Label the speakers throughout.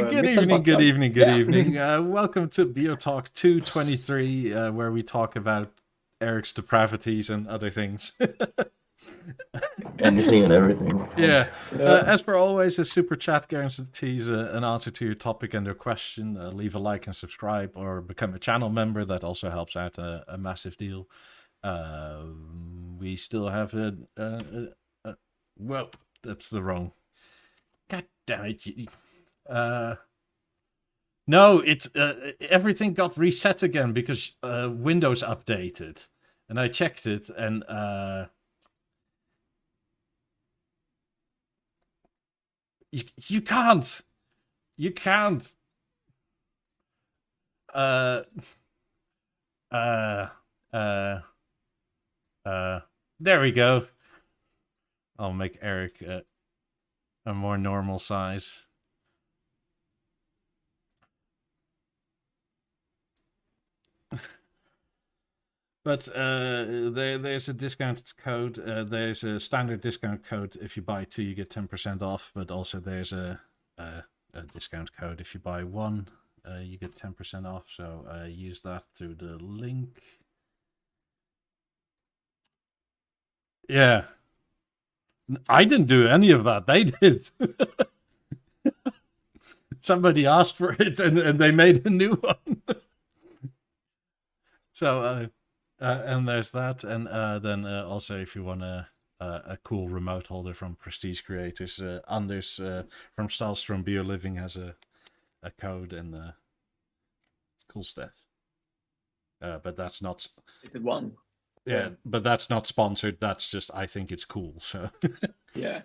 Speaker 1: Good evening, good evening, good evening. Welcome to BeoTalk 223, where we talk about Eric's depravities and other things.
Speaker 2: Anything and everything.
Speaker 1: Yeah. As per always, a super chat guarantees an answer to your topic and your question. Leave a like and subscribe, or become a channel member. That also helps out a massive deal. We still have well, that's the wrong. God damn it. No, it's everything got reset again because Windows updated, and I checked it, and you can't. There we go. I'll make Eric a more normal size. But there's a discount code. There's a standard discount code. If you buy 2, you get 10% off. But also there's a discount code. If you buy 1, you get 10% off. So use that through the link. Yeah. I didn't do any of that. They did. Somebody asked for it, and they made a new one. So, and there's that. And then also, if you want a cool remote holder from Prestige Creators, Anders from Stahlstrom Bio Living has a code, and it's cool stuff. But that's not...
Speaker 3: It's one.
Speaker 1: Yeah, but that's not sponsored. That's just, I think it's cool. So
Speaker 3: yeah.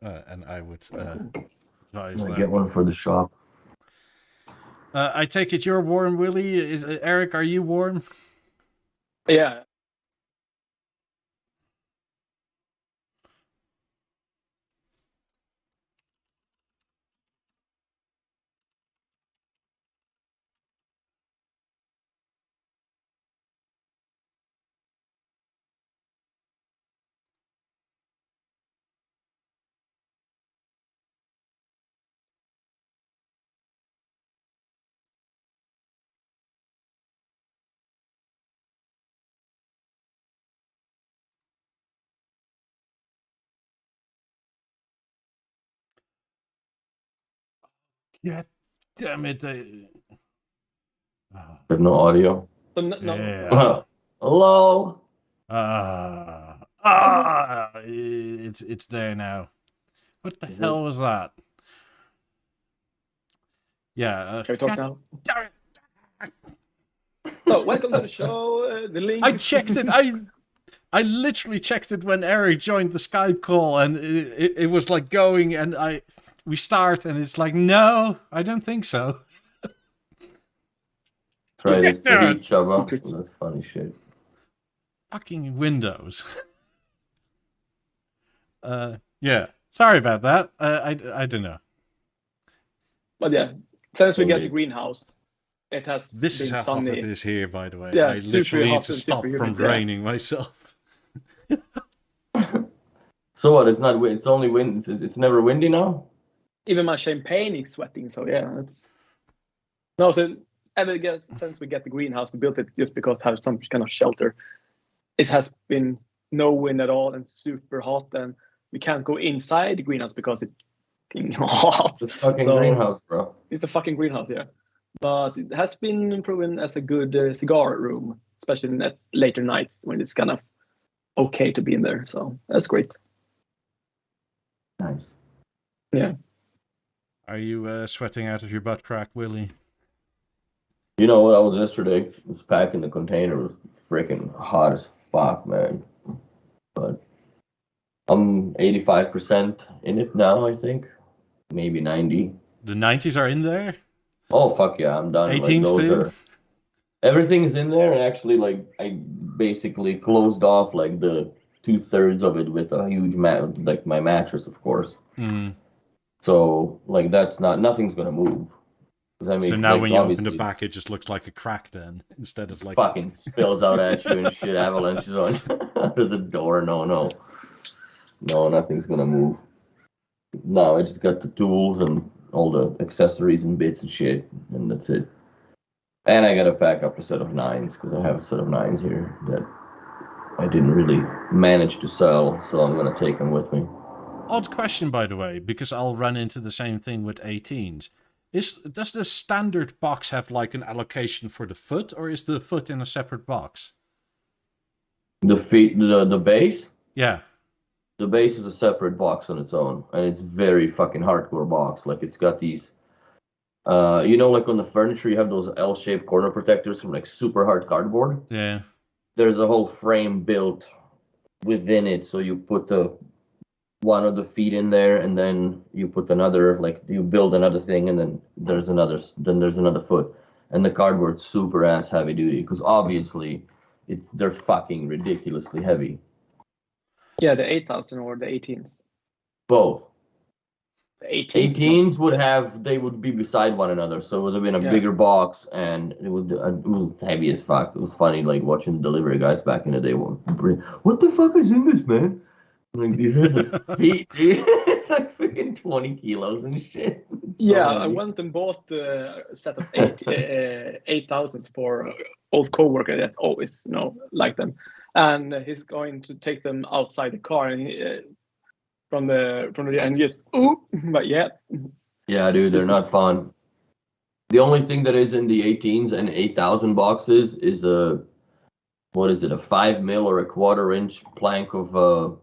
Speaker 1: And I would advise that.
Speaker 2: Get one for the shop.
Speaker 1: I take it you're warm, Willie. Eric, are you warm?
Speaker 3: Yeah.
Speaker 1: Yeah, damn it.
Speaker 2: There's no audio.
Speaker 3: So
Speaker 1: yeah.
Speaker 2: Hello.
Speaker 1: It's there now. What the hell was that? Yeah.
Speaker 3: Can we talk now?
Speaker 1: Damn it.
Speaker 3: So welcome to the show. The link.
Speaker 1: I checked it. I literally checked it when Eric joined the Skype call, and it was like going, and we start, and it's like, no, I don't think so.
Speaker 2: Try this to each other. That's funny shit.
Speaker 1: Fucking Windows. Yeah. Sorry about that. I don't know.
Speaker 3: But yeah, since we get the greenhouse, it has
Speaker 1: This is
Speaker 3: been
Speaker 1: how
Speaker 3: sunny.
Speaker 1: hot it is here, by the way.
Speaker 3: Yeah,
Speaker 1: I literally need to
Speaker 3: and
Speaker 1: stop
Speaker 3: super
Speaker 1: from
Speaker 3: humid,
Speaker 1: draining myself.
Speaker 2: So what? It's not. It's only wind. It's never windy now.
Speaker 3: Even my champagne is sweating. So yeah, it's no. So since we get the greenhouse, we built it just because it has some kind of shelter. It has been no wind at all and super hot, and we can't go inside the greenhouse because it's hot.
Speaker 2: It's a fucking greenhouse, bro.
Speaker 3: It's a fucking greenhouse, yeah. But it has been proven as a good cigar room, especially in later nights when it's kind of okay to be in there. So that's great.
Speaker 2: Nice.
Speaker 3: Yeah.
Speaker 1: Are you sweating out of your butt crack, Willie?
Speaker 2: You know what? I was yesterday. I was packing the container. It was freaking hot as fuck, man. But I'm 85% in it now, I think. Maybe 90.
Speaker 1: The 90s are in there?
Speaker 2: Oh, fuck yeah, I'm done.
Speaker 1: 18 still?
Speaker 2: Everything is in there, and actually, like, I basically closed off, like, the 2/3 of it with a huge like my mattress, of course.
Speaker 1: Mm.
Speaker 2: So, like, nothing's gonna move. I mean,
Speaker 1: so now
Speaker 2: like,
Speaker 1: when you open the back, it just looks like a crack then, instead of like...
Speaker 2: Fucking spills out at you and shit, avalanches on out of the door. No, nothing's gonna move. No, I just got the tools and all the accessories and bits and shit, and that's it. And I gotta pack up a set of 9s because I have a set of 9s here that I didn't really manage to sell, so I'm gonna take them with me.
Speaker 1: Odd question, by the way, because I'll run into the same thing with 18s. Does the standard box have like an allocation for the foot, or is the foot in a separate box?
Speaker 2: The base?
Speaker 1: Yeah.
Speaker 2: The base is a separate box on its own, and it's very fucking hardcore box. Like, it's got these, like on the furniture, you have those L-shaped corner protectors from like super hard cardboard.
Speaker 1: Yeah.
Speaker 2: There's a whole frame built within it, so you put one of the feet in there, and then you put another, like you build another thing, and then there's another foot, and the cardboard's super ass heavy duty because obviously they're fucking ridiculously heavy.
Speaker 3: Yeah, the 8000 or the 18s.
Speaker 2: Both.
Speaker 3: The 18s.
Speaker 2: 18s would be beside one another, so it would have been a bigger box, and it was heavy as fuck. It was funny, like watching the delivery guys back in the day. What the fuck is in this, man? Like, these are the feet, dude. It's like freaking 20 kilos and shit.
Speaker 3: I went and bought a set of 8000s for old coworker that always, like them, and he's going to take them outside the car and from the and just but yeah.
Speaker 2: Yeah, dude, they're not fun. The only thing that is in the 18s and 8000 boxes is a 5 mil or a 1/4 inch plank of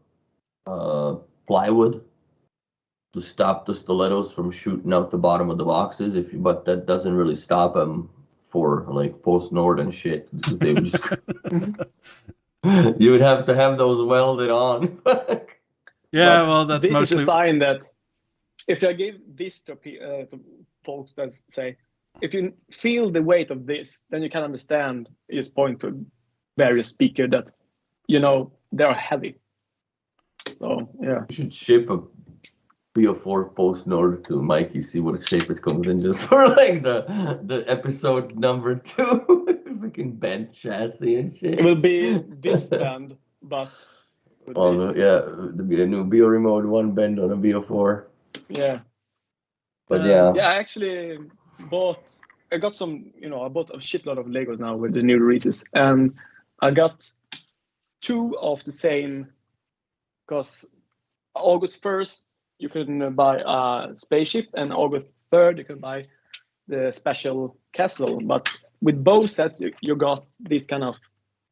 Speaker 2: plywood to stop the stilettos from shooting out the bottom of the boxes. But that doesn't really stop them for like post-nord and shit. They would just you would have to have those welded on.
Speaker 1: Yeah, well, that's
Speaker 3: this
Speaker 1: mostly...
Speaker 3: is a sign that if I give this to folks that say, if you feel the weight of this, then you can understand. Just point to various speakers that they are heavy. So yeah,
Speaker 2: you should ship a BO4 post-nord to Mikey, see what shape it comes in, just for like the episode number 2. Freaking bent chassis and shit.
Speaker 3: It will be this bend, but
Speaker 2: the new Bio remote 1 bend on a BO4.
Speaker 3: Yeah.
Speaker 2: But
Speaker 3: yeah, I actually bought. I got some. I bought a shitload of Legos now with the new releases, and I got 2 of the same. Because August 1st you can buy a spaceship, and August 3rd you can buy the special castle. But with both sets, you got this kind of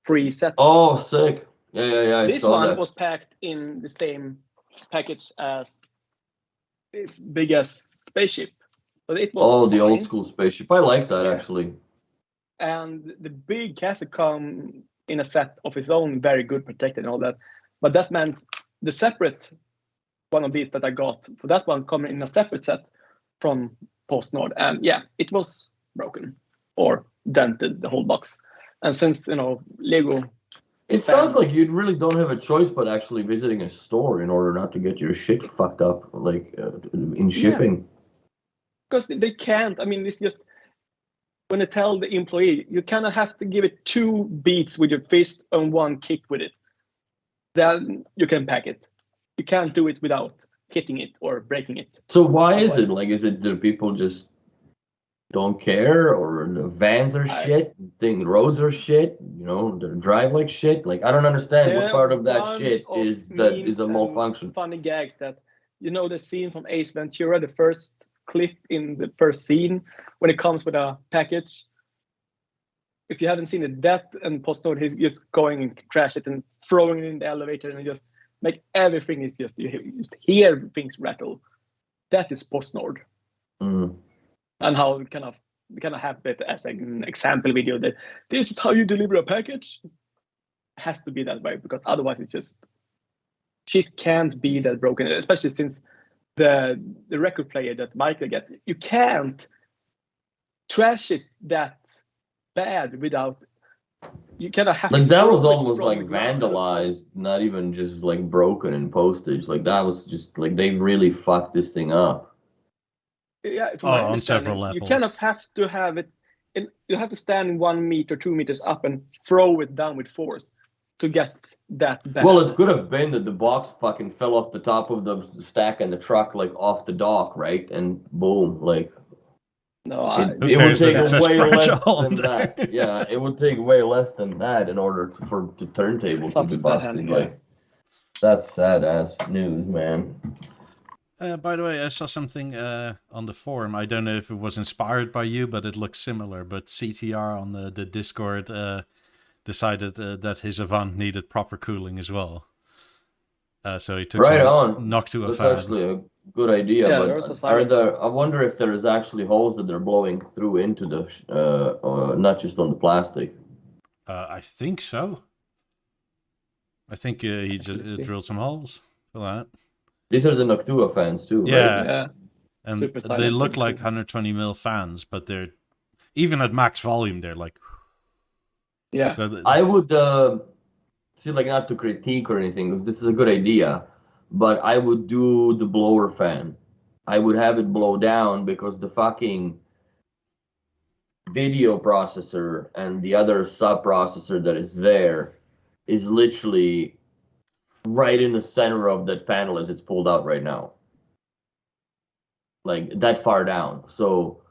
Speaker 3: free set.
Speaker 2: Oh, sick! Yeah.
Speaker 3: This one was packed in the same package as this biggest spaceship, but it was
Speaker 2: the old school spaceship. I like that actually.
Speaker 3: And the big castle come in a set of its own, very good protected and all that. But that meant the separate one of these that I got for that one coming in a separate set from post-nord, and it was broken or dented, the whole box. And since Lego,
Speaker 2: it sounds like you really don't have a choice but actually visiting a store in order not to get your shit fucked up, like in shipping.
Speaker 3: Because they can't. I mean, it's just when they tell the employee, you kind of have to give it 2 beats with your fist and 1 kick with it. Then you can pack it. You can't do it without hitting it or breaking it.
Speaker 2: So why is it? Like, is it that people just don't care, or the vans are shit, roads are shit, they drive like shit? Like, I don't understand what part of that shit is a malfunction.
Speaker 3: Funny gags that, the scene from Ace Ventura, the first clip in the first scene, when it comes with a package. If you haven't seen it, that and post-nord, he's just going and crash it and throwing it in the elevator, and just make everything is you just hear things rattle. That is post-nord.
Speaker 2: Mm.
Speaker 3: And how we kind of have that as an example video that this is how you deliver a package. It has to be that way, because otherwise it's just shit can't be that broken, especially since the record player that Michael gets, you can't trash it that bad without, you kind of have
Speaker 2: like
Speaker 3: to
Speaker 2: that was
Speaker 3: throw it
Speaker 2: almost
Speaker 3: from
Speaker 2: like
Speaker 3: the ground.
Speaker 2: vandalized, not even just like broken in postage. Like that was just like they really fucked this thing up.
Speaker 3: Yeah, from my
Speaker 1: on several
Speaker 3: understanding, you
Speaker 1: levels.
Speaker 3: kind of have to have it, you have to stand 1 meter, 2 meters up and throw it down with force. to get that bad.
Speaker 2: Well, it could have been that the box fucking fell off the top of the stack and the truck, like off the dock, right? And boom, like
Speaker 3: No,
Speaker 2: it would
Speaker 1: cares
Speaker 2: take
Speaker 1: that it says
Speaker 2: way less
Speaker 1: fragile on
Speaker 2: than
Speaker 1: there?
Speaker 2: that. Yeah, it would take way less than that in order for the turntable to be
Speaker 3: Something bad
Speaker 2: busted.
Speaker 3: happening,
Speaker 2: Like that's sad ass news, man.
Speaker 1: By the way, I saw something on the forum. I don't know if it was inspired by you, but it looks similar. But CTR on the Discord decided that his Avant needed proper cooling as well. So he took
Speaker 2: Right
Speaker 1: some
Speaker 2: on.
Speaker 1: Noctua
Speaker 2: That's
Speaker 1: fans.
Speaker 2: actually a good idea.
Speaker 3: Yeah,
Speaker 2: but
Speaker 3: there's a
Speaker 2: are
Speaker 3: side
Speaker 2: there?
Speaker 3: effect.
Speaker 2: I wonder if there is actually holes that they're blowing through into the, not just on the plastic.
Speaker 1: I think so. I think he just drilled some holes for that.
Speaker 2: These are the Noctua fans too,
Speaker 1: Yeah.
Speaker 2: right?
Speaker 3: Yeah.
Speaker 1: And
Speaker 3: Super
Speaker 1: they
Speaker 3: silent
Speaker 1: look
Speaker 3: thing.
Speaker 1: like 120 mil fans, but they're even at max volume. They're like,
Speaker 3: Yeah.
Speaker 2: I would see, like, not to critique or anything, because this is a good idea, but I would do the blower fan. I would have it blow down because the fucking video processor and the other sub processor that is there is literally right in the center of that panel as it's pulled out right now. Like that far down. So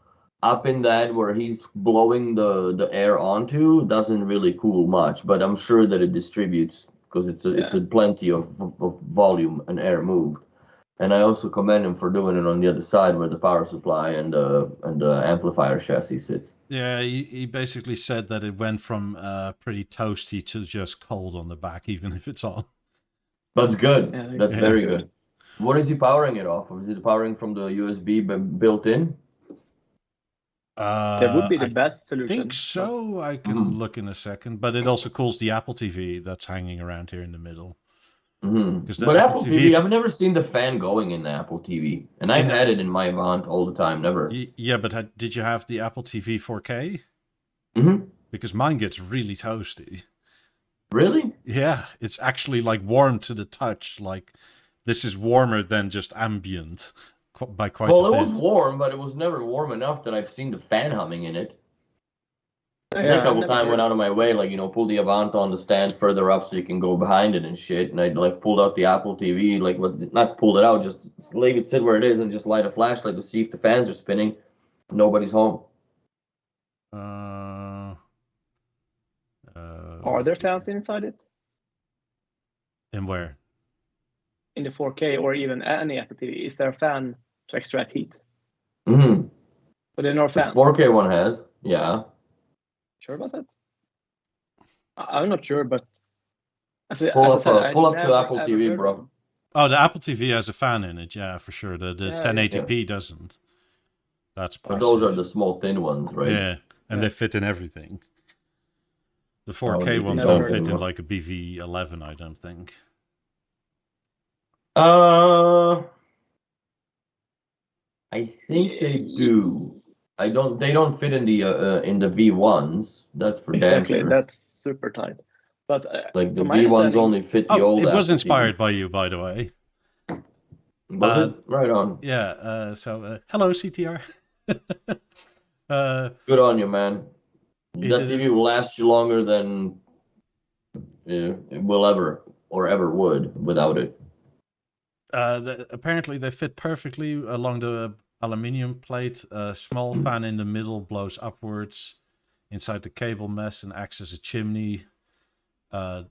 Speaker 2: up in that where he's blowing the air onto doesn't really cool much, but I'm sure that it distributes because it's a plenty of volume and air moved. And I also commend him for doing it on the other side where the power supply and the amplifier chassis sits.
Speaker 1: Yeah, he basically said that it went from pretty toasty to just cold on the back, even if it's on.
Speaker 2: That's good.
Speaker 3: Yeah,
Speaker 2: That's very good. What is he powering it off of? Is it powering from the USB built in?
Speaker 3: That would be the best
Speaker 1: I
Speaker 3: solution.
Speaker 1: think so. I can look in a second, but it also cools the Apple TV that's hanging around here in the middle.
Speaker 2: Mm-hmm. But Apple TV, I've never seen the fan going in the Apple TV, and I've had it in my Avant all the time. Never.
Speaker 1: Yeah, but did you have the Apple TV 4K?
Speaker 2: Mm-hmm.
Speaker 1: Because mine gets really toasty.
Speaker 2: Really?
Speaker 1: Yeah, it's actually like warm to the touch. Like this is warmer than just ambient by quite a bit.
Speaker 2: Well, it was warm, but it was never warm enough that I've seen the fan humming in it. I think a couple times went out of my way, like, pull the Avant on the stand further up so you can go behind it and shit. And I like pulled out the Apple TV, like, not pulled it out, just leave it sit where it is and just light a flashlight to see if the fans are spinning. Nobody's home.
Speaker 3: Are there fans inside it?
Speaker 1: And where?
Speaker 3: In the 4K or even any Apple TV, is there a fan to extract heat?
Speaker 2: Mm-hmm.
Speaker 3: But there are no fans.
Speaker 2: The 4K one has, yeah.
Speaker 3: Sure about that? I'm not sure, but
Speaker 2: pull up the Apple TV, bro.
Speaker 1: Oh, the Apple TV has a fan in it, yeah, for sure. The 1080p doesn't. That's
Speaker 2: but those are the small thin ones, right?
Speaker 1: Yeah, and they fit in everything. The 4K ones don't fit in like a BV11, I don't think.
Speaker 2: I think they do. They don't fit in the V1s. That's for damn sure.
Speaker 3: That's super tight. But
Speaker 2: like the V1s only fit the old.
Speaker 1: It was
Speaker 2: Apple
Speaker 1: inspired
Speaker 2: TV.
Speaker 1: by you, by the way.
Speaker 2: Right on.
Speaker 1: Yeah. So hello, CTR.
Speaker 2: Good on you, man. That TV will last you longer than it will ever would without it.
Speaker 1: Apparently, they fit perfectly along the aluminium plate. A small fan in the middle blows upwards inside the cable mesh and acts as a chimney. Back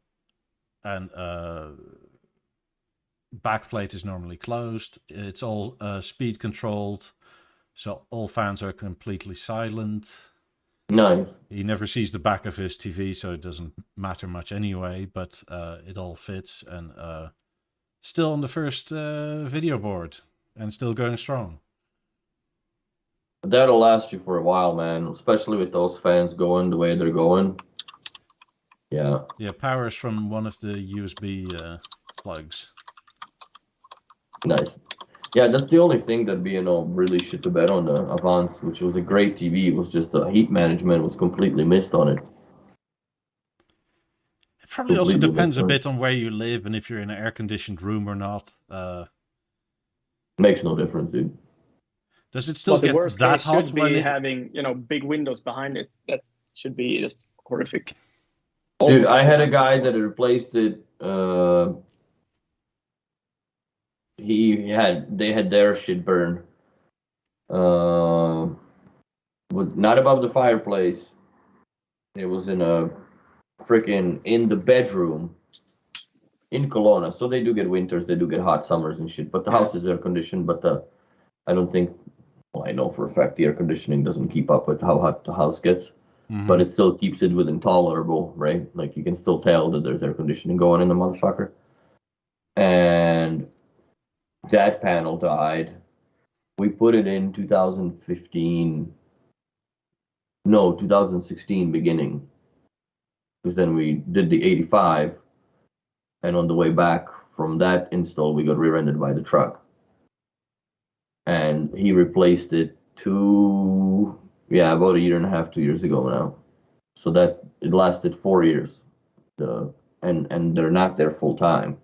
Speaker 1: plate is normally closed. It's all speed controlled, so all fans are completely silent.
Speaker 2: Nice.
Speaker 1: He never sees the back of his TV, so it doesn't matter much anyway, but it all fits, and still on the first video board, and still going strong.
Speaker 2: That'll last you for a while, man, especially with those fans going the way they're going. Yeah.
Speaker 1: Yeah, power is from one of the USB plugs.
Speaker 2: Nice. Yeah, that's the only thing that really shit the bed on the Avant, which was a great TV. It was just the heat management was completely missed on it.
Speaker 1: It probably also depends a bit on where you live and if you're in an air-conditioned room or not.
Speaker 2: Makes no difference, dude.
Speaker 1: Does it still get that hot?
Speaker 3: Should be having big windows behind it. That should be just horrific.
Speaker 2: Dude, I had a guy that replaced it. They had their shit burned. Not above the fireplace. It was in the bedroom in Kelowna. So they do get winters, they do get hot summers and shit. But the house is air conditioned. But I don't think. Well, I know for a fact the air conditioning doesn't keep up with how hot the house gets. But it still keeps it within tolerable, right? Like you can still tell that there's air conditioning going in the motherfucker. And that panel died. We put it in 2016 beginning. Because then we did the 85. And on the way back from that install, we got rear-ended by the truck. And he replaced it about a year and a half, 2 years ago now. So that it lasted 4 years. And they're not there full time.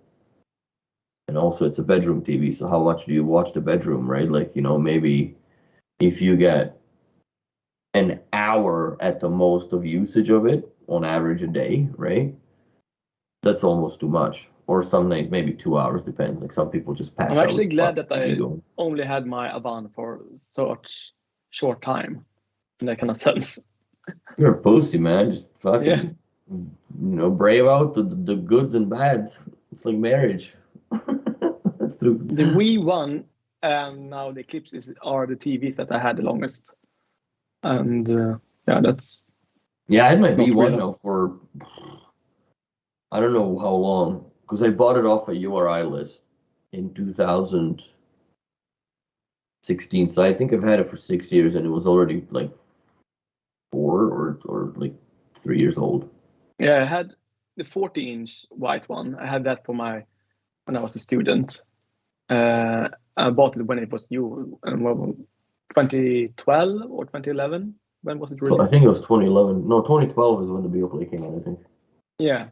Speaker 2: And also it's a bedroom TV, so how much do you watch the bedroom, right? Like, maybe if you get an hour at the most of usage of it on average a day, right? That's almost too much. Or some nights maybe 2 hours, depends. Like some people just pass out.
Speaker 3: I'm actually glad that I only had my Avant for such short time in that kind of sense.
Speaker 2: You're a pussy, man. Just fucking, brave out the goods and bads. It's like marriage.
Speaker 3: The Wii one and now the Eclipse are the TVs that I had the longest. And that's...
Speaker 2: Yeah, I had my V1 now for... I don't know how long. Because I bought it off a URI list in 2016. So I think I've had it for 6 years and it was already like 4 or like 3 years old.
Speaker 3: Yeah, I had the 40-inch white one. I had that when I was a student. I bought it when it was new, 2012 or 2011. When was it released?
Speaker 2: So I think it was 2011. No, 2012 is when the BeoPlay came out, I think.
Speaker 3: Yeah,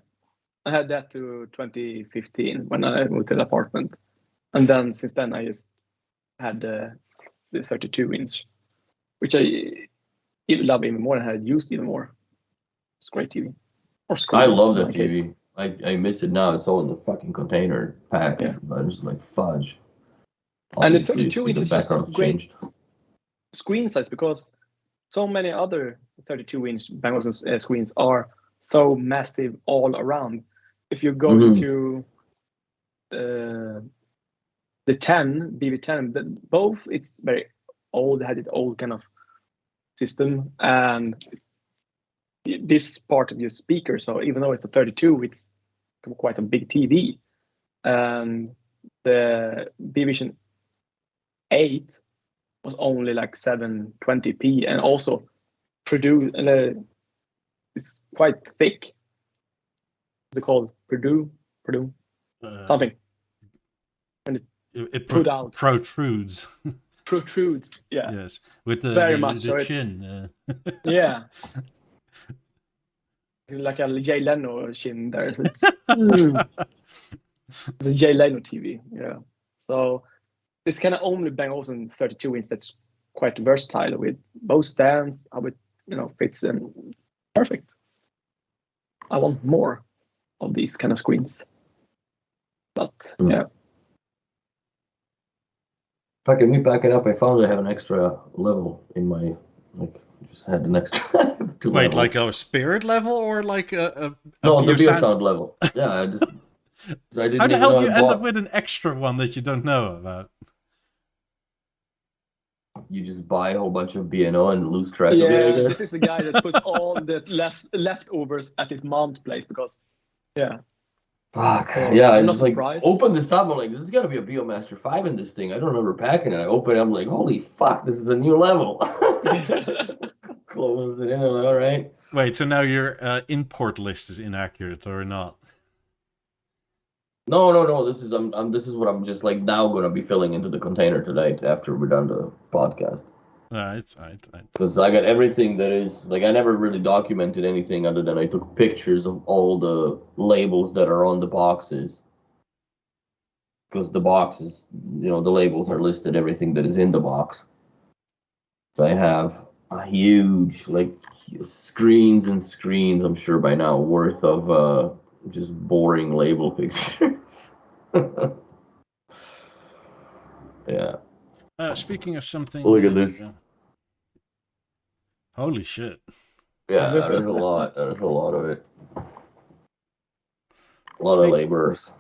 Speaker 3: I had that to 2015 when I moved to the apartment, and then since then I just had the 32-inch, which I love even more and had used even more. It's a great TV.
Speaker 2: I love that TV. I miss it now. It's all in the fucking container pack.
Speaker 3: Yeah.
Speaker 2: But I'm just like fudge.
Speaker 3: Obviously, and the 32 inch is just great
Speaker 2: changed.
Speaker 3: Screen size because so many other 32-inch Bangladesh screens are so massive all around. If you go to the 10 BB10, both it's very old, had its old kind of system, and this part of your speaker. So even though it's a 32, it's quite a big TV. And the BeoVision 8 was only like 720p, and also it's quite thick. What's it called? Something. And it
Speaker 1: protrudes.
Speaker 3: Protrudes, yeah.
Speaker 1: Yes, with the chin.
Speaker 3: Yeah. Like a Jay Leno chin there. So it's the Jay Leno TV, yeah. So this kind of only Bang Olufsen 32-inch that's quite versatile with both stands, how it fits and perfect. I want more of these kind of screens. But yeah.
Speaker 2: Fucking me backing up, I found I have an extra level in my just had an extra
Speaker 1: Wait,
Speaker 2: level.
Speaker 1: like a spirit level or like a
Speaker 2: no, the Beosound level. Yeah, I didn't
Speaker 1: How the hell do you end
Speaker 2: up
Speaker 1: with an extra one that you don't know about?
Speaker 2: You just buy a whole bunch of BNO and lose track of it, I guess.
Speaker 3: This is the guy that puts all the leftovers at his mom's place because,
Speaker 2: Fuck.
Speaker 3: So
Speaker 2: yeah, I
Speaker 3: I'm not
Speaker 2: just like
Speaker 3: surprised.
Speaker 2: open this up. I'm like, there's got to be a Beomaster 5 in this thing. I don't remember packing it. I open it. I'm like, holy fuck, this is a new level. Closed it in. I'm like, all right.
Speaker 1: Wait, so now your import list is inaccurate or not?
Speaker 2: No. This is this is what I'm just like now gonna be filling into the container tonight after we're done the podcast.
Speaker 1: Right.
Speaker 2: Because I got everything that is like I never really documented anything other than I took pictures of all the labels that are on the boxes. Because the boxes, the labels are listed everything that is in the box. So I have a huge, like, screens and screens, I'm sure by now, worth of just boring label pictures. Yeah.
Speaker 1: Speaking of something,
Speaker 2: Look at this.
Speaker 1: yeah. Holy shit!
Speaker 2: Yeah, there's a lot. There's a lot of it. A lot of
Speaker 1: Speak,
Speaker 2: laborers.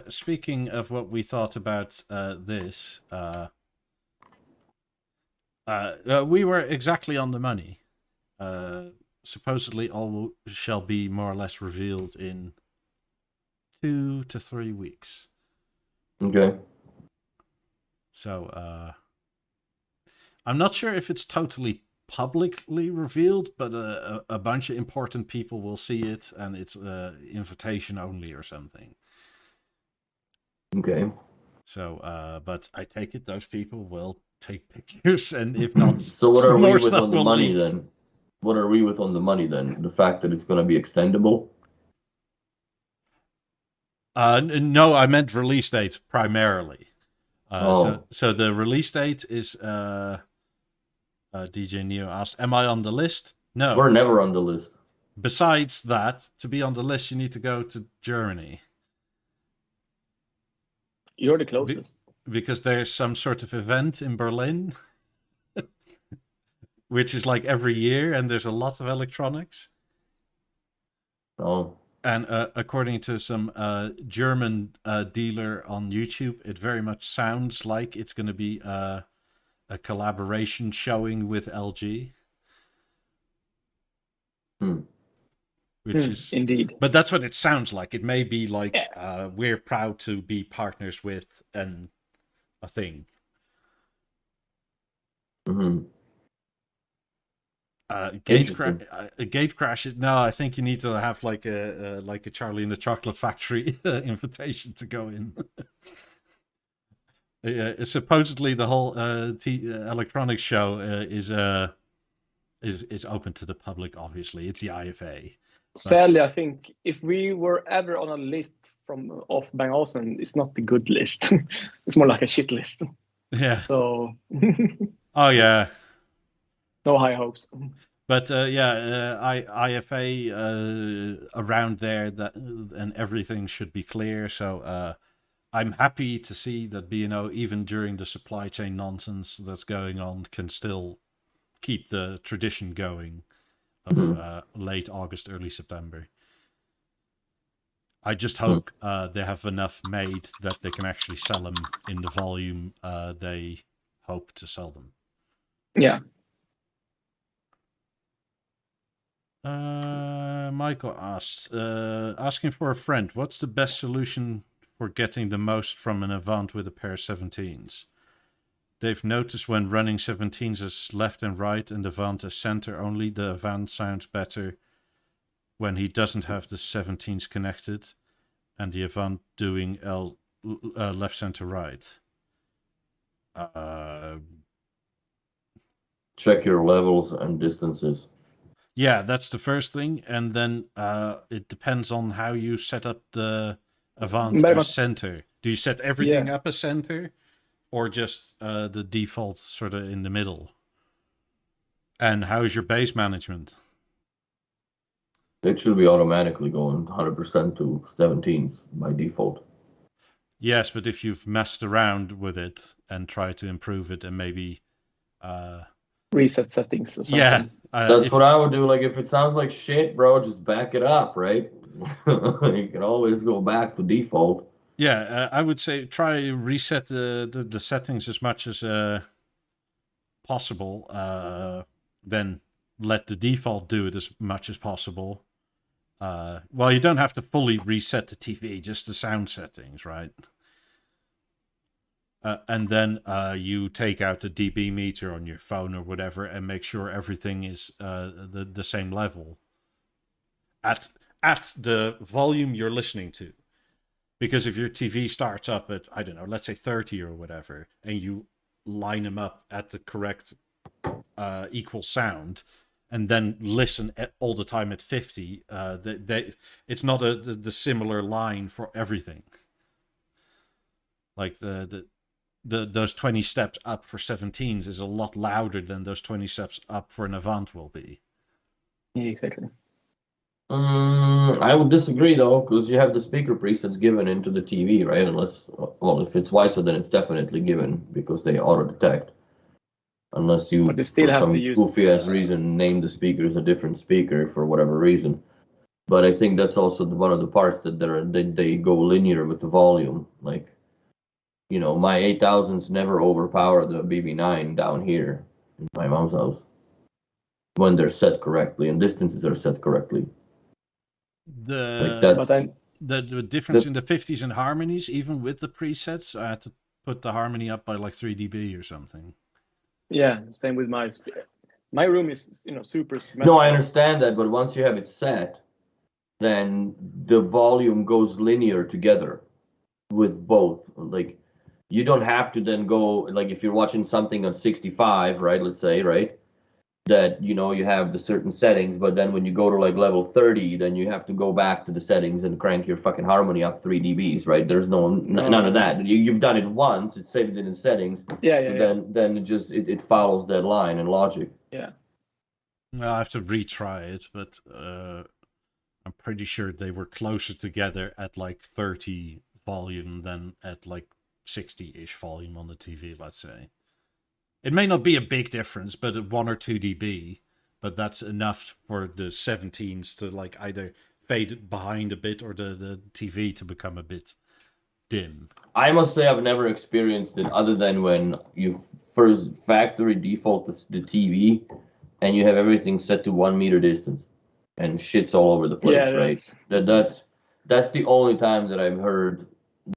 Speaker 1: Speaking of what we thought about this, we were exactly on the money. Supposedly, all shall be more or less revealed in 2 to 3 weeks.
Speaker 2: Okay.
Speaker 1: So, I'm not sure if it's totally publicly revealed, but a bunch of important people will see it, and it's invitation only or something.
Speaker 2: Okay.
Speaker 1: So, but I take it those people will take pictures, and if not,
Speaker 2: So what are we
Speaker 1: more
Speaker 2: with
Speaker 1: stuff
Speaker 2: on the
Speaker 1: will
Speaker 2: money
Speaker 1: leak.
Speaker 2: then? What are we with on the money then? The fact that it's going to be extendable?
Speaker 1: No, I meant release date primarily.
Speaker 2: Oh.
Speaker 1: So the release date is DJ Neo asked, "Am I on the list?" No.
Speaker 2: We're never on the list.
Speaker 1: Besides that, to be on the list, you need to go to Germany.
Speaker 3: You're the closest.
Speaker 1: Because there's some sort of event in Berlin, which is like every year, and there's a lot of electronics.
Speaker 2: Oh.
Speaker 1: And according to some German dealer on YouTube, it very much sounds like it's going to be a collaboration showing with LG. Which is
Speaker 3: indeed.
Speaker 1: But that's what it sounds like. It may be like we're proud to be partners with a thing.
Speaker 2: Mm-hmm.
Speaker 1: Gate crash. No, I think you need to have like a Charlie and the Chocolate Factory invitation to go in. Supposedly the whole electronics show is open to the public. Obviously, it's the IFA.
Speaker 3: Sadly, I think if we were ever on a list of Beosound, it's not the good list. It's more like a shit list.
Speaker 1: Yeah.
Speaker 3: So.
Speaker 1: Oh yeah.
Speaker 3: No high hopes.
Speaker 1: But IFA around there and everything should be clear. So I'm happy to see that B&O, even during the supply chain nonsense that's going on, can still keep the tradition going of late August, early September. I just hope they have enough made that they can actually sell them in the volume they hope to sell them.
Speaker 3: Yeah.
Speaker 1: Michael asks, asking for a friend, what's the best solution for getting the most from an Avant with a pair of 17s? They've noticed when running 17s as left and right and Avant as center only, the Avant sounds better when he doesn't have the 17s connected and the Avant doing left, center, right.
Speaker 2: Check your levels and distances.
Speaker 1: Yeah, that's the first thing, and then it depends on how you set up the Avant as center. Do you set everything up as center, or just the default sort of in the middle? And how is your bass management?
Speaker 2: It should be automatically going 100% to 17s by default.
Speaker 1: Yes, but if you've messed around with it and tried to improve it and maybe
Speaker 3: reset settings or something.
Speaker 1: Yeah.
Speaker 2: That's what I would do. Like, if it sounds like shit, bro, just back it up, right? You can always go back to default.
Speaker 1: Yeah, I would say try reset the settings as much as possible. Then let the default do it as much as possible. Well, you don't have to fully reset the TV, just the sound settings, right? And then you take out the dB meter on your phone or whatever and make sure everything is the same level at the volume you're listening to. Because if your TV starts up at, I don't know, let's say 30 or whatever, and you line them up at the correct equal sound, and then listen all the time at 50, it's not the similar line for everything. Like those 20 steps up for 17s is a lot louder than those 20 steps up for an Avant will be.
Speaker 3: Yeah, exactly.
Speaker 2: I would disagree though, because you have the speaker presets given into the TV, right? Unless, well, if it's WiSA, then it's definitely given because they auto detect. Unless you,
Speaker 3: But you still
Speaker 2: for
Speaker 3: have to
Speaker 2: some
Speaker 3: use,
Speaker 2: goofy ass reason, name the speaker as a different speaker for whatever reason. But I think that's also one of the parts that they go linear with the volume. Like, you know, my 8000s never overpower the BB9 down here in my mom's house when they're set correctly and distances are set correctly. Like
Speaker 3: but then
Speaker 1: the difference in the 50s and harmonies, even with the presets, I had to put the harmony up by like 3 dB or something.
Speaker 3: yeah, same with my room is, you know, super symmetrical.
Speaker 2: No, I understand that, but once you have it set, then the volume goes linear together with both. Like, you don't have to then go, like, if you're watching something on 65, right, let's say, right, that, you know, you have the certain settings, but then when you go to like level 30, then you have to go back to the settings and crank your fucking harmony up 3 dBs, right? There's none of that. You've done it once, it's saved it in settings. Then it just it follows that line in logic.
Speaker 3: Yeah.
Speaker 1: Well, I have to retry it, but I'm pretty sure they were closer together at like 30 volume than at like 60-ish volume on the TV, let's say. It may not be a big difference, but 1 or 2 dB, but that's enough for the 17s to like either fade behind a bit or the TV to become a bit dim.
Speaker 2: I must say I've never experienced it other than when you first factory default the TV and you have everything set to 1 meter distance and shit's all over the place, right? That's the only time that I've heard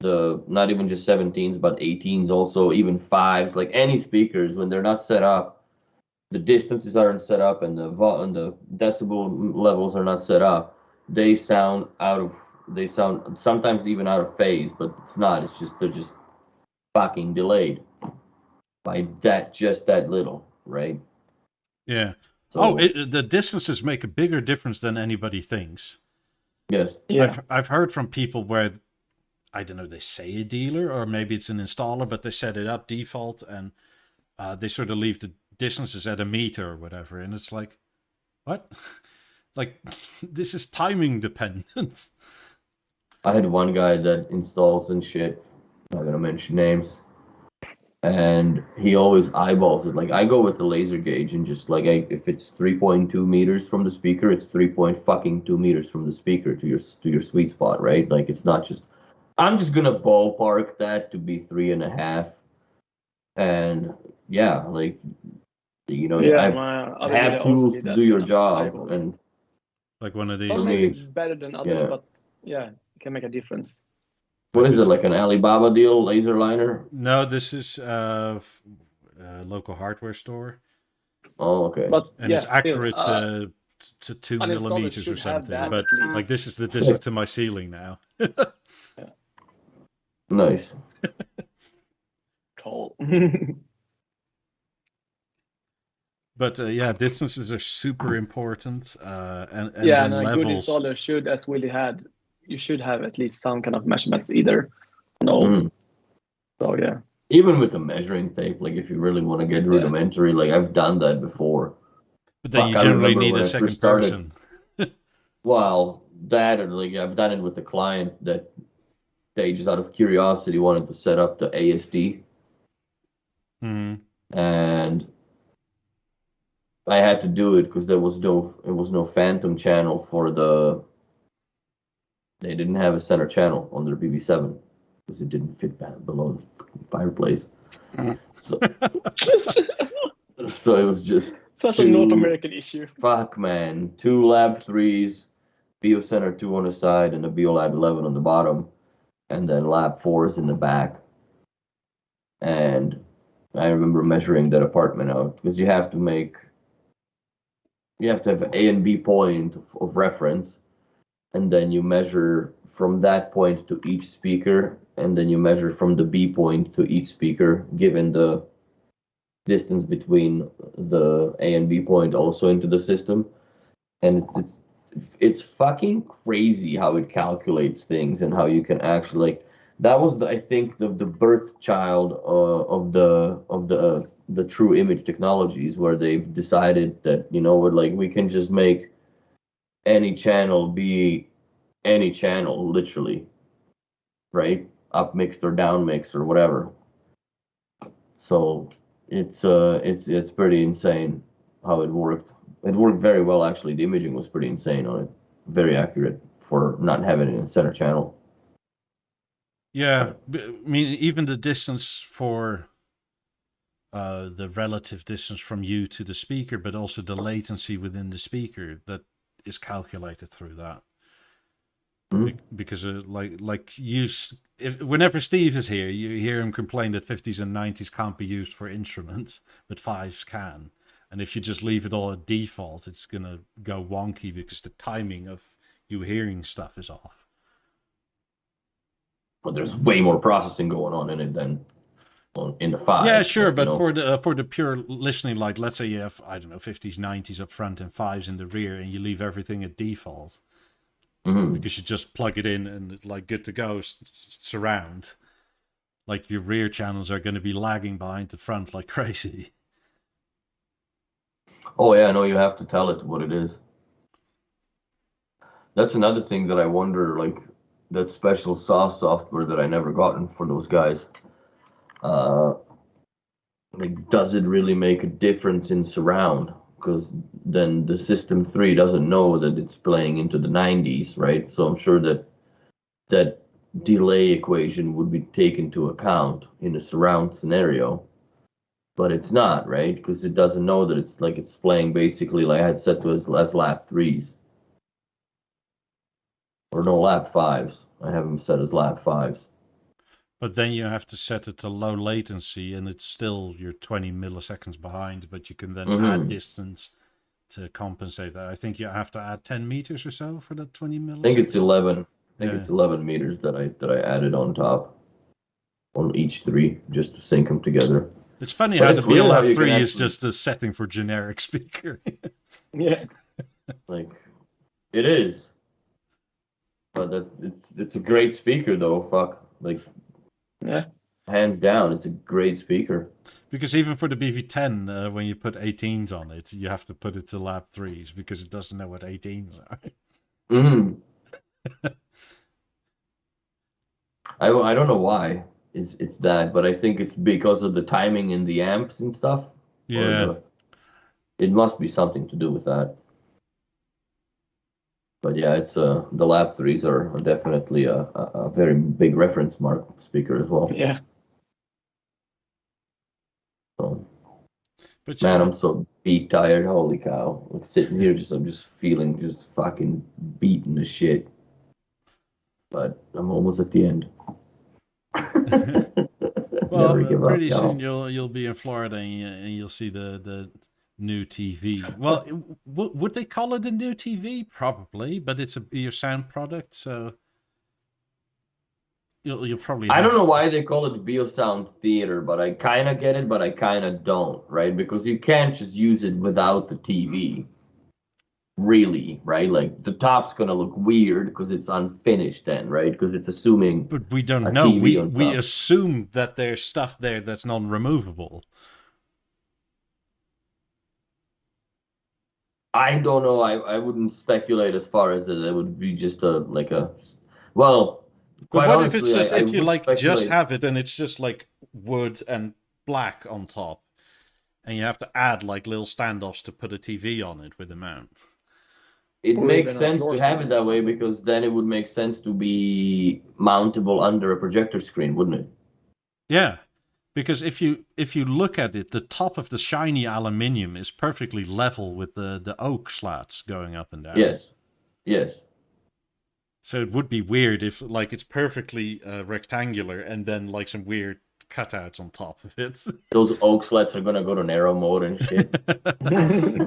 Speaker 2: the, not even just 17s, but 18s also, even 5s, like any speakers, when they're not set up, the distances aren't set up and the decibel levels are not set up, they sound sometimes even out of phase, but it's not, it's just, they're just fucking delayed by just that little, right?
Speaker 1: Yeah. So, the distances make a bigger difference than anybody thinks.
Speaker 2: Yes.
Speaker 3: Yeah.
Speaker 1: I've heard from people where, I don't know, they say a dealer or maybe it's an installer, but they set it up default and they sort of leave the distances at a meter or whatever. And it's like, what? Like, this is timing dependent.
Speaker 2: I had one guy that installs and shit, I'm not gonna mention names, and he always eyeballs it. Like, I go with the laser gauge and just like, if it's 3.2 meters from the speaker, it's 3.2 meters from the speaker to your sweet spot, right? Like, it's not just, I'm just gonna ballpark that to be 3.5, and yeah, like, you know, I have tools to do your job, and
Speaker 1: like one of these.
Speaker 3: It's better than others, but yeah, it can make a difference.
Speaker 2: What is it, like an Alibaba deal, laser liner?
Speaker 1: No, this is a local hardware store.
Speaker 2: Oh, okay.
Speaker 1: And it's accurate to 2 millimeters or something. But like, this is the distance to my ceiling now.
Speaker 2: Nice.
Speaker 3: Cool.
Speaker 1: But yeah, distances are super important. And
Speaker 3: a good installer should, as Willie had, you should have at least some kind of measurements either. No. So yeah. Even
Speaker 2: with the measuring tape, like if you really want to get rudimentary, like I've done that before.
Speaker 1: But then you generally need a second person.
Speaker 2: Well, that, or like I've done it with the client that they just out of curiosity wanted to set up the ASD. And I had to do it because there was no phantom channel for they didn't have a center channel on their BB7 because it didn't fit below the fireplace. So it was just
Speaker 3: such a North American issue.
Speaker 2: Fuck, man. 2 Lab 3s, BeoCenter 2 on the side, and a Beolab 11 on the bottom, and then Lab 4s in the back. And I remember measuring that apartment out because you have to have an A and B point of reference, and then you measure from that point to each speaker, and then you measure from the B point to each speaker, given the distance between the A and B point also into the system. And it's fucking crazy how it calculates things and how you can actually, like, that was I think the birth child of the true image technologies, where they've decided that, you know what, like, we can just make any channel be any channel, literally, right? Up mixed or down mixed or whatever. So it's pretty insane how it worked. It worked very well, actually. The imaging was pretty insane on it. Very accurate for not having it in center channel.
Speaker 1: Yeah, I mean, even the distance for the relative distance from you to the speaker, but also the latency within the speaker that is calculated through that. Because whenever Steve is here, you hear him complain that 50s and 90s can't be used for instruments, but 5s can. And if you just leave it all at default, it's going to go wonky because the timing of you hearing stuff is off.
Speaker 2: But there's way more processing going on in it than in the 5.
Speaker 1: Yeah, sure, but for the pure listening, like, let's say you have, I don't know, 50s, 90s up front and 5s in the rear, and you leave everything at default. Because you just plug it in and it's like good to go surround. Like, your rear channels are going to be lagging behind the front like crazy.
Speaker 2: Oh yeah, no, you have to tell it what it is. That's another thing that I wonder, like, that special sauce software that I never gotten for those guys. Like, does it really make a difference in surround? Because then the System 3 doesn't know that it's playing into the 90s, right? So I'm sure that that delay equation would be taken into account in a surround scenario. But it's not, right? Because it doesn't know that it's playing basically, like I had set to as lap 3s. Or no, lap 5s. I have them set as lap 5s.
Speaker 1: But then you have to set it to low latency, and it's still you're 20 milliseconds behind, but you can then add distance to compensate that. I think you have to add 10 meters or so for that 20 milliseconds.
Speaker 2: I think it's 11. It's 11 meters that I added on top on each 3 just to sync them together.
Speaker 1: It's funny how the Beolab 3 is just a setting for generic speaker.
Speaker 3: Yeah.
Speaker 2: Like, it is. But it's a great speaker though, fuck. Like,
Speaker 3: yeah,
Speaker 2: hands down, it's a great speaker.
Speaker 1: Because even for the BV10, when you put 18s on it, you have to put it to lap 3s because it doesn't know what 18s are.
Speaker 2: I don't know why it's that, but I think it's because of the timing in the amps and stuff.
Speaker 1: Yeah.
Speaker 2: It must be something to do with that. But yeah, it's the lap 3s are definitely a very big reference mark speaker as well.
Speaker 3: Yeah.
Speaker 2: So,
Speaker 1: but
Speaker 2: man, I'm so beat tired. Holy cow! I'm sitting here I'm just feeling just fucking beaten to shit. But I'm almost at the end.
Speaker 1: Well, pretty soon you'll be in Florida and you'll see the new TV. Well, would they call it a new TV? Probably, but it's your sound product, so you'll probably.
Speaker 2: I don't know why they call it Beosound Theater, but I kind of get it, but I kind of don't, right? Because you can't just use it without the TV. Really, right? Like, the top's gonna look weird because it's unfinished then, right? Because it's assuming.
Speaker 1: But we don't know. We assume that there's stuff there that's non-removable.
Speaker 2: I don't know. I wouldn't speculate as far as that it would be just well.
Speaker 1: But what if it's just if you just have it and it's just like wood and black on top, and you have to add like little standoffs to put a TV on it with a mount?
Speaker 2: It makes sense to have it that way because then it would make sense to be mountable under a projector screen, wouldn't it?
Speaker 1: Yeah, because if you look at it, the top of the shiny aluminium is perfectly level with the oak slats going up and down.
Speaker 2: Yes.
Speaker 1: So it would be weird if like it's perfectly rectangular and then like some weird cutouts on top of it.
Speaker 2: Those oak slats are gonna go to narrow mode and shit.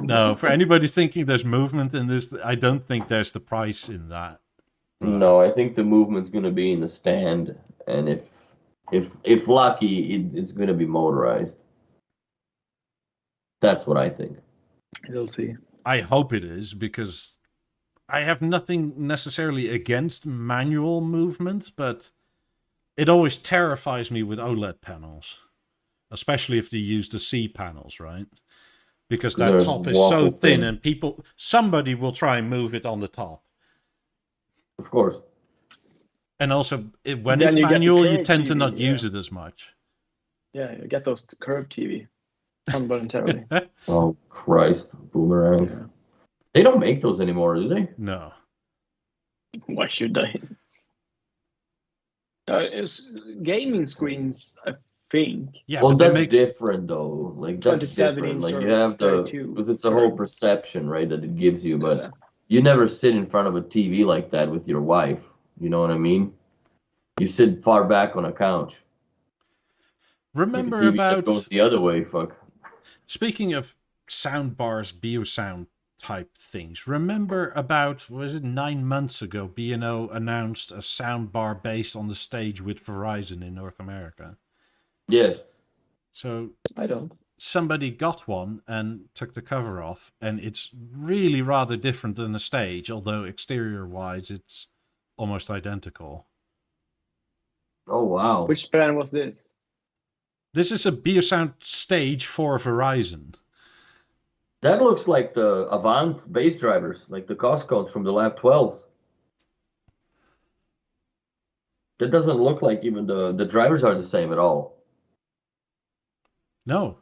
Speaker 1: No, for anybody thinking there's movement in this, I don't think there's the price in that.
Speaker 2: No, I think the movement's gonna be in the stand, and if lucky, it's gonna be motorized. That's what I think.
Speaker 3: You'll see.
Speaker 1: I hope it is, because I have nothing necessarily against manual movement, but it always terrifies me with OLED panels, especially if they use the C panels, right? Because that
Speaker 2: They're
Speaker 1: top is so
Speaker 2: waffle
Speaker 1: thin,
Speaker 2: thin.
Speaker 1: and somebody will try and move it on the top.
Speaker 2: Of course.
Speaker 1: And also, when
Speaker 3: Then
Speaker 1: it's
Speaker 3: you get the
Speaker 1: manual, you
Speaker 3: curved
Speaker 1: tend to
Speaker 3: TV,
Speaker 1: not use
Speaker 3: yeah.
Speaker 1: it as much.
Speaker 3: Yeah, you get those curved TV involuntarily.
Speaker 2: Oh Christ, boomerangs.
Speaker 3: Yeah.
Speaker 2: They don't make those anymore, do they?
Speaker 1: No.
Speaker 3: Why should I? It's gaming screens, I think.
Speaker 1: Yeah,
Speaker 2: Well,
Speaker 1: but they
Speaker 2: that's
Speaker 1: make
Speaker 2: different though. Like that's
Speaker 3: 27
Speaker 2: different.
Speaker 3: inch
Speaker 2: Like
Speaker 3: or
Speaker 2: you have the
Speaker 3: 32.
Speaker 2: because it's a whole perception, right, that it gives you. But
Speaker 3: Yeah.
Speaker 2: you never sit in front of a TV like that with your wife. You know what I mean? You sit far back on a couch.
Speaker 1: remember
Speaker 2: Like a TV that
Speaker 1: about
Speaker 2: goes the other way. Fuck.
Speaker 1: speaking of sound bars, Beosound type things. Remember about, was it 9 months ago, B&O announced a sound bar based on the stage with Verizon in North America.
Speaker 2: Yes.
Speaker 1: So
Speaker 3: I don't.
Speaker 1: somebody got one and took the cover off, and it's really rather different than the stage, although exterior wise it's almost identical.
Speaker 2: Oh wow.
Speaker 3: Which brand was this?
Speaker 1: This is a Beosound stage for Verizon.
Speaker 2: That looks like the Avant bass drivers, like the Costco's from the Lab 12. That doesn't look like even the drivers are the same at all.
Speaker 1: No,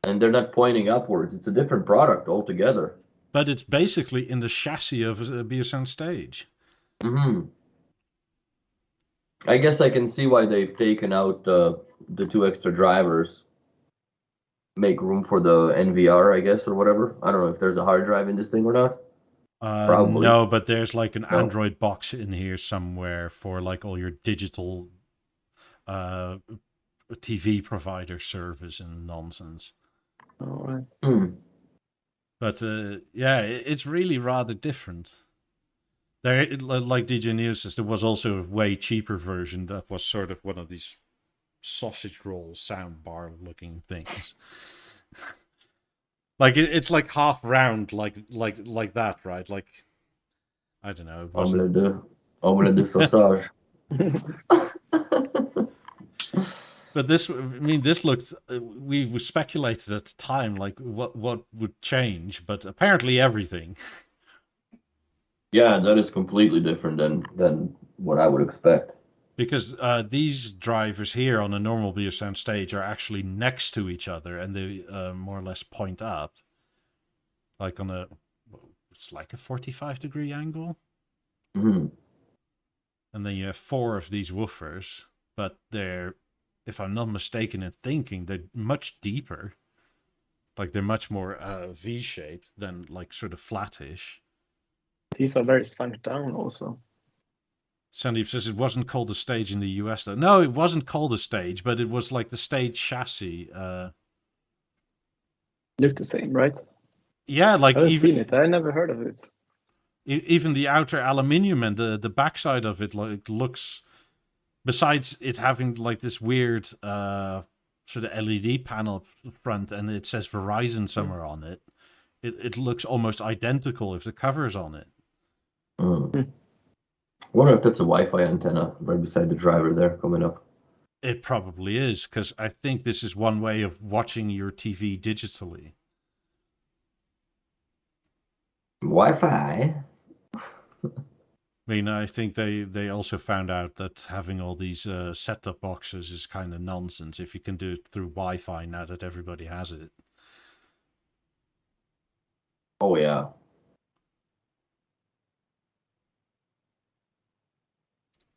Speaker 2: And they're not pointing upwards. It's a different product altogether.
Speaker 1: but it's basically in the chassis of a Beosound stage.
Speaker 2: Mm-hmm. I guess I can see why they've taken out the 2 extra drivers. Make room for the NVR, I guess, or whatever. I don't know if there's a hard drive in this thing or not. Probably.
Speaker 1: No, but there's like an
Speaker 2: No.
Speaker 1: Android box in here somewhere for like all your digital TV provider service and nonsense.
Speaker 3: All right.
Speaker 2: Hmm.
Speaker 1: But yeah, it's really rather different. There, like DJ News says, there was also a way cheaper version that was sort of one of these sausage roll sound bar looking things. Like it's like half round, like that, right? Like I don't know. It wasn't...
Speaker 2: Omelette de sausage.
Speaker 1: But this, I mean, this looked. We speculated at the time, like what would change, but apparently everything.
Speaker 2: Yeah, that is completely different than what I would expect.
Speaker 1: Because these drivers here on a normal Beosound stage are actually next to each other, and they more or less point up, like on a, it's like a 45-degree angle.
Speaker 2: Mm-hmm.
Speaker 1: And then you have 4 of these woofers, but they're, if I'm not mistaken in thinking, they're much deeper. Like they're much more V-shaped than like sort of flattish.
Speaker 3: These are very sunk down also.
Speaker 1: Sandeep says it wasn't called a stage in the US though. No, it wasn't called a stage, but it was like the stage chassis.
Speaker 3: Look the same, right?
Speaker 1: Yeah, like
Speaker 3: I haven't
Speaker 1: even
Speaker 3: seen it. I never heard of it.
Speaker 1: even the outer aluminium and the backside of it like looks, besides it having like this weird sort of LED panel up front and it says Verizon somewhere on it, it looks almost identical if the cover's on it.
Speaker 2: I wonder if that's a Wi-Fi antenna right beside the driver there coming up.
Speaker 1: It probably is, because I think this is one way of watching your TV digitally.
Speaker 2: Wi-Fi?
Speaker 1: I mean, I think they also found out that having all these set-top boxes is kind of nonsense if you can do it through Wi-Fi now that everybody has it.
Speaker 2: Oh yeah.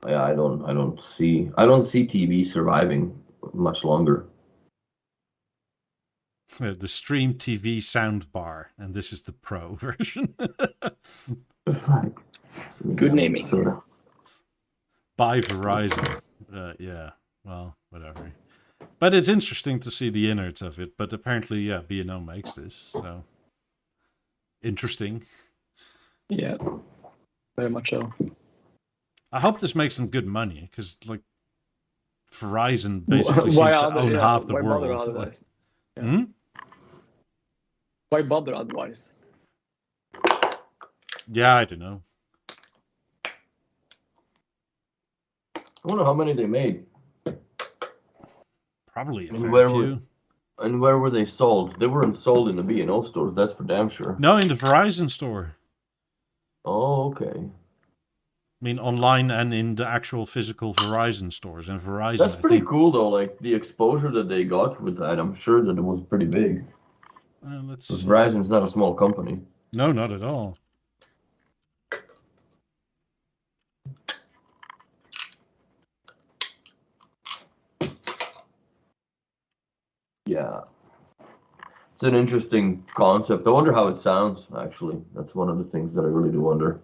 Speaker 2: Yeah, I don't see TV surviving much longer.
Speaker 1: The Stream TV soundbar, and this is the Pro version.
Speaker 3: Good naming.
Speaker 1: By Verizon. Yeah, well, whatever. But it's interesting to see the innards of it. But apparently, yeah, B&O makes this, so interesting.
Speaker 3: Yeah, very much so.
Speaker 1: I hope this makes them good money, because like Verizon basically seems to own half the
Speaker 3: why
Speaker 1: world.
Speaker 3: Bother otherwise? Yeah.
Speaker 1: Hmm?
Speaker 3: Why bother otherwise?
Speaker 1: Yeah, I don't know.
Speaker 2: I wonder how many they made.
Speaker 1: Probably a
Speaker 2: And
Speaker 1: fair
Speaker 2: where
Speaker 1: few.
Speaker 2: where were they sold? They weren't sold in the B&O stores, that's for damn sure.
Speaker 1: No, in the Verizon store.
Speaker 2: Oh, okay.
Speaker 1: I mean, online and in the actual physical Verizon stores. And Verizon,
Speaker 2: That's
Speaker 1: I
Speaker 2: pretty
Speaker 1: think.
Speaker 2: cool though, like the exposure that they got with that. I'm sure that it was pretty big.
Speaker 1: Let's
Speaker 2: Because
Speaker 1: see.
Speaker 2: Verizon's not a small company.
Speaker 1: No, not at all.
Speaker 2: Yeah. It's an interesting concept. I wonder how it sounds, actually. That's one of the things that I really do wonder.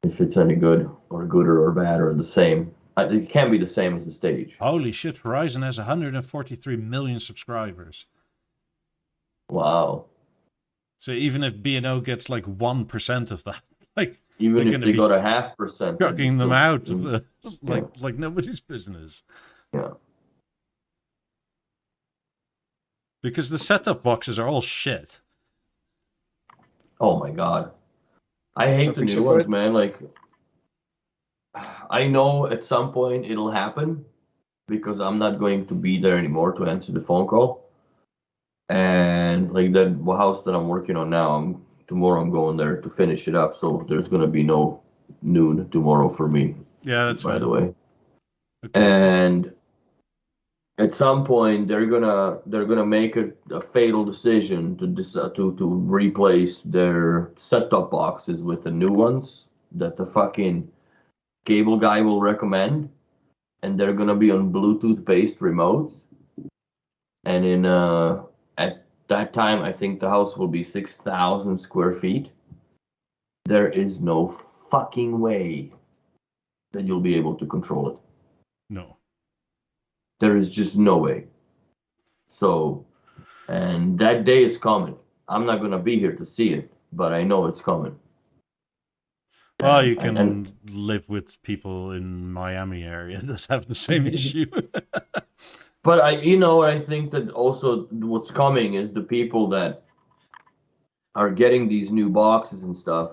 Speaker 2: If it's any good, or gooder, or bad, or the same. It can't be the same as the stage.
Speaker 1: Holy shit, Verizon has 143 million subscribers.
Speaker 2: Wow.
Speaker 1: So even if B&O gets like 1% of that, like
Speaker 2: Even
Speaker 1: they're
Speaker 2: if
Speaker 1: gonna
Speaker 2: they
Speaker 1: be
Speaker 2: got a 0.5%.
Speaker 1: chucking them out
Speaker 2: Yeah.
Speaker 1: like nobody's business.
Speaker 2: Yeah.
Speaker 1: Because the setup boxes are all shit.
Speaker 2: Oh my god. I hate the
Speaker 3: Picture
Speaker 2: new
Speaker 3: for
Speaker 2: ones,
Speaker 3: it?
Speaker 2: man. Like, I know at some point it'll happen because I'm not going to be there anymore to answer the phone call. And like that house that I'm working on now, tomorrow I'm going there to finish it up. So there's gonna be no noon tomorrow for me.
Speaker 1: Yeah, that's
Speaker 2: by
Speaker 1: fine.
Speaker 2: the way.
Speaker 1: Okay.
Speaker 2: And at some point they're gonna make a fatal decision to decide to replace their set-top boxes with the new ones that the fucking cable guy will recommend, and they're gonna be on Bluetooth based remotes. And in at that time, I think the house will be 6,000 square feet. There is no fucking way that you'll be able to control it.
Speaker 1: No.
Speaker 2: There is just no way. So, and that day is coming. I'm not gonna be here to see it, but I know it's coming.
Speaker 1: Well, you can live with people in Miami area that have the same issue.
Speaker 2: But I think that also what's coming is the people that are getting these new boxes and stuff.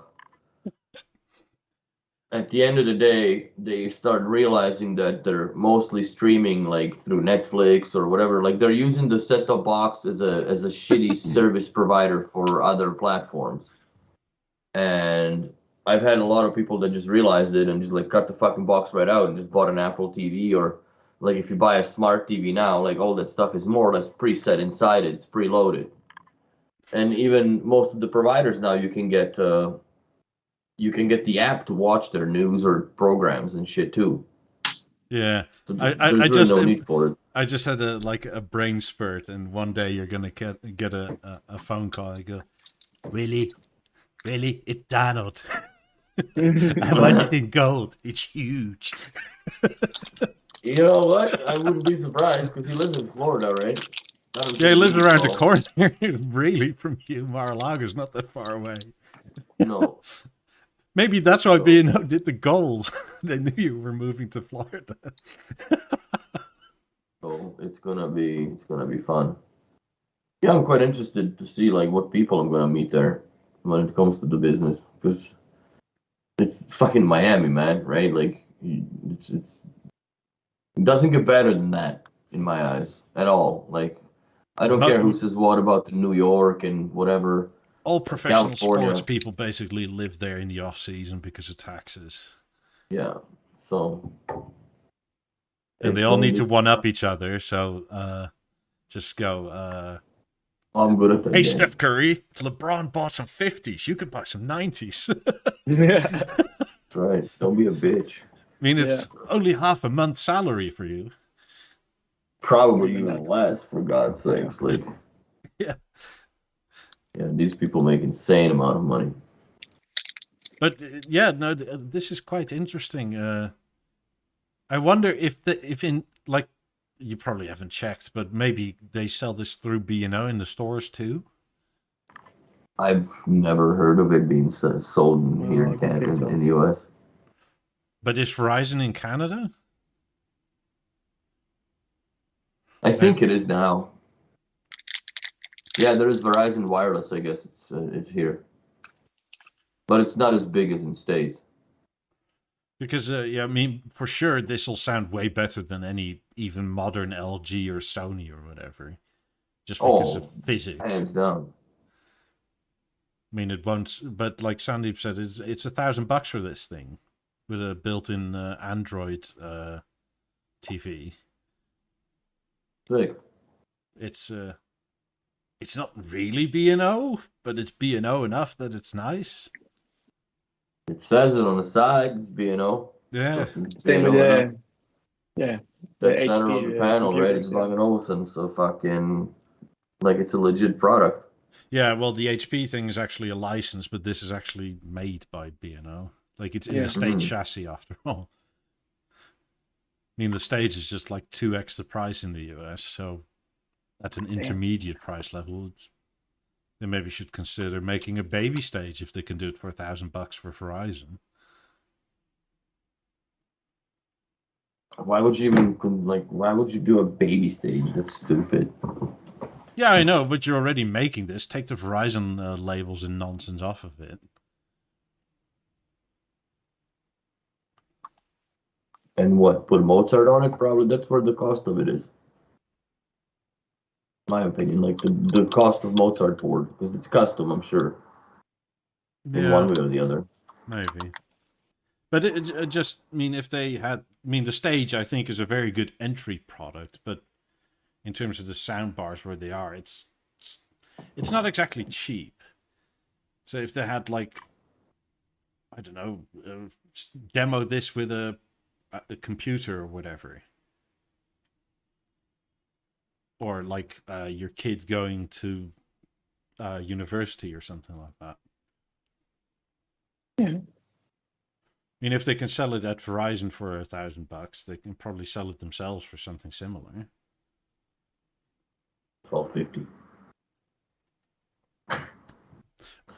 Speaker 2: At the end of the day, they start realizing that they're mostly streaming like through Netflix or whatever. Like they're using the set-top box as a shitty service provider for other platforms. And I've had a lot of people that just realized it and just like cut the fucking box right out and just bought an Apple TV, or like if you buy a smart TV now, like all that stuff is more or less preset inside it. It's preloaded. And even most of the providers now, you can get the app to watch their news or programs and shit too.
Speaker 1: Yeah,
Speaker 2: So
Speaker 1: I
Speaker 2: there's really no need for it.
Speaker 1: I just had a brain spurt, and one day you're gonna get a phone call. I go, really, it's Donald. I want it in gold. It's huge.
Speaker 2: You know what? I wouldn't be surprised because he lives in Florida, right?
Speaker 1: Yeah, he lives around the corner, really, from you. Mar-a-Lago's not that far away.
Speaker 2: No.
Speaker 1: Maybe that's why B&O did the gold. They knew you were moving to Florida.
Speaker 2: So it's gonna be fun. Yeah, I'm quite interested to see like what people I'm gonna meet there when it comes to the business, because it's fucking Miami, man, right? Like it doesn't get better than that in my eyes at all. Like I don't care who says what about the New York and whatever.
Speaker 1: All professional
Speaker 2: California.
Speaker 1: sports people basically live there in the off season because of taxes.
Speaker 2: Yeah, so
Speaker 1: and they all need to one up each other. So just go.
Speaker 2: I'm good at that.
Speaker 1: Hey, Steph Curry, LeBron bought some 50s. You can buy some 90s.
Speaker 3: Yeah.
Speaker 2: That's right. Don't be a bitch.
Speaker 1: I mean, it's only half a month's salary for you.
Speaker 2: Probably even less, for God's sakes. Like,
Speaker 1: yeah.
Speaker 2: Yeah, these people make insane amount of money.
Speaker 1: But yeah, no, this is quite interesting. I wonder if in like, you probably haven't checked, but maybe they sell this through B&O in the stores too.
Speaker 2: I've never heard of it being sold here in Canada, in the US.
Speaker 1: But is Verizon in Canada?
Speaker 2: I think it is now. Yeah, there is Verizon Wireless. I guess it's here, but it's not as big as in States.
Speaker 1: Because yeah, I mean, for sure, this will sound way better than any even modern LG or Sony or whatever, just because of physics.
Speaker 2: Hands down.
Speaker 1: I mean, it won't. But like Sandeep said, it's $1,000 for this thing with a built-in Android TV.
Speaker 2: Sick.
Speaker 1: It's not really B&O, but it's B&O enough that it's nice.
Speaker 2: It says it on the side. It's B&O.
Speaker 1: Yeah.
Speaker 3: Same with the
Speaker 2: the
Speaker 3: the
Speaker 2: center
Speaker 3: HP,
Speaker 2: of the panel, right?
Speaker 3: computers,
Speaker 2: It's fucking Olufsen, so fucking like it's a legit product.
Speaker 1: Yeah, well, the HP thing is actually a license, but this is actually made by B&O. Like, it's in the state chassis after all. I mean, the stage is just like 2x the price in the US, so at an intermediate price level, they maybe should consider making a baby stage if they can do it for $1,000 for Verizon.
Speaker 2: Why would you even why would you do a baby stage? That's stupid.
Speaker 1: Yeah, I know, but you're already making this. Take the Verizon labels and nonsense off of it.
Speaker 2: And what? Put Mozart on it? Probably that's where the cost of it is. My opinion, like the cost of Mozart board, because it's custom, I'm sure. In one way or the other.
Speaker 1: Maybe. But it just, I mean, if they had, I mean, the stage, I think, is a very good entry product, but in terms of the sound bars where they are, it's not exactly cheap. So if they had, like, I don't know, demo this with a computer or whatever, or like your kid going to university or something like that.
Speaker 3: Yeah.
Speaker 1: I mean, if they can sell it at Verizon for $1,000, they can probably sell it themselves for something similar.
Speaker 2: $1,250.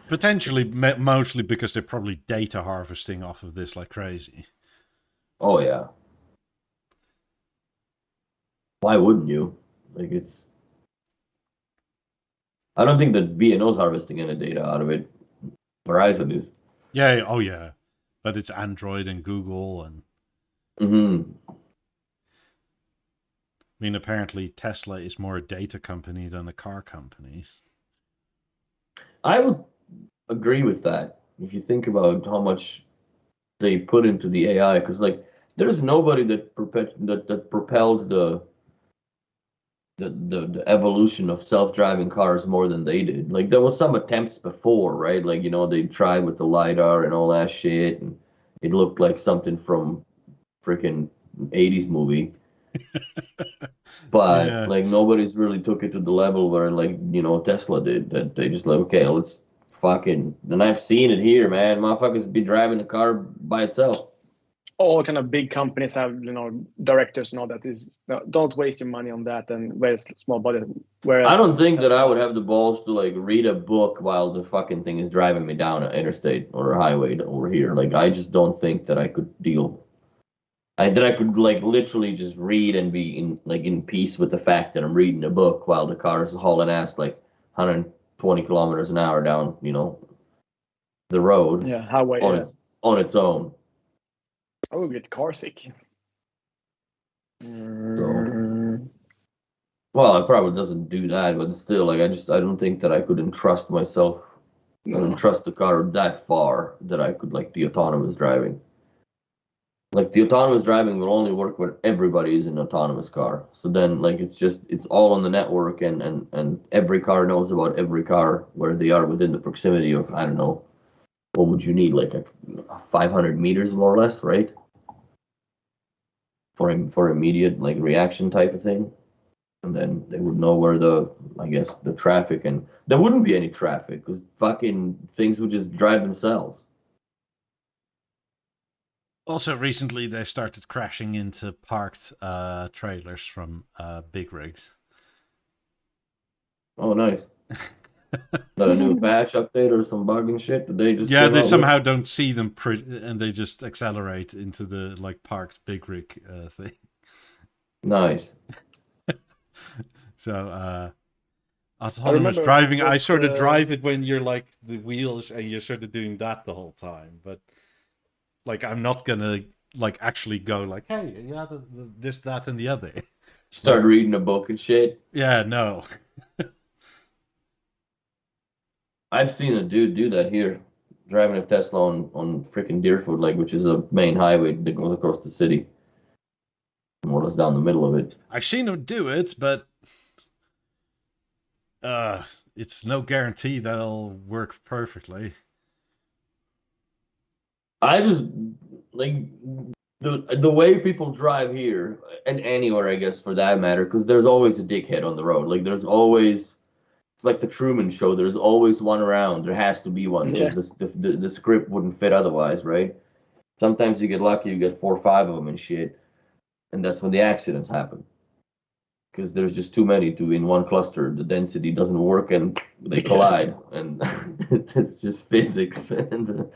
Speaker 1: Potentially, mostly because they're probably data harvesting off of this like crazy.
Speaker 2: Oh yeah. Why wouldn't you? Like it's. I don't think that B&O's harvesting any data out of it. Verizon is.
Speaker 1: Yeah. Oh yeah. But it's Android and Google and. I mean, apparently Tesla is more a data company than a car company.
Speaker 2: I would agree with that. If you think about how much they put into the AI, because like there's nobody that propelled the evolution of self-driving cars more than they did. Like there was some attempts before, right? Like, you know, they tried with the LiDAR and all that shit, and it looked like something from freaking 80s movie. But
Speaker 1: Yeah.
Speaker 2: like nobody's really took it to the level where, like, you know, Tesla did. That they just like, okay, let's fucking, and I've seen it here, man. Motherfuckers be driving the car by itself.
Speaker 3: All kind of big companies have, you know, directors and all that. Is don't waste your money on that, and very small budget. Whereas
Speaker 2: I don't think that I would have the balls to like read a book while the fucking thing is driving me down an interstate or a highway over here. Like I just don't think that I could deal. That I could like literally just read and be in peace with the fact that I'm reading a book while the car is hauling ass like 120 kilometers an hour down, you know, the road.
Speaker 3: Yeah, highway
Speaker 2: on its own.
Speaker 3: I would get car sick.
Speaker 2: So, well, it probably doesn't do that, but still, like I don't think that I could entrust myself, entrust the car that far that I could like the autonomous driving. Like the autonomous driving will only work when everybody is in an autonomous car. So then like it's all on the network and every car knows about every car where they are within the proximity of, I don't know, what would you need, like a 500 meters more or less, right? For immediate like reaction type of thing. And then they would know where the traffic, and there wouldn't be any traffic because fucking things would just drive themselves.
Speaker 1: Also, recently they started crashing into parked trailers from big rigs.
Speaker 2: Oh, nice. That a new patch update or some bug and shit? Did they just
Speaker 1: they somehow don't see them and they just accelerate into the like parked big rig thing.
Speaker 2: Nice.
Speaker 1: So autonomous driving, I sort of drive it when you're like the wheels and you're sort of doing that the whole time, but Like, I'm not gonna like actually go like, hey, yeah, this, that, and the other.
Speaker 2: Start reading a book and shit.
Speaker 1: Yeah, no.
Speaker 2: I've seen a dude do that here, driving a Tesla on freaking Deerfoot, like, which is a main highway that goes across the city, more or less down the middle of it.
Speaker 1: I've seen him do it, but it's no guarantee that'll work perfectly.
Speaker 2: I just like the way people drive here and anywhere, I guess, for that matter, because there's always a dickhead on the road. Like, there's always, it's like the Truman Show. There's always one around. There has to be one.
Speaker 3: Yeah.
Speaker 2: Because the script wouldn't fit otherwise, right? Sometimes you get lucky, you get 4 or 5 of them and shit, and that's when the accidents happen. Because there's just too many to in one cluster. The density doesn't work, and they collide, and it's just physics. And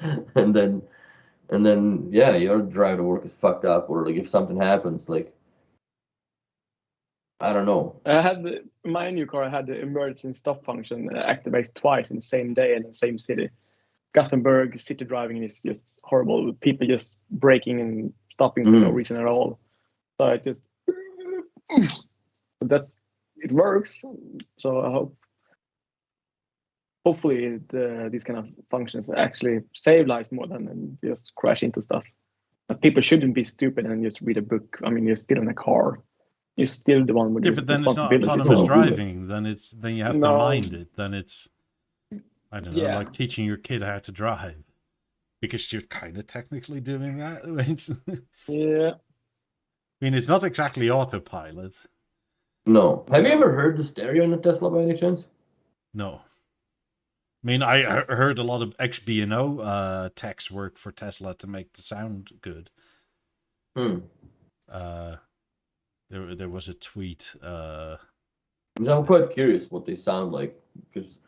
Speaker 2: then yeah, your drive to work is fucked up, or like if something happens, like I don't know.
Speaker 3: I had my new car. I had the emergency stop function activated twice in the same day in the same city. Gothenburg city driving is just horrible. People just braking and stopping for no reason at all. So I just it works. So I hopefully these kind of functions actually save lives more than just crash into stuff. But people shouldn't be stupid and just read a book. I mean, you're still in a car. You're still the one with the
Speaker 1: but then it's not
Speaker 3: responsibilities.
Speaker 1: autonomous driving. Then you have to mind it. Then it's, I don't know,
Speaker 3: Yeah.
Speaker 1: like teaching your kid how to drive, because you're kind of technically doing that.
Speaker 3: Yeah.
Speaker 1: I mean, it's not exactly autopilot.
Speaker 2: No. Have you ever heard the stereo in a Tesla by any chance?
Speaker 1: No. I mean, I heard a lot of ex-B&O techs work for Tesla to make the sound good. There was a tweet.
Speaker 2: I'm quite curious what they sound like, because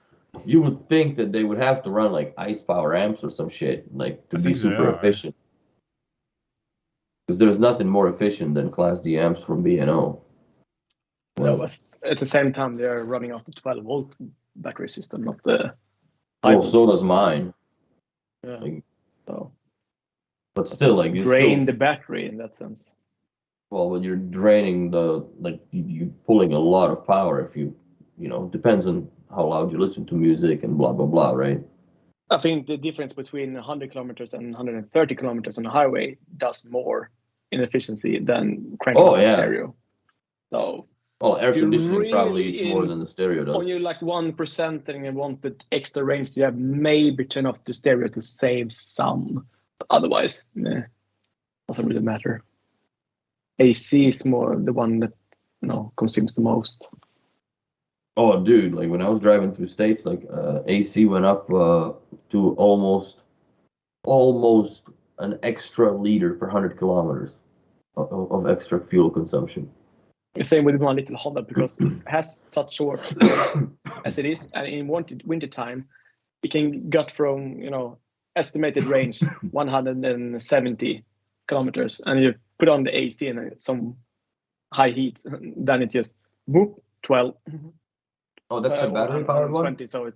Speaker 2: you would think that they would have to run like ice power amps or some shit, like to be super efficient. Because there's nothing more efficient than Class D amps from B&O.
Speaker 3: Well, at the same time, they're running off the 12-volt battery system, not the.
Speaker 2: Oh, so does mine.
Speaker 3: Yeah.
Speaker 2: Like,
Speaker 3: so.
Speaker 2: But still, like you
Speaker 3: drain the battery in that sense.
Speaker 2: Well, when you're draining you're pulling a lot of power. If you depends on how loud you listen to music and blah blah blah, right?
Speaker 3: I think the difference between 100 kilometers and 130 kilometers on the highway does more in efficiency than cranking up the stereo. So.
Speaker 2: Well, air conditioning probably eats more than the stereo does.
Speaker 3: When you're like 1% and you want the extra range, you have maybe turn off the stereo to save some. Otherwise, doesn't really matter. AC is more the one that consumes the most.
Speaker 2: Oh, dude! Like when I was driving through states, like AC went up to almost an extra liter per 100 kilometers of extra fuel consumption.
Speaker 3: The same with one little Honda, because it has such short as it is, and in winter time, it can get from estimated range 170 kilometers, and you put on the AC and some high heat, then it just whoop 12.
Speaker 2: Oh, that's the battery powered one.
Speaker 3: 20, so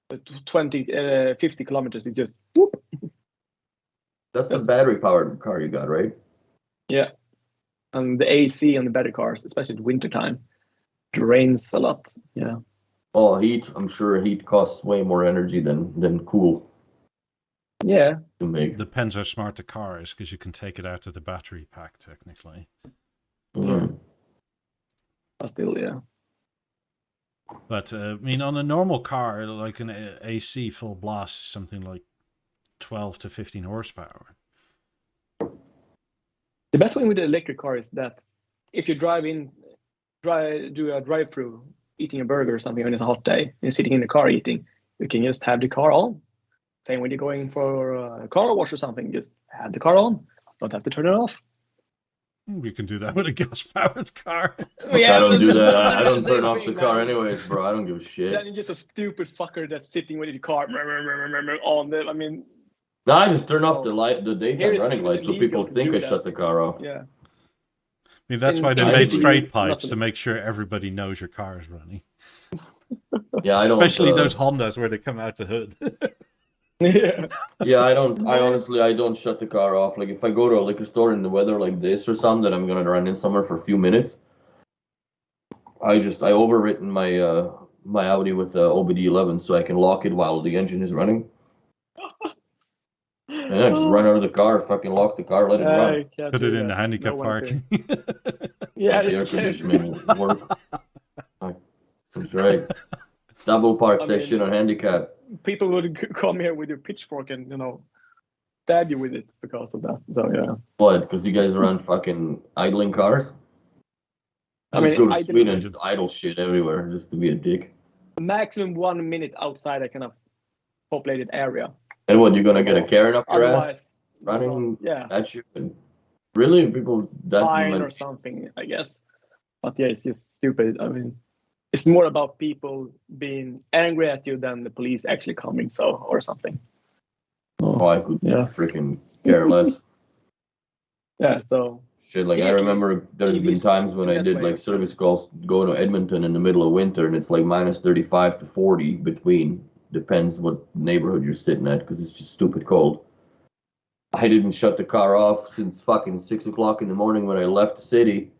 Speaker 3: it's 50 kilometers. It just whoop.
Speaker 2: That's the battery powered car you got, right?
Speaker 3: Yeah. And the AC on the battery cars, especially in winter time, drains a lot. Yeah.
Speaker 2: Oh, heat! I'm sure heat costs way more energy than cool.
Speaker 3: Yeah.
Speaker 2: To make.
Speaker 1: Depends how smart the car is, because you can take it out of the battery pack technically.
Speaker 2: Mm.
Speaker 3: But still, yeah.
Speaker 1: But I mean, on a normal car, like an AC full blast is something like 12 to 15 horsepower.
Speaker 3: The best thing with the electric car is that if you do a drive-through, eating a burger or something when it's a hot day, and you're sitting in the car eating, you can just have the car on. Same when you're going for a car wash or something, just have the car on. Don't have to turn it off.
Speaker 1: You can do that with a gas-powered car.
Speaker 2: Yeah, I don't do that. I don't turn off the car anyways, bro. I don't give a shit.
Speaker 3: Then you're just a stupid fucker that's sitting with the car on the. I mean.
Speaker 2: No, I just turn off the daytime running light so people think I shut the car off.
Speaker 3: Yeah.
Speaker 1: I mean, that's why they made straight pipes, to make sure everybody knows your car is running.
Speaker 2: Yeah, I don't.
Speaker 1: Especially those Hondas where they come out the hood.
Speaker 3: Yeah.
Speaker 2: Yeah, I honestly, I don't shut the car off. Like, if I go to a liquor store in the weather like this or something that I'm gonna run in somewhere for a few minutes, I overwritten my Audi with the OBD11 so I can lock it while the engine is running. And I just run out of the car, fucking lock the car, let it run.
Speaker 3: I can't
Speaker 1: Put
Speaker 3: do
Speaker 1: it in
Speaker 3: that.
Speaker 1: the handicap
Speaker 3: No one
Speaker 1: parking.
Speaker 3: Yeah,
Speaker 2: Let the air conditioning work. That's right. Double park
Speaker 3: I
Speaker 2: that
Speaker 3: mean-
Speaker 2: shit on handicap.
Speaker 3: people would come here with your pitchfork and stab you with it because of that. So yeah.
Speaker 2: What? Because you guys run fucking idling cars?
Speaker 3: I
Speaker 2: Just
Speaker 3: mean,
Speaker 2: go to
Speaker 3: I
Speaker 2: Sweden
Speaker 3: did-
Speaker 2: and just idle shit everywhere just to be a dick.
Speaker 3: Maximum 1 minute outside a kind of populated area.
Speaker 2: And what, you're gonna get a Karen up your ass
Speaker 3: Otherwise,
Speaker 2: running
Speaker 3: yeah,
Speaker 2: at you? And really, people that
Speaker 3: fine
Speaker 2: much-
Speaker 3: or something, I guess. But yeah, it's just stupid. I mean, it's more about people being angry at you than the police actually coming, or something.
Speaker 2: Oh, I could
Speaker 3: Yeah.
Speaker 2: freaking care less.
Speaker 3: Yeah, so
Speaker 2: Shit, like
Speaker 3: At
Speaker 2: I remember
Speaker 3: least-
Speaker 2: there's
Speaker 3: at
Speaker 2: been
Speaker 3: least
Speaker 2: times when
Speaker 3: in
Speaker 2: I
Speaker 3: that
Speaker 2: did
Speaker 3: way.
Speaker 2: like service calls going to Edmonton in the middle of winter and it's like minus 35 to 40 between. Depends what neighborhood you're sitting at because it's just stupid cold. I didn't shut the car off since fucking 6 o'clock in the morning when I left the city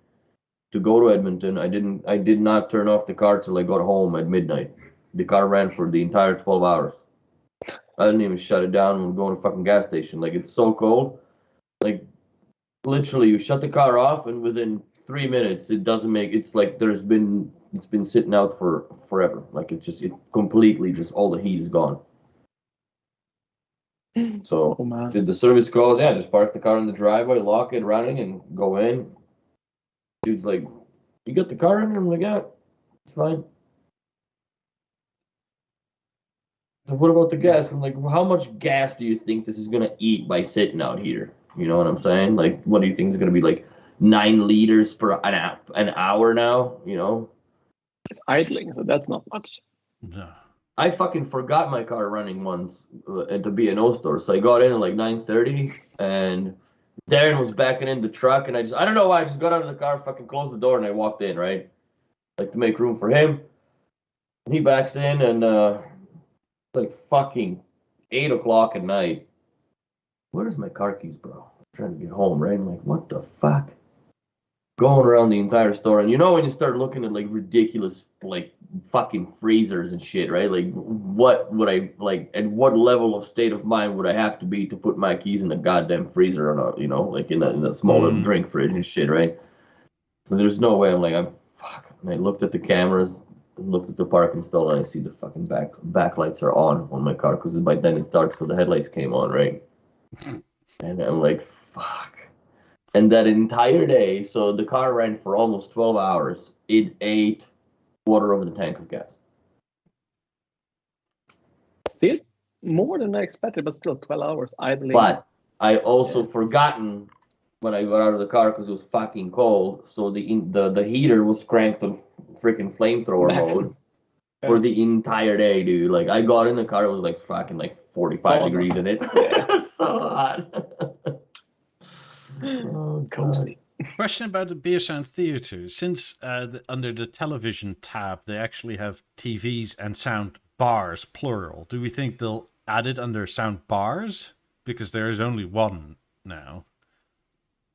Speaker 2: to go to Edmonton. I did not turn off the car till I got home at midnight. The car ran for the entire 12 hours. I didn't even shut it down and go to a fucking gas station. Like, it's so cold. Like, literally, you shut the car off, and within 3 minutes, it's like it's been sitting out for forever. Like, it completely just, all the heat is gone. So,
Speaker 3: oh man.
Speaker 2: did the service calls, yeah, just park the car in the driveway, lock it, running, and go in. Dude's like, you got the car in? I'm like, yeah, it's fine. So what about the gas? I'm like, well, how much gas do you think this is gonna eat by sitting out here? You know what I'm saying? Like, what do you think is gonna be like 9 liters per an hour now? You know?
Speaker 3: It's idling, so that's not much.
Speaker 1: No.
Speaker 2: I fucking forgot my car running once at the B&O store, so I got in at like 9:30, and Darren was backing in the truck, and I don't know why, I just got out of the car, fucking closed the door, and I walked in, right? Like, to make room for him. He backs in, and like fucking 8 o'clock at night. Where's my car keys, bro? I'm trying to get home, right? I'm like, what the fuck? Going around the entire store, and you know when you start looking at like ridiculous like fucking freezers and shit, right? Like, what would I like? At what level of state of mind would I have to be to put my keys in a goddamn freezer or not? You know, like in a small little drink fridge and shit, right? So there's no way. I'm fuck. And I looked at the cameras, looked at the parking stall, and I see the fucking backlights are on my car because by then it's dark, so the headlights came on, right? And I'm like, fuck. And that entire day, so the car ran for almost 12 hours. It ate quarter of the tank of gas.
Speaker 3: Still more than I expected, but still 12 hours idling.
Speaker 2: But I also forgotten when I got out of the car because it was fucking cold. So the heater was cranked on freaking flamethrower mode for the entire day, dude. Like, I got in the car, it was like fucking like 45 degrees in it. So hot. Oh,
Speaker 3: cozy.
Speaker 1: Question about the Beosound Theatre. Since under the television tab, they actually have TVs and sound bars, plural. Do we think they'll add it under sound bars? Because there is only one now.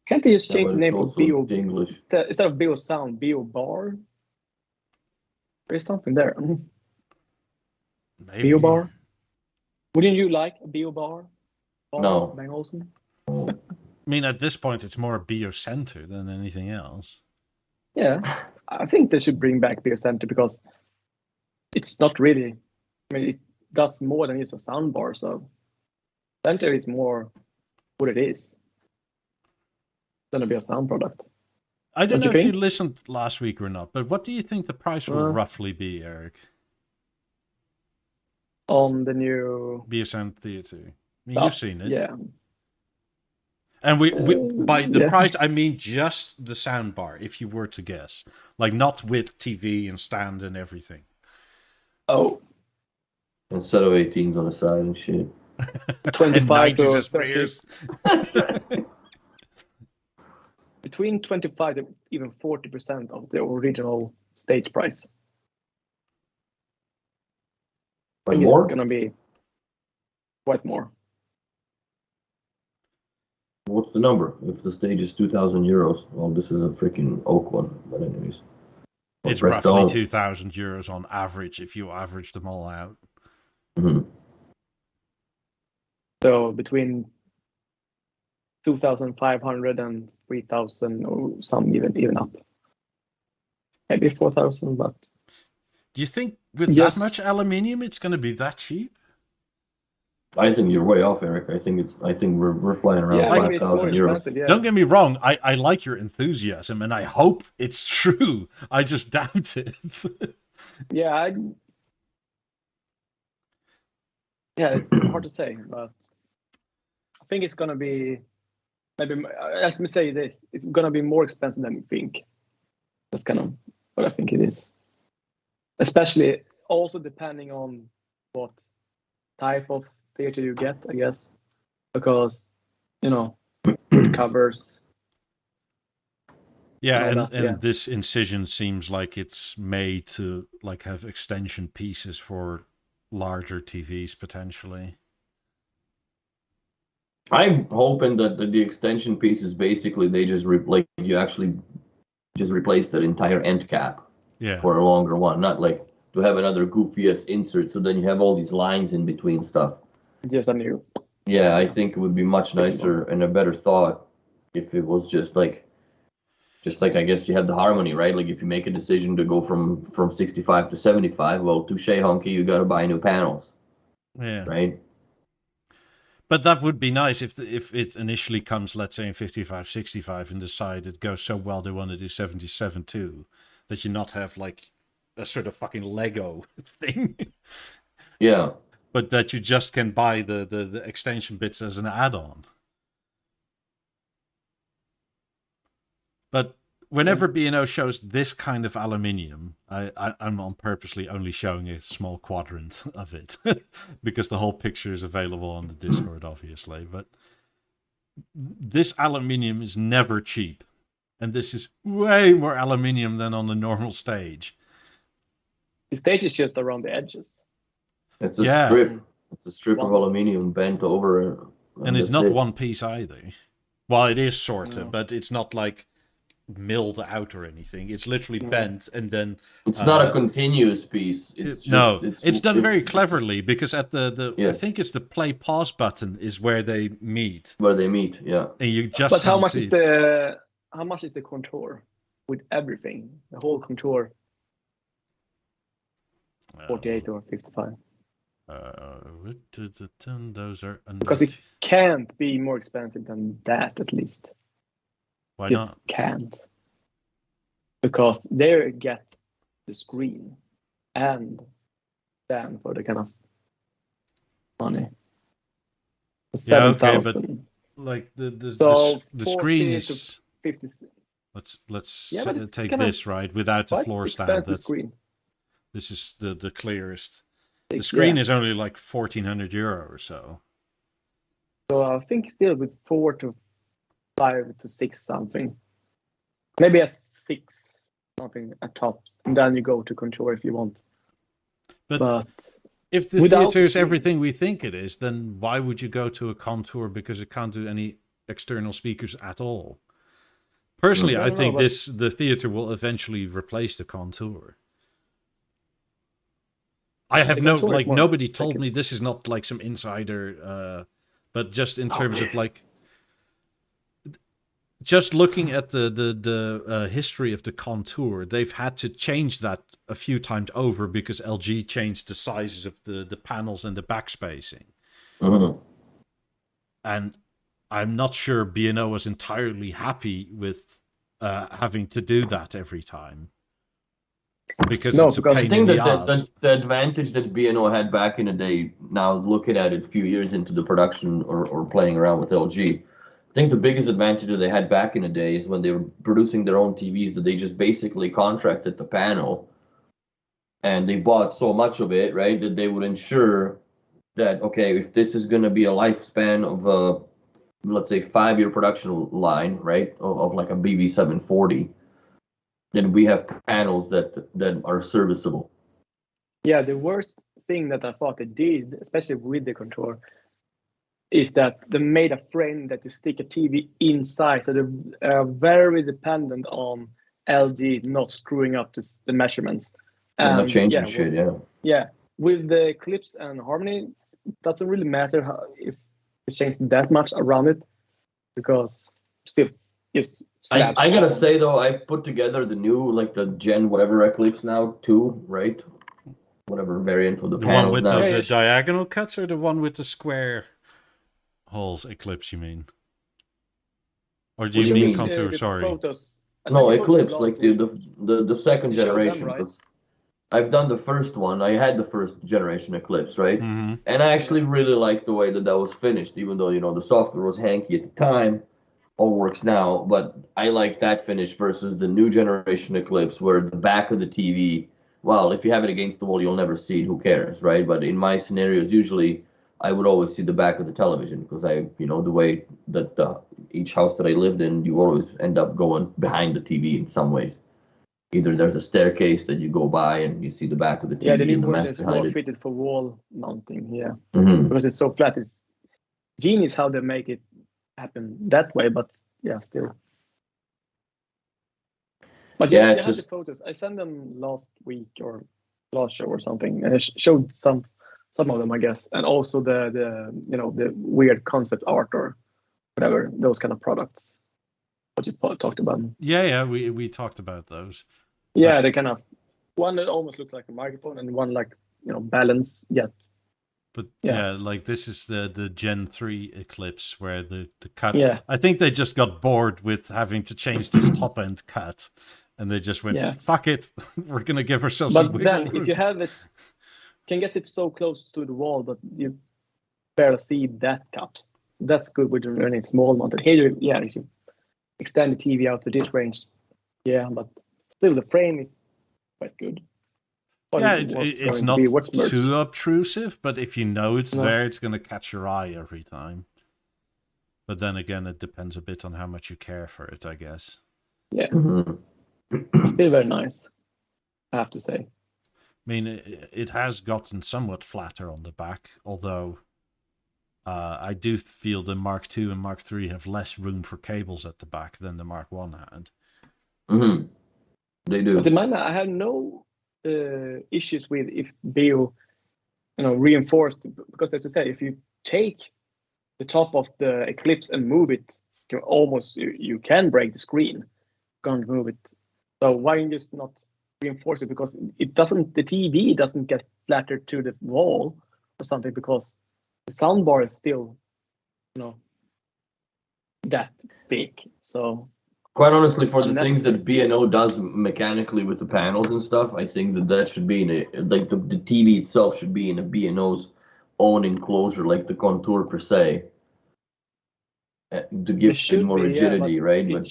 Speaker 3: Can't they just change the
Speaker 2: but
Speaker 3: name
Speaker 2: it's
Speaker 3: of Beo
Speaker 2: also English.
Speaker 3: instead of Beosound, Beobar? There's something there.
Speaker 1: Maybe.
Speaker 3: Beobar? Wouldn't you like a Beobar?
Speaker 2: No.
Speaker 3: Bang Olufsen?
Speaker 1: I mean, at this point, it's more Beocenter than anything else.
Speaker 3: Yeah, I think they should bring back Beocenter because it's not really. I mean, it does more than just a soundbar. So Center is more what it is than a Beosound product.
Speaker 1: I don't
Speaker 3: Don't
Speaker 1: know
Speaker 3: you
Speaker 1: if you
Speaker 3: think?
Speaker 1: listened last week or not, but what do you think the price will roughly be, Eric?
Speaker 3: On the new
Speaker 1: Beosound Theatre. I mean,
Speaker 3: stuff,
Speaker 1: you've seen it.
Speaker 3: Yeah.
Speaker 1: And we by the
Speaker 3: yeah.
Speaker 1: price, I mean just the soundbar, if you were to guess. Like, not with TV and stand and everything.
Speaker 3: Oh,
Speaker 2: Instead of 18s on the side and shit.
Speaker 3: 25
Speaker 1: and
Speaker 3: to
Speaker 1: 90s as
Speaker 3: 30.
Speaker 1: rears.
Speaker 3: Between 25 to even 40% of the original stage price. I
Speaker 2: Like
Speaker 3: think
Speaker 2: more?
Speaker 3: it's gonna be. quite more.
Speaker 2: What's the number? If the stage is 2,000 euros, well, this is a freaking oak one. But anyways,
Speaker 1: It's
Speaker 2: pressed
Speaker 1: roughly
Speaker 2: on.
Speaker 1: 2,000 euros on average if you average them all out.
Speaker 2: Mhm.
Speaker 3: So between 2,500 and 3,000, or some even up. Maybe 4,000, but
Speaker 1: Do you think with
Speaker 3: Yes.
Speaker 1: that much aluminium, it's going to be that cheap?
Speaker 2: I think you're way off, Eric. I think we're flying around
Speaker 3: yeah, maybe it's more
Speaker 2: 5,000 euros.
Speaker 3: expensive. Yeah.
Speaker 1: Don't get me wrong. I like your enthusiasm, and I hope it's true. I just doubt it.
Speaker 3: Yeah, it's hard to say, but I think it's gonna be maybe. Let me say this: it's gonna be more expensive than we think. That's kind of what I think it is. Especially also depending on what type of theater you get, I guess, because covers.
Speaker 1: Yeah,
Speaker 3: and all that, yeah.
Speaker 1: this incision seems like it's made to like have extension pieces for larger TVs potentially.
Speaker 2: I'm hoping that the extension pieces basically they just replace. You actually just replace that entire end cap
Speaker 1: Yeah.
Speaker 2: for a longer one, not like to have another goofy ass insert. So then you have all these lines in between stuff.
Speaker 3: Just a new.
Speaker 2: Yeah, I think it would be much nicer and a better thought if it was just like I guess you have the harmony, right? Like if you make a decision to go from 65 to 75, well, touche honky, you got to buy new panels.
Speaker 1: Yeah.
Speaker 2: Right.
Speaker 1: But that would be nice if it initially comes, let's say, in 55, 65 and decide it goes so well they want to do 77 too, that you not have like a sort of fucking Lego thing.
Speaker 2: Yeah.
Speaker 1: But that you just can buy the extension bits as an add-on. But whenever B&O shows this kind of aluminium, I'm on purposely only showing a small quadrant of it because the whole picture is available on the Discord, obviously. But this aluminium is never cheap. And this is way more aluminium than on the normal stage.
Speaker 3: The stage is just around the edges.
Speaker 2: It's a strip. It's a strip of aluminium bent over.
Speaker 1: And it's not one piece either. Well, it is sort of, but it's not like milled out or anything. It's literally bent and then
Speaker 2: it's not a continuous piece. It's
Speaker 1: done very cleverly because at the I think it's the play pause button is where they meet.
Speaker 2: Yeah.
Speaker 1: And you just
Speaker 3: But how much is the contour with everything? The whole contour. 48 or 55.
Speaker 1: Those are
Speaker 3: because it can't be more expensive than that, at least.
Speaker 1: Why
Speaker 3: just
Speaker 1: not?
Speaker 3: Can't. Because they get the screen and stand for the kind of money.
Speaker 1: Yeah, okay, but like the screen is
Speaker 3: 50.
Speaker 1: Let's
Speaker 3: Yeah,
Speaker 1: take this right without the floor stand. That's
Speaker 3: screen.
Speaker 1: This is the clearest. The screen is only like 1,400 euro or so.
Speaker 3: So I think still with 4 to 5 to 6 something. Maybe at 6 something at top. And then you go to contour if you want. But
Speaker 1: if the theater is everything we think it is, then why would you go to a contour because it can't do any external speakers at all? Personally, I think the theater will eventually replace the contour. I have nobody told me this is not like some insider, but just in terms of like, just looking at the history of the contour, they've had to change that a few times over because LG changed the sizes of the panels and the backspacing.
Speaker 2: Mm-hmm.
Speaker 1: And I'm not sure B&O was entirely happy with having to do that every time. Because it's a pain in the ass.
Speaker 2: The advantage that B&O had back in the day, now looking at it a few years into the production or playing around with LG, I think the biggest advantage that they had back in the day is when they were producing their own TVs, that they just basically contracted the panel and they bought so much of it, right, that they would ensure that, okay, if this is going to be a lifespan of a, let's say, 5-year production line, right, of like a BV740, then we have panels that are serviceable.
Speaker 3: Yeah, the worst thing that I thought they did, especially with the contour, is that they made a frame that you stick a TV inside, so they're very dependent on LG not screwing up the measurements.
Speaker 2: And not changing shit,
Speaker 3: Yeah, with the clips and harmony, it doesn't really matter if you change that much around it, because still, it's.
Speaker 2: I gotta say though, I put together the new, like the Gen whatever Eclipse now 2, right? Whatever variant of the
Speaker 1: The
Speaker 2: panels
Speaker 1: one with
Speaker 2: now.
Speaker 1: the diagonal cuts, or the one with the square holes Eclipse, you mean? Or do you mean contour? Sorry.
Speaker 3: Photos.
Speaker 2: No, Eclipse, like the second generation.
Speaker 3: Them, right?
Speaker 2: I've done the first one. I had the first generation Eclipse, right?
Speaker 1: Mm-hmm.
Speaker 2: And I actually really liked the way that was finished, even though, the software was hanky at the time. All works now, but I like that finish versus the new generation Eclipse, where the back of the TV, well, if you have it against the wall, you'll never see it, who cares, right? But in my scenarios, usually I would always see the back of the television, because the way that each house that I lived in, you always end up going behind the TV in some ways. Either there's a staircase that you go by and you see the back of the TV and the mess behind
Speaker 3: more
Speaker 2: it.
Speaker 3: fitted for wall mounting,
Speaker 2: Mm-hmm.
Speaker 3: because it's so flat. It's genius how they make it happen that way, but still. But
Speaker 2: Yeah,
Speaker 3: I
Speaker 2: it's
Speaker 3: had
Speaker 2: just
Speaker 3: the photos. I sent them last week or last show or something, and I showed some of them, I guess, and also the weird concept art or whatever, those kind of products. What you talked about.
Speaker 1: Yeah, we talked about those.
Speaker 3: Yeah, they kind of one that almost looks like a microphone, and one like balance yet.
Speaker 1: But like this is the Gen 3 Eclipse, where the cut.
Speaker 3: Yeah.
Speaker 1: I think they just got bored with having to change this top end cut, and they just went, "Fuck it, we're gonna give ourselves some wiggle
Speaker 3: then,
Speaker 1: room."
Speaker 3: if you have it, can get it so close to the wall that you barely see that cut. That's good with running small mounted. Here, if you extend the TV out to this range, but still the frame is quite good. But
Speaker 1: it's not too obtrusive, but if you know it's there, it's going to catch your eye every time. But then again, it depends a bit on how much you care for it, I guess.
Speaker 3: Yeah. Still very nice, I have to say.
Speaker 1: I mean, it has gotten somewhat flatter on the back, although I do feel the Mark II and Mark III have less room for cables at the back than the Mark I had.
Speaker 2: Mm-hmm. They do.
Speaker 3: But in mine, I have no issues with if Beo, reinforced, because as you said, if you take the top of the Eclipse and move it, you can break the screen. Can't move it. So why just not reinforce it? Because the TV doesn't get flattered to the wall or something, because the soundbar is still, that big. So.
Speaker 2: Quite honestly, for the things that B&O does mechanically with the panels and stuff, I think that should be the TV itself should be in a B&O's own enclosure, like the contour per se, to give it more rigidity, right? But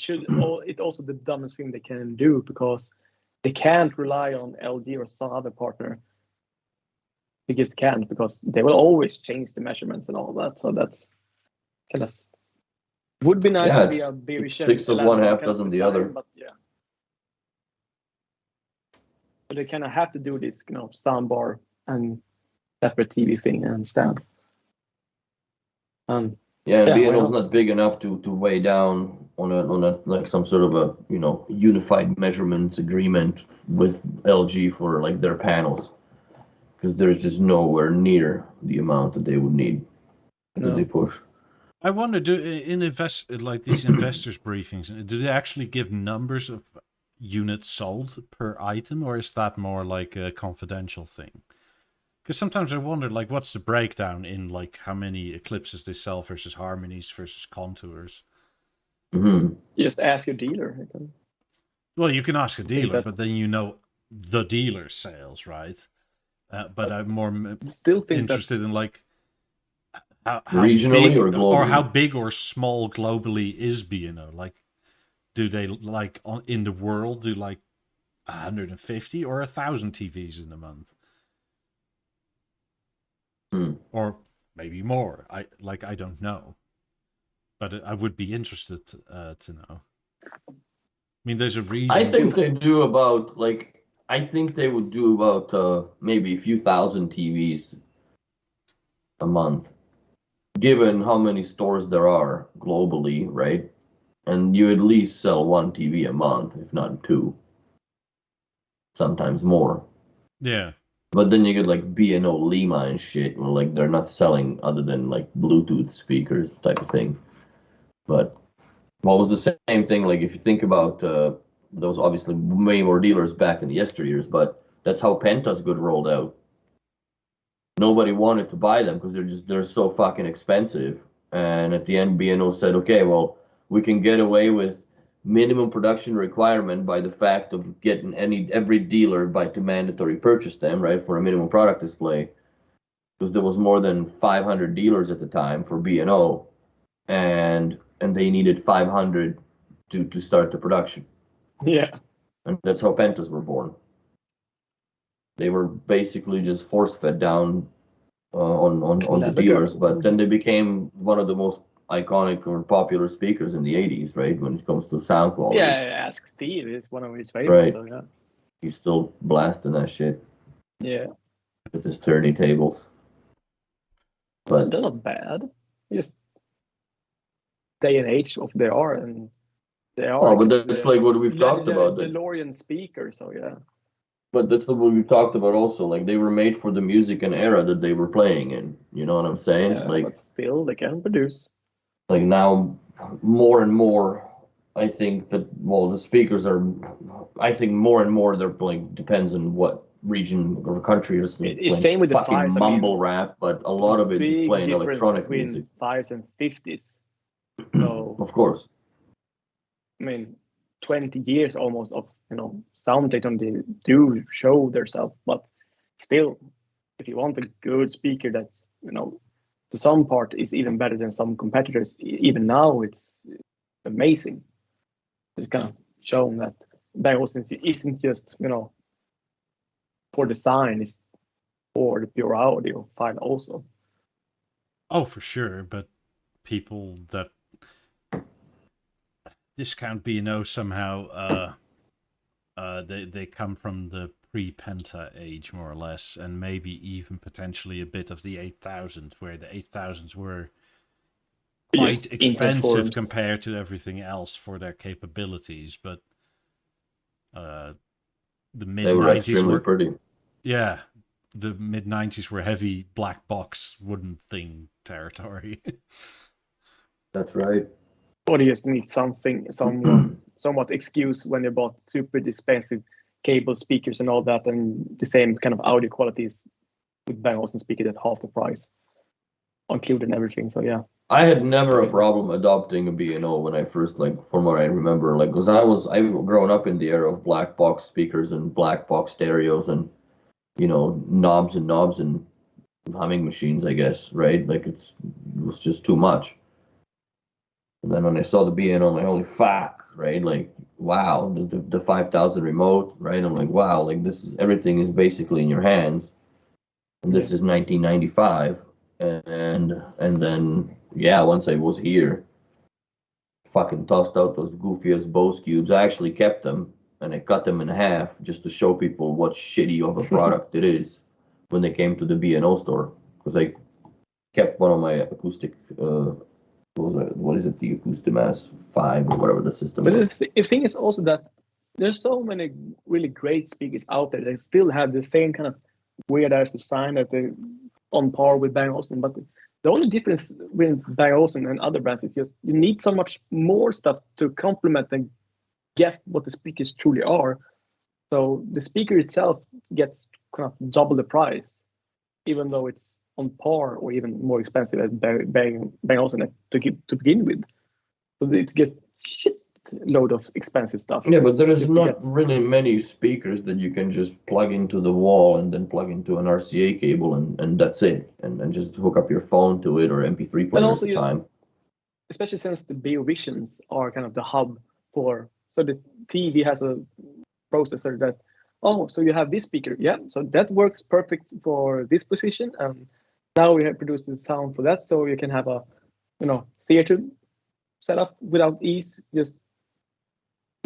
Speaker 3: it's also the dumbest thing they can do, because they can't rely on LG or some other partner. They just can't, because they will always change the measurements and all that. So that's kind of. Would be nice to be a Beosound
Speaker 2: 6 of one, half dozen the other.
Speaker 3: But but they kind of have to do this, soundbar and separate TV thing and stand.
Speaker 2: B&O's not big enough to weigh down on a like some sort of a unified measurements agreement with LG for like their panels, because there's just nowhere near the amount that they would need that they push.
Speaker 1: I wonder, like these investors briefings, do they actually give numbers of units sold per item, or is that more like a confidential thing? Because sometimes I wonder, like, what's the breakdown in like how many Eclipses they sell versus Harmonies versus Contours?
Speaker 2: Mm-hmm.
Speaker 3: Just ask your dealer.
Speaker 1: Well, you can ask a dealer, but then the dealer's sales, right? But I'm more interested in like. How
Speaker 2: regionally
Speaker 1: big,
Speaker 2: or globally?
Speaker 1: Or how big or small globally is B&O? Like, do they in the world do like 150 or 1,000 TVs in a month, or maybe more? I don't know, but I would be interested to know. I mean, there's a reason.
Speaker 2: I think they do about I think they would do about maybe a few thousand TVs a month. given how many stores there are globally, right? And you at least sell one TV a month, if not two, sometimes more.
Speaker 1: Yeah.
Speaker 2: But then you get like B&O Lima and shit, where like they're not selling other than like Bluetooth speakers type of thing. But what was the same thing? Like if you think about those obviously way more dealers back in the yesteryears, but that's how Penta's got rolled out. Nobody wanted to buy them because they're so fucking expensive. And at the end, B&O said, okay, well, we can get away with minimum production requirement by the fact of getting every dealer to mandatory purchase them, right, for a minimum product display, because there was more than 500 dealers at the time for B&O, and they needed 500 to start the production.
Speaker 3: Yeah.
Speaker 2: And that's how Pentas were born. They were basically just force fed down on the dealers, but then they became one of the most iconic or popular speakers in the 80s, right? When it comes to sound quality.
Speaker 3: Yeah, Ask Steve is one of his favorites.
Speaker 2: Right.
Speaker 3: So, yeah.
Speaker 2: He's still blasting that shit.
Speaker 3: Yeah.
Speaker 2: With his turntables. But
Speaker 3: they're not bad. Just day and age of they are, and they are.
Speaker 2: Oh, but that's like what we've talked about.
Speaker 3: DeLorean speaker, so yeah.
Speaker 2: But that's what we've talked about also. Like they were made for the music and era that they were playing in. You know what I'm saying?
Speaker 3: Yeah,
Speaker 2: like,
Speaker 3: but still, they can produce.
Speaker 2: Like now, more and more, I think that the speakers are. I think more and more they're like depends on what region or country is.
Speaker 3: It's same with the
Speaker 2: fucking
Speaker 3: fives.
Speaker 2: mumble rap, but a lot of it is playing electronic
Speaker 3: between
Speaker 2: music.
Speaker 3: 5s and 50s. So
Speaker 2: of course.
Speaker 3: I mean, 20 years almost of sound technology do show themselves, but still, if you want a good speaker that's to some part is even better than some competitors, even now it's amazing. It's kind of shown that Beosound isn't just for design, it's for the pure audio file also.
Speaker 1: Oh, for sure, but people that discount B&O somehow they come from the pre-Penta age more or less, and maybe even potentially a bit of the 8000, where the 8000s were quite expensive compared to everything else for their capabilities, but the mid-90s
Speaker 2: were pretty.
Speaker 1: Yeah, the mid-90s were heavy black box wooden thing territory.
Speaker 2: That's right.
Speaker 3: Or you just need somewhat excuse when you bought super expensive cable speakers and all that, and the same kind of audio qualities with Beosound speaker at half the price, including everything. So yeah.
Speaker 2: I had never a problem adopting a B&O when I first, from what I remember, because I've grown up in the era of black box speakers and black box stereos and, knobs and humming machines, I guess, right? It was just too much. And then when I saw the B&O, I'm like, holy fuck, right? Wow, the 5000 remote, right? I'm like, wow, everything is basically in your hands. And this is 1995. And then, once I was here, fucking tossed out those goofiest Bose cubes. I actually kept them, and I cut them in half just to show people what shitty of a product it is when they came to the B&O store. Because I kept one of my acoustic, what is it, the Acoustimass 5 or whatever the system is.
Speaker 3: But the thing is also that there's so many really great speakers out there that still have the same kind of weird-ass design that they on par with Beosound, but the only difference with Beosound and other brands is just you need so much more stuff to complement and get what the speakers truly are. So the speaker itself gets kind of double the price, even though it's on par or even more expensive as Beosound to begin with. So it gets shit load of expensive stuff.
Speaker 2: Yeah, but there is not really many speakers that you can just plug into the wall and then plug into an RCA cable and that's it, and just hook up your phone to it or MP3 player at the time.
Speaker 3: Especially since the Beovisions are kind of the hub for, so the TV has a processor that, so you have this speaker, so that works perfect for this position, and now we have produced the sound for that, so you can have a theater setup without ease. Just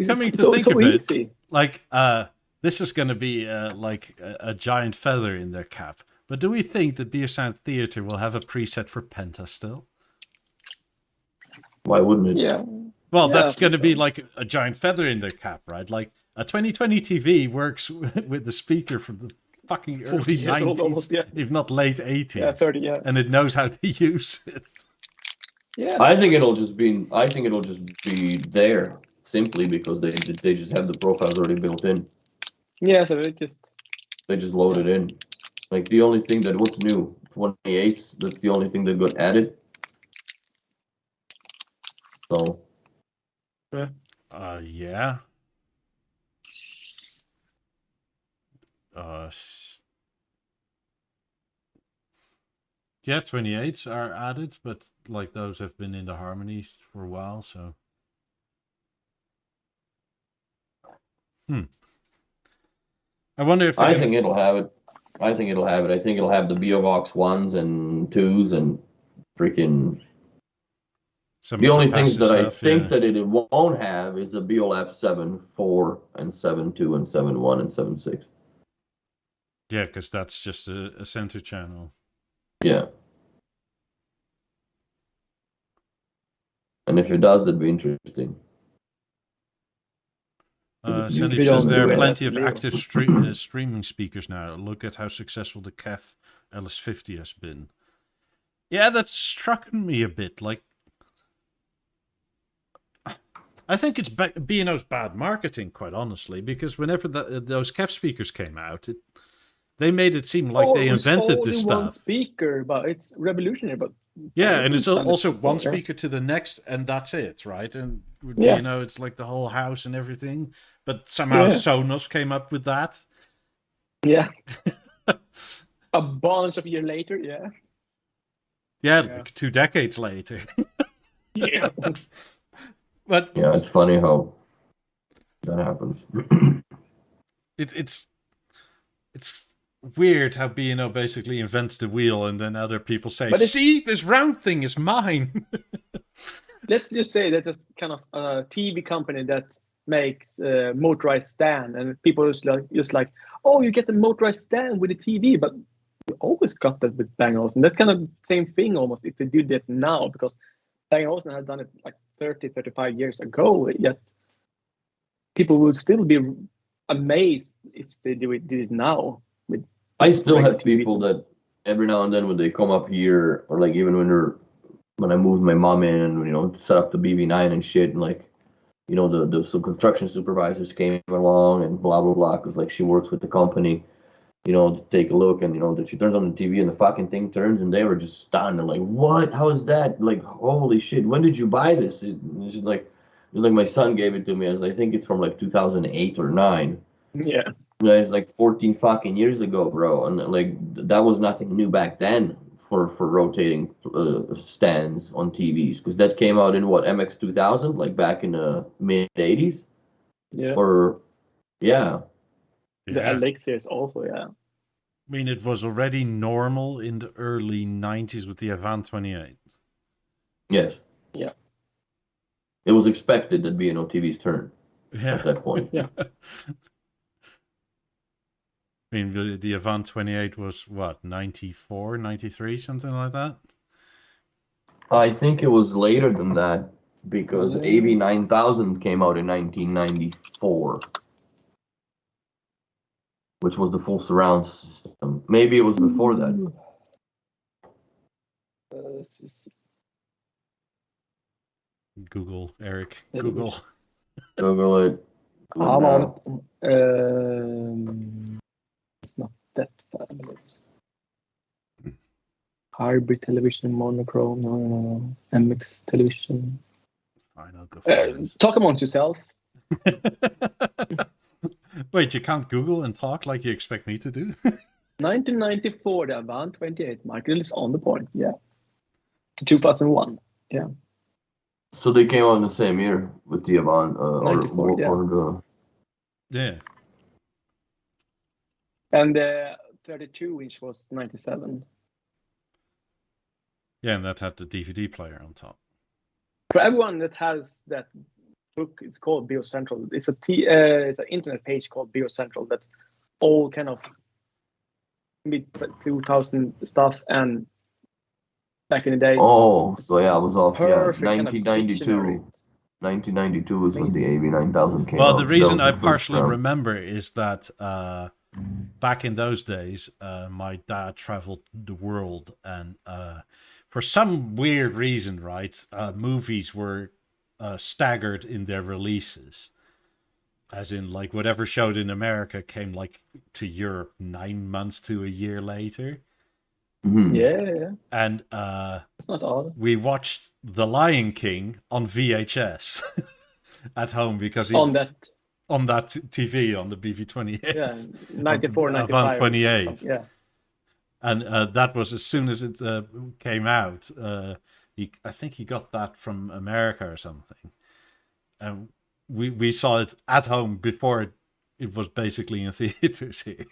Speaker 1: coming to think of it, this is going to be like a giant feather in their cap. But do we think that Beosound Theater will have a preset for Penta still?
Speaker 2: Why wouldn't it?
Speaker 3: Yeah.
Speaker 1: Well,
Speaker 3: Yeah,
Speaker 1: that's
Speaker 3: I
Speaker 1: going to
Speaker 3: think
Speaker 1: be
Speaker 3: so.
Speaker 1: like a giant feather in their cap, right? Like a 2020 TV works with the speaker from the fucking
Speaker 3: 40
Speaker 1: early
Speaker 3: years old
Speaker 1: 90s,
Speaker 3: almost, yeah.
Speaker 1: if not late 80s.
Speaker 3: Yeah, 30, yeah.
Speaker 1: And it knows how to use it.
Speaker 3: Yeah.
Speaker 2: I think it'll just be there simply because they just have the profiles already built in.
Speaker 3: Yeah, so it just...
Speaker 2: They just load it in. Like the only thing what's new, 28s, that's the only thing that got added. So.
Speaker 1: Yeah. Yeah, 28s are added, but like those have been in the harmonies for a while, so. I wonder if
Speaker 2: I think it'll have it. I think it'll have the BeoVox 1s and 2s and freaking. The only things that I think that it won't have is a Beolab 7.4 and 7.2 and 7.1 and 7.6.
Speaker 1: Yeah, because that's just a center channel.
Speaker 2: Yeah. And if it does, that'd be interesting.
Speaker 1: Sandy says there are plenty of active streaming speakers now. Look at how successful the KEF LS50 has been. Yeah, that's struck me a bit. Like, I think it's B&O's bad marketing, quite honestly, because whenever those KEF speakers came out, they made it seem like they invented this stuff.
Speaker 3: One speaker, but it's revolutionary. But
Speaker 1: yeah, and it's also one speaker to the next, and that's it, right? And you know, it's like the whole house and everything. But somehow Sonos came up with that.
Speaker 3: Yeah. A bunch of years later, yeah.
Speaker 1: Yeah, like 2 decades later.
Speaker 3: Yeah.
Speaker 2: But yeah, it's funny how that happens.
Speaker 1: It's weird how B&O basically invents the wheel and then other people say, see, this round thing is mine.
Speaker 3: Let's just say that it's kind of a TV company that makes motorized stand, and people just like, oh, you get the motorized stand with the TV, but you always got that with Bang & Olufsen. That's kind of the same thing almost if they do that now, because Bang & Olufsen had done it like 30, 35 years ago, yet people would still be amazed if they did it now.
Speaker 2: I still have people that every now and then when they come up here, or like even when I moved my mom in and, you know, set up the BB9 and shit, and like, you know, the some construction supervisors came along and blah blah blah, because like she works with the company, you know, to take a look, and you know that she turns on the TV and the fucking thing turns, and they were just stunned. They're like, what? How is that? Like, holy shit! When did you buy this? It's just like my son gave it to me. I think it's from like 2008 or 9.
Speaker 3: Yeah.
Speaker 2: It's like 14 fucking years ago, bro, and like that was nothing new back then for rotating stands on TVs, because that came out in what, MX 2000, like back in the mid 80s.
Speaker 3: Yeah.
Speaker 2: Or yeah.
Speaker 3: The LX series also, yeah.
Speaker 1: I mean, it was already normal in the early 90s with the Avant 28.
Speaker 2: Yes.
Speaker 3: Yeah.
Speaker 2: It was expected that B&O TV's turn at that point.
Speaker 3: Yeah.
Speaker 1: I mean, the Avant 28 was, what, 94, 93, something like that?
Speaker 2: I think it was later than that, because AV 9000 came out in 1994, which was the full surround system. Maybe it was before that.
Speaker 1: Google, Eric. Google.
Speaker 2: Google it.
Speaker 3: Come on. It's not that fabulous. Hybrid television, monochrome, no. MX television.
Speaker 1: Fine, I'll go
Speaker 3: talk amongst yourself.
Speaker 1: Wait, you can't Google and talk like you expect me to do?
Speaker 3: 1994, the Avant 28. Michael is on the point, yeah. To 2001, yeah.
Speaker 2: So they came out in the same year with the Avant,
Speaker 3: 94,
Speaker 1: yeah.
Speaker 3: And the 32-inch was 97.
Speaker 1: Yeah, and that had the DVD player on top.
Speaker 3: For everyone that has that book, it's called BeoCentral. It's it's an internet page called BeoCentral that's all kind of mid 2000 stuff, and back in the day.
Speaker 2: Oh, so yeah, I was off. Yeah,
Speaker 3: Perfect kind of
Speaker 2: 1992. 1992 is when the AV9000 came
Speaker 1: Well,
Speaker 2: out.
Speaker 1: the
Speaker 2: so
Speaker 1: reason
Speaker 2: that
Speaker 1: I
Speaker 2: was the first
Speaker 1: partially
Speaker 2: round.
Speaker 1: remember is that back in those days, my dad traveled the world, and for some weird reason, right, movies were staggered in their releases. As in, like, whatever showed in America came, like, to Europe 9 months to a year later.
Speaker 2: Mhm.
Speaker 3: Yeah.
Speaker 1: And
Speaker 3: It's not odd.
Speaker 1: we watched The Lion King on VHS at home because
Speaker 3: On that,
Speaker 1: on that TV on the BV28.
Speaker 3: yeah, 94,
Speaker 1: Avant
Speaker 3: 95.
Speaker 1: 28.
Speaker 3: Yeah.
Speaker 1: And that was as soon as it came out. I think he got that from America or something. And we saw it at home before it was basically in theaters here.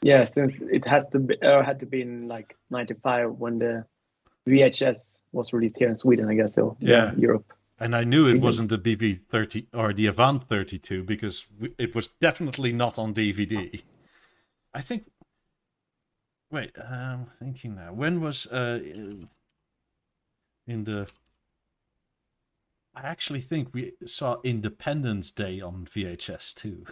Speaker 3: Yeah, since it has to be, had to be in like 95 when the VHS was released here in Sweden, I guess. So
Speaker 1: Yeah.
Speaker 3: Europe.
Speaker 1: And I knew it wasn't the BB30 or the Avant 32 because it was definitely not on DVD. I think. Wait, I'm thinking now. When was in the? I actually think we saw Independence Day on VHS too.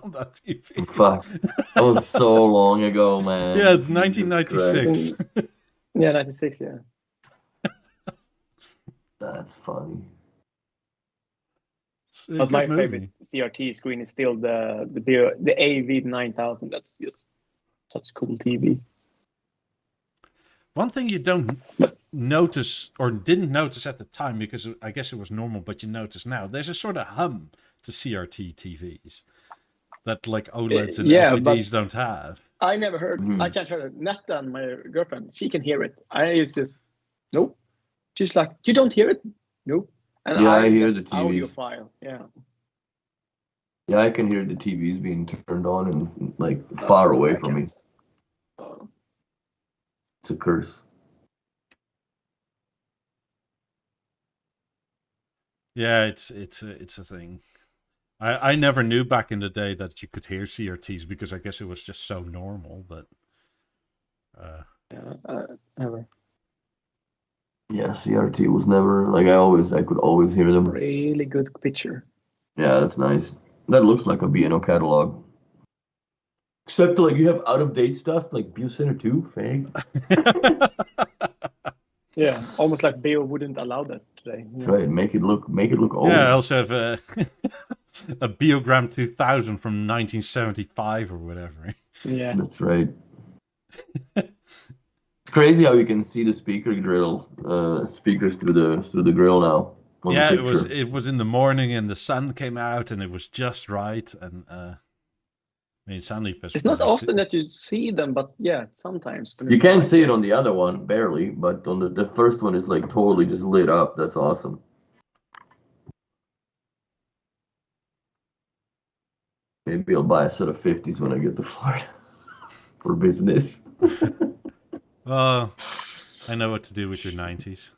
Speaker 1: On that TV.
Speaker 2: Fuck, that was so long ago, man.
Speaker 1: Yeah, it's
Speaker 2: Jesus
Speaker 1: 1996.
Speaker 2: Christ.
Speaker 3: Yeah, 96. Yeah.
Speaker 2: That's funny.
Speaker 1: It's a
Speaker 3: But
Speaker 1: good
Speaker 3: my
Speaker 1: movie.
Speaker 3: favorite CRT screen is still the AV9000. That's just such cool TV.
Speaker 1: One thing you don't notice or didn't notice at the time because I guess it was normal, but you notice now. There's a sort of hum to CRT TVs that like OLEDs and LCDs don't have.
Speaker 3: I never heard. I can't hear it. Netta, my girlfriend, she can hear it. I used to, nope. She's like, you don't hear it? Nope. And
Speaker 2: Yeah, I hear the
Speaker 3: audio
Speaker 2: TVs.
Speaker 3: file. Yeah.
Speaker 2: Yeah, I can hear the TVs being turned on and like far away from me. It's a curse.
Speaker 1: Yeah, it's a thing. I never knew back in the day that you could hear CRTs because I guess it was just so normal. But
Speaker 3: Ever.
Speaker 2: Yeah, CRT was never like I could always hear them.
Speaker 3: Really good picture.
Speaker 2: Yeah, that's nice. That looks like a B&O catalog. Except like you have out of date stuff like BeoCenter 2, fake.
Speaker 3: Yeah, almost like Beo wouldn't allow that today.
Speaker 2: That's right. Make it look old.
Speaker 1: yeah, I also have a Beogram 2000 from 1975 or whatever.
Speaker 3: Yeah.
Speaker 2: That's right. It's crazy how you can see the speakers through the grill now.
Speaker 1: Yeah, it was in the morning and the sun came out and it was just right. And I mean,
Speaker 3: it's not often that you see them, but yeah, sometimes.
Speaker 2: You can see it on the other one, barely, but on the first one is like totally just lit up. That's awesome. Maybe I'll buy a set of 50s when I get to Florida for business.
Speaker 1: I know what to do with your 90s.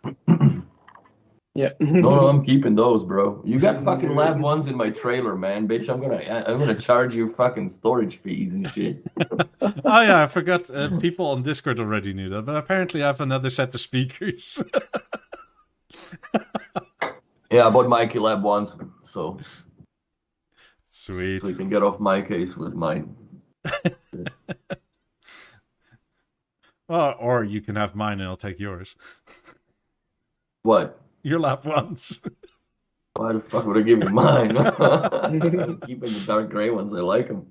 Speaker 3: Yeah.
Speaker 2: No, I'm keeping those, bro. You got fucking Lab 1s in my trailer, man, bitch. I'm gonna charge you fucking storage fees and shit.
Speaker 1: Oh yeah, I forgot. People on Discord already knew that, but apparently I have another set of speakers.
Speaker 2: Yeah, I bought Mikey Lab 1s, so
Speaker 1: Sweet.
Speaker 2: so you can get off my case with mine.
Speaker 1: Well, or you can have mine and I'll take yours.
Speaker 2: What?
Speaker 1: Your Lab 1s.
Speaker 2: Why the fuck would I give you mine? I'm keeping the dark gray ones. I like them.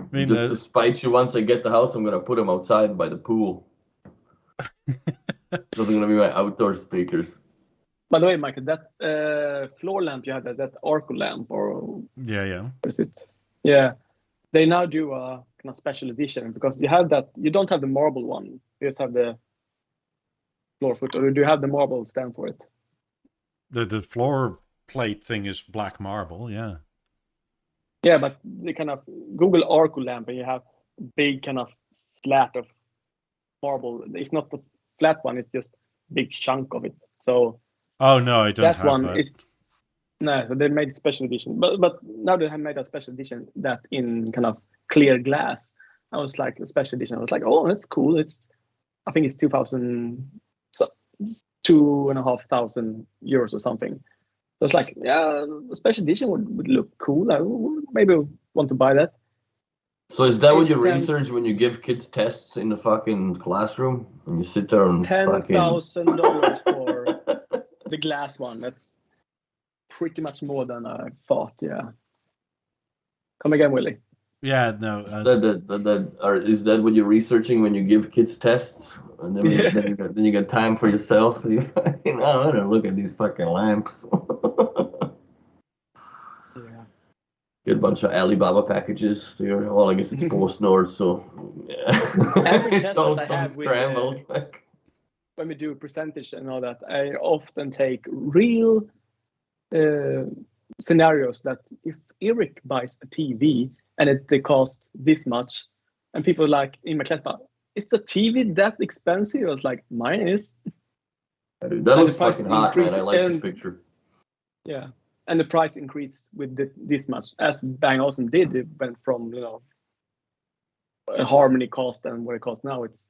Speaker 1: I mean,
Speaker 2: Just to spite you, once I get the house, I'm gonna put them outside by the pool. Those are gonna be my outdoor speakers.
Speaker 3: By the way, Michael, that floor lamp you had, that Arco lamp, or
Speaker 1: yeah.
Speaker 3: what is it? Yeah, they now do a kind of special edition because you have that. You don't have the marble one. You just have the floor foot, or do you have the marble stand for it?
Speaker 1: The floor plate thing is black marble, yeah.
Speaker 3: Yeah, but the kind of Google Arco lamp, and you have big kind of slat of marble. It's not the flat one; it's just big chunk of it. So.
Speaker 1: Oh no, I don't
Speaker 3: That
Speaker 1: have
Speaker 3: one
Speaker 1: that.
Speaker 3: is no, so they made a special edition, but now they have made a special edition that in kind of clear glass. I was like, a special edition. I was like, oh, that's cool. I think it's 2,500 euros or something. So it's like, yeah, a special edition would look cool. I would maybe want to buy that.
Speaker 2: So is that what you
Speaker 3: 10
Speaker 2: research when you give kids tests in the fucking classroom and you sit there and
Speaker 3: $10,000 for the glass one? That's pretty much more than I thought. Yeah. Come again, Willie.
Speaker 1: Yeah, no.
Speaker 2: Is that what you're researching when you give kids tests? And then, then you got time for yourself. I don't look at these fucking lamps.
Speaker 3: Yeah.
Speaker 2: Get a bunch of Alibaba packages. Well, I guess it's post-Nord, so yeah.
Speaker 3: Every
Speaker 2: It's
Speaker 3: test
Speaker 2: all
Speaker 3: that I have
Speaker 2: scrambled.
Speaker 3: when we do a percentage and all that, I often take real scenarios that if Eric buys a TV and they cost this much, and people like in my class, is the TV that expensive? I was like, mine is.
Speaker 2: Dude, that looks fucking hot, man. I like this picture.
Speaker 3: Yeah, and the price increased with this much, as Bang Olufsen did. It went from a Harmony cost and what it costs now. It's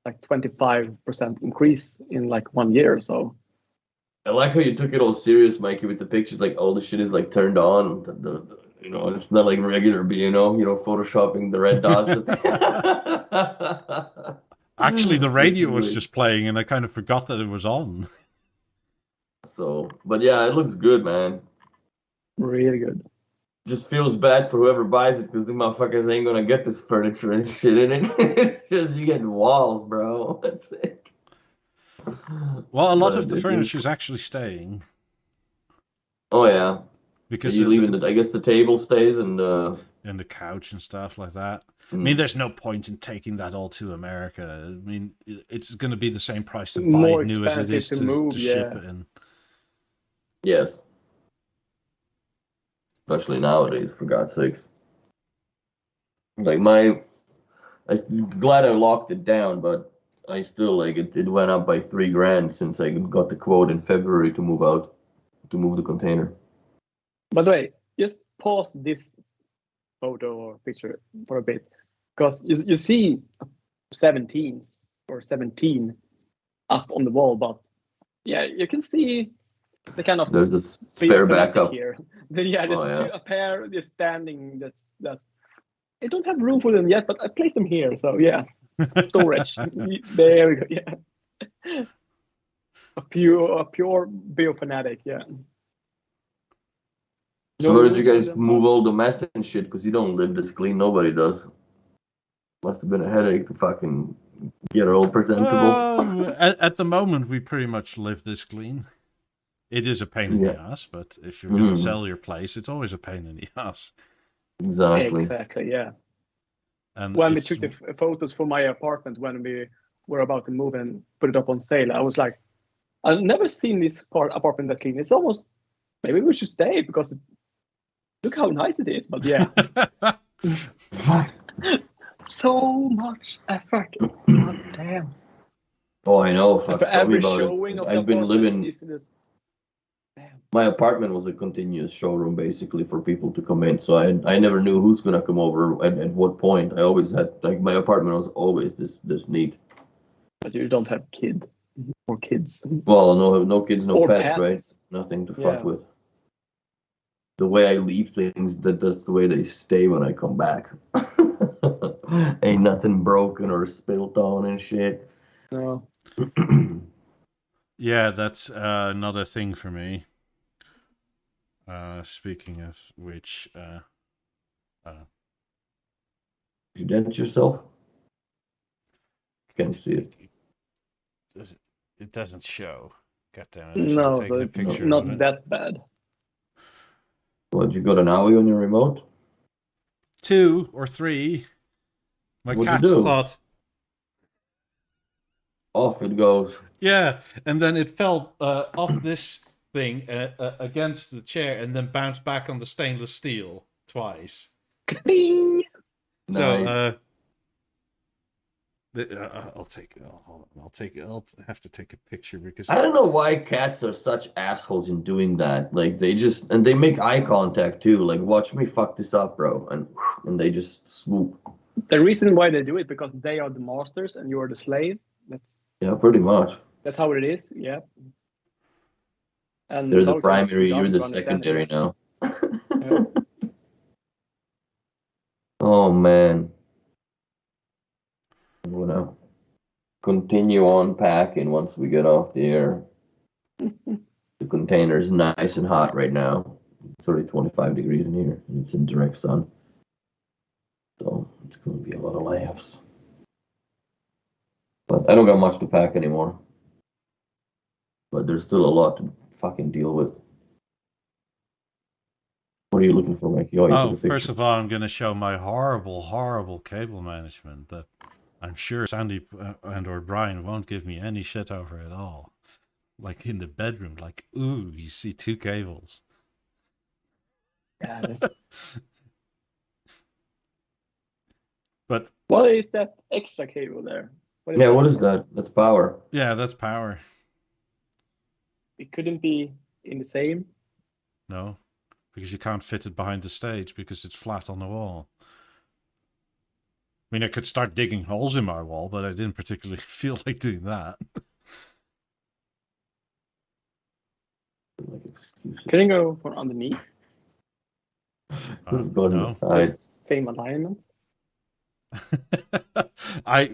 Speaker 3: like 25% increase in like 1 year. So
Speaker 2: I like how you took it all serious, Mikey, with the pictures. Like all the shit is like turned on. It's not like regular B&O, photoshopping the red dots.
Speaker 1: Actually, the radio was just playing, and I kind of forgot that it was on.
Speaker 2: So, but yeah, it looks good, man.
Speaker 3: Really good.
Speaker 2: Just feels bad for whoever buys it because the motherfuckers ain't gonna get this furniture and shit in it. It's just you get walls, bro. That's it.
Speaker 1: Well, a lot of the furniture is actually staying.
Speaker 2: Oh yeah,
Speaker 1: because
Speaker 2: you leaving I guess the table stays and
Speaker 1: the couch and stuff like that. I mean, there's no point in taking that all to America. I mean, it's going to be the same price to buy it new as it is to ship it in.
Speaker 2: Yes. Especially nowadays, for God's sakes. Like I'm glad I locked it down, but I still it went up by $3,000 since I got the quote in February to move the container.
Speaker 3: By the way, just pause this photo or picture for a bit, because you see 17s or 17 up on the wall, but yeah, you can see the kind of
Speaker 2: there's a spare backup
Speaker 3: here. A pair just standing. That's. I don't have room for them yet, but I placed them here. So yeah, storage. There we go. Yeah, a pure Beo fanatic. Yeah.
Speaker 2: So where did you guys move all the mess and shit? Because you don't live this clean. Nobody does. Must have been a headache to fucking get it all presentable.
Speaker 1: At the moment, we pretty much live this clean. It is a pain in the ass, but if you're going to sell your place, it's always a pain in the ass.
Speaker 3: Exactly, yeah. And when we took the photos for my apartment when we were about to move and put it up on sale, I was like, I've never seen this apartment that clean. It's almost, maybe we should stay because look how nice it is. But yeah. So much effort. God damn.
Speaker 2: Oh, I know.
Speaker 3: Fuck, for every showing of
Speaker 2: I've been living. My apartment was a continuous showroom basically for people to come in. So I never knew who's gonna come over and at what point. I always had my apartment was always this neat.
Speaker 3: But you don't have kids.
Speaker 2: Well, no kids, no pets, right? Nothing to fuck with. The way I leave things, that's the way they stay when I come back. Ain't nothing broken or spilt on and shit.
Speaker 3: No.
Speaker 1: Yeah, that's another thing for me. Speaking of which,
Speaker 2: Did you dent yourself? Can't see it.
Speaker 1: It doesn't show. God damn it!
Speaker 3: No, so it's not that bad.
Speaker 2: Well, did you got an owie on your remote?
Speaker 1: 2 or 3. My
Speaker 2: What'd
Speaker 1: cat
Speaker 2: you do?
Speaker 1: thought.
Speaker 2: Off it goes.
Speaker 1: Yeah, and then it fell off this thing against the chair and then bounced back on the stainless steel twice.
Speaker 3: Ding!
Speaker 1: So,
Speaker 2: Nice.
Speaker 1: I'll take it. Hold on. I'll take it. I'll have to take a picture because
Speaker 2: I don't know why cats are such assholes in doing that. Like they just and they make eye contact too. Like watch me fuck this up, bro, and they just swoop.
Speaker 3: The reason why they do it because they are the masters and you're the slave.
Speaker 2: Yeah, pretty much.
Speaker 3: That's how it is. Yeah. And
Speaker 2: They're the
Speaker 3: dogs are just
Speaker 2: primary.
Speaker 3: too
Speaker 2: You're
Speaker 3: dumb
Speaker 2: the
Speaker 3: to understand
Speaker 2: secondary
Speaker 3: it.
Speaker 2: now.
Speaker 3: Yeah.
Speaker 2: Oh man. I'm gonna continue on packing once we get off the air. The container is nice and hot right now. It's already 25 degrees in here, and it's in direct sun. So it's going to be a lot of laughs. But I don't got much to pack anymore. But there's still a lot to fucking deal with. What are you looking for, Mikey? Oh,
Speaker 1: first of all, I'm going to show my horrible cable management that I'm sure Sandy and or Brian won't give me any shit over at all. Like in the bedroom, like, ooh, you see 2 cables.
Speaker 3: Yeah.
Speaker 1: But
Speaker 3: what is that extra cable there?
Speaker 2: What is that? That's power.
Speaker 1: Yeah, that's power.
Speaker 3: It couldn't be in the same.
Speaker 1: No, because you can't fit it behind the stage because it's flat on the wall. I mean, I could start digging holes in my wall, but I didn't particularly feel like doing that.
Speaker 3: Can you go from underneath?
Speaker 2: No.
Speaker 3: Same alignment.
Speaker 1: I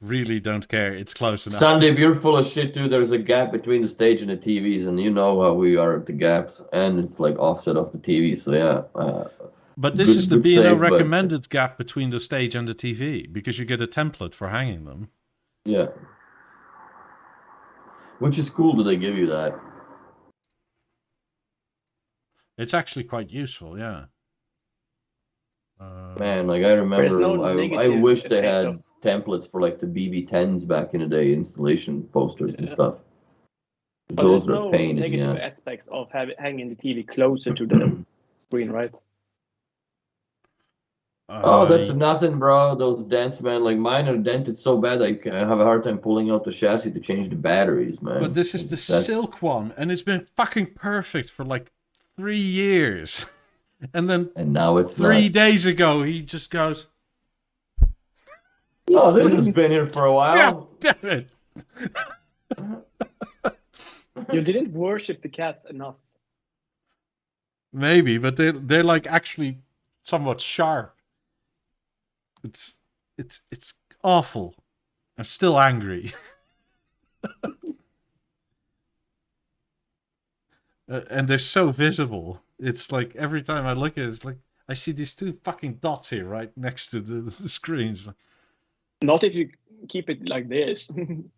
Speaker 1: really don't care. It's close enough.
Speaker 2: Sandeep, you're full of shit too. There's a gap between the stage and the TVs, and you know how we are at the gaps, and it's like offset of the TV. So yeah.
Speaker 1: But this is the B&O recommended gap between the stage and the TV because you get a template for hanging them.
Speaker 2: Yeah. Which is cool that they give you that.
Speaker 1: It's actually quite useful, yeah.
Speaker 2: Man, like I remember, I wish they had
Speaker 3: of...
Speaker 2: templates for like the BB10s back in the day, installation posters and stuff.
Speaker 3: But
Speaker 2: those
Speaker 3: there's
Speaker 2: are
Speaker 3: no
Speaker 2: pain in the
Speaker 3: negative
Speaker 2: ass.
Speaker 3: aspects of hanging the TV closer to the screen, right?
Speaker 2: Oh, that's nothing, bro. Those dents, man. Like mine are dented so bad, I have a hard time pulling out the chassis to change the batteries, man.
Speaker 1: But this is the silk one, and it's been fucking perfect for like 3 years. And
Speaker 2: now it's
Speaker 1: 3 days ago, he just goes,
Speaker 2: "Oh, this has been here for a while."
Speaker 1: God damn it!
Speaker 3: You didn't worship the cats enough.
Speaker 1: Maybe, but they're like actually somewhat sharp. It's awful. I'm still angry. And they're so visible. It's like every time I look at it, it's like I see these 2 fucking dots here right next to the screens.
Speaker 3: Not if you keep it like this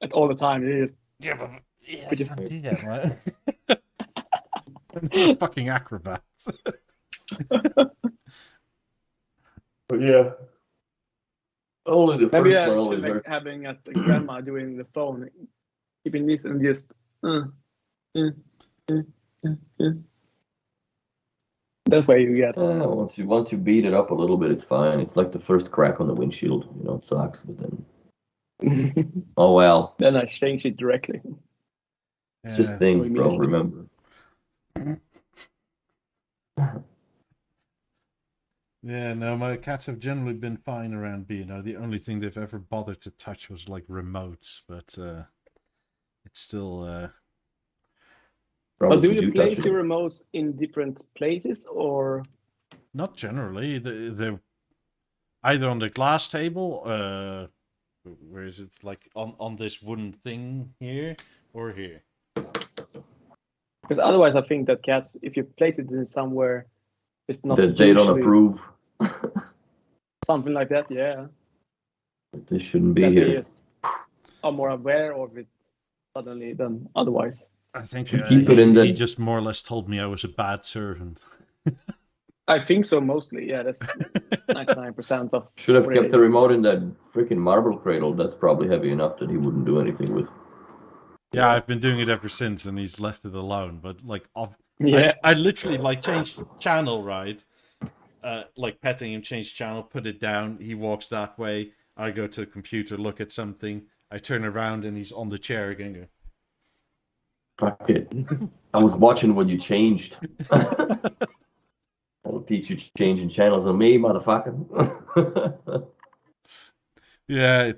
Speaker 3: at all the time. It is.
Speaker 1: Yeah, but I can't do that, right? I'm not a fucking acrobat.
Speaker 2: But yeah. Only the
Speaker 3: Maybe
Speaker 2: first one
Speaker 3: I
Speaker 2: always
Speaker 3: should
Speaker 2: hurts.
Speaker 3: having a grandma doing the phone, keeping this and just. That way you get.
Speaker 2: Once you beat it up a little bit, it's fine. It's like the first crack on the windshield. You know, it sucks, but then. Oh well.
Speaker 3: Then I change it directly.
Speaker 2: It's just things, bro. Remember.
Speaker 1: Yeah, no, my cats have generally been fine around B&O. The only thing they've ever bothered to touch was like remotes, but it's still.
Speaker 3: But do you place your remotes in different places or?
Speaker 1: Not generally. They're either on the glass table, where is it? Like on this wooden thing here, or here.
Speaker 3: Because otherwise, I think that cats, if you place it in somewhere, it's not.
Speaker 2: That they don't approve.
Speaker 3: Something like that, yeah.
Speaker 2: This shouldn't be here.
Speaker 3: They are more aware of it suddenly than otherwise.
Speaker 1: I think he just more or less told me I was a bad servant.
Speaker 3: I think so, mostly. Yeah, that's 99% of.
Speaker 2: Should have kept the remote in that freaking marble cradle. That's probably heavy enough that he wouldn't do anything with.
Speaker 1: Yeah, I've been doing it ever since, and he's left it alone. But like,
Speaker 3: yeah,
Speaker 1: I literally like changed channel, right? Like petting him, change channel, put it down. He walks that way. I go to the computer, look at something, I turn around and he's on the chair again. Go,
Speaker 2: Fuck it. I was watching when you changed. I'll teach you changing channels on me, motherfucker.
Speaker 1: Yeah,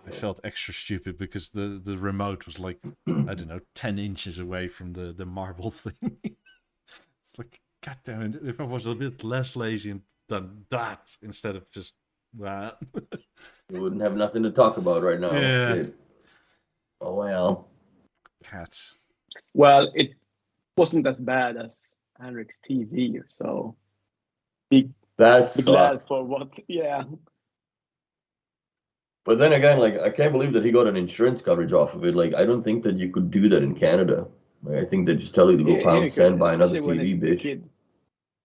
Speaker 1: I felt extra stupid because the remote was like, I don't know, 10 inches away from the marble thing. It's like, god damn it, if I was a bit less lazy and done that instead of just that.
Speaker 2: We wouldn't have nothing to talk about right now.
Speaker 1: Yeah.
Speaker 2: Shit. Oh well.
Speaker 1: Cats.
Speaker 3: Well, it wasn't as bad as Henrik's TV, so be
Speaker 2: That's
Speaker 3: glad for what. Yeah.
Speaker 2: But then again, like, I can't believe that he got an insurance coverage off of it. Like, I don't think that you could do that in Canada. Like, I think they just tell you to go pound sand, buy another TV, bitch.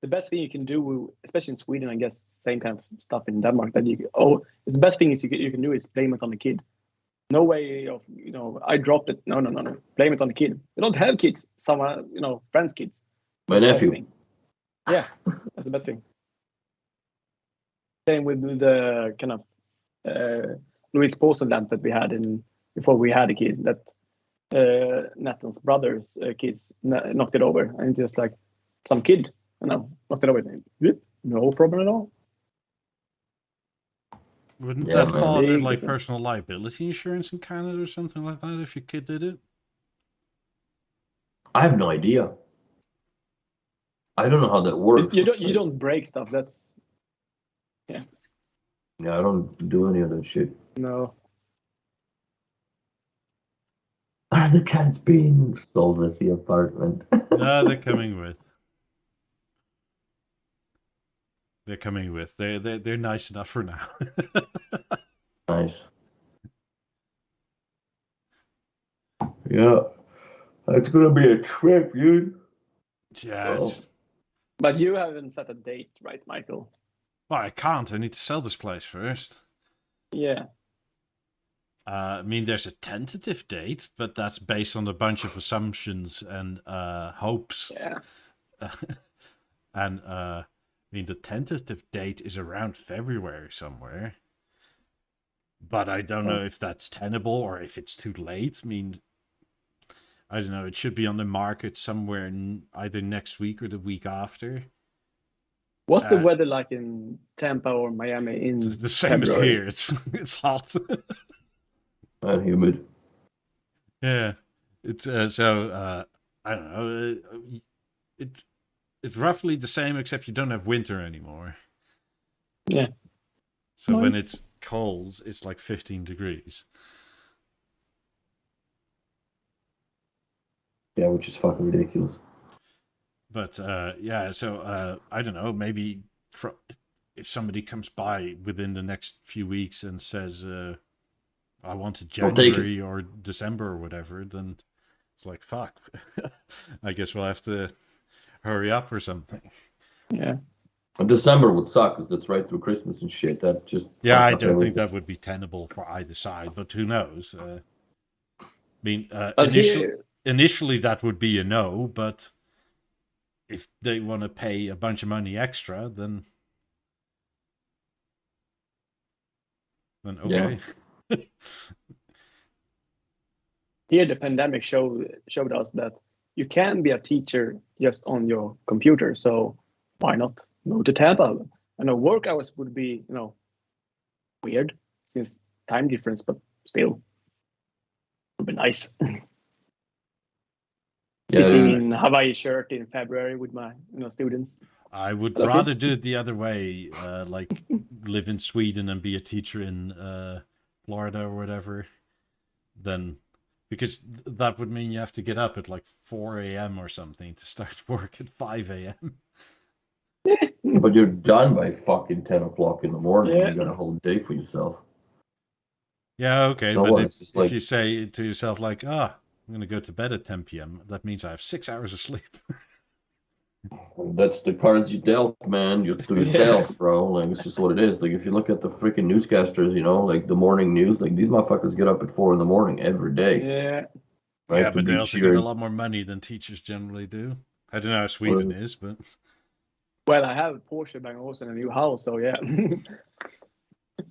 Speaker 3: The best thing you can do, especially in Sweden, I guess same kind of stuff in Denmark. That the best thing is you can do is blame it on the kid. No way of I dropped it. No. Blame it on the kid. You don't have kids. Someone friends' kids.
Speaker 2: My nephew.
Speaker 3: Yeah, that's the best thing. Same with the kind of Louis Posen lamp that we had before we had a kid. That Nathan's brother's kids knocked it over, and just like some kid, knocked it over. No problem at all.
Speaker 1: Wouldn't that fall under like personal liability insurance in Canada or something like that if your kid did it?
Speaker 2: I have no idea. I don't know how that works.
Speaker 3: You don't break stuff. That's yeah.
Speaker 2: Yeah, I don't do any of that shit.
Speaker 3: No.
Speaker 2: Are the cats being sold at the apartment?
Speaker 1: No, they're coming with. They're nice enough for now.
Speaker 2: Nice. Yeah, that's gonna be a trip, dude.
Speaker 1: Yeah.
Speaker 3: But you haven't set a date, right, Michael?
Speaker 1: Well, I can't. I need to sell this place first.
Speaker 3: Yeah.
Speaker 1: I mean, there's a tentative date, but that's based on a bunch of assumptions and hopes.
Speaker 3: Yeah.
Speaker 1: And I mean, the tentative date is around February somewhere. But I don't know if that's tenable or if it's too late. I mean, I don't know. It should be on the market somewhere either next week or the week after.
Speaker 3: What's the weather like in Tampa or Miami in
Speaker 1: the same
Speaker 3: February?
Speaker 1: as here. It's hot.
Speaker 2: And humid.
Speaker 1: Yeah. It's so I don't know. It's roughly the same except you don't have winter anymore.
Speaker 3: Yeah.
Speaker 1: So when it's cold, it's like 15 degrees.
Speaker 2: Yeah, which is fucking ridiculous.
Speaker 1: But yeah, so I don't know, maybe if somebody comes by within the next few weeks and says, I want it January or December or whatever, then it's like, fuck. I guess we'll have to hurry up or something.
Speaker 3: Yeah.
Speaker 2: December would suck because that's right through Christmas and shit. That just
Speaker 1: I don't think that would be tenable for either side, but who knows? I mean, initially that would be a no, but if they want to pay a bunch of money extra, then okay.
Speaker 3: Yeah. Here, the pandemic showed us that you can be a teacher just on your computer. So why not go to Tampa? I know work hours would be, weird since time difference, but still, would be nice. Sitting in Hawaii shirt in February with my students.
Speaker 1: I would rather do it the other way, like live in Sweden and be a teacher in Florida or whatever, because that would mean you have to get up at like 4 a.m. or something to start work at 5 a.m.
Speaker 2: But you're done by fucking 10 o'clock in the morning.
Speaker 3: Yeah.
Speaker 2: You got a whole day for yourself.
Speaker 1: Yeah, okay,
Speaker 2: so
Speaker 1: but if you say to yourself like, I'm going to go to bed at 10 p.m., that means I have 6 hours of sleep.
Speaker 2: That's the cards you dealt, man. You to yourself, bro. Like, it's just what it is. Like, if you look at the freaking newscasters, like the morning news, like these motherfuckers get up at 4 a.m. every day.
Speaker 3: Yeah.
Speaker 2: Right?
Speaker 1: Yeah, but they also get a lot more money than teachers generally do. I don't know how Sweden is, but...
Speaker 3: Well, I have a Porsche Bangos and a new house, so yeah.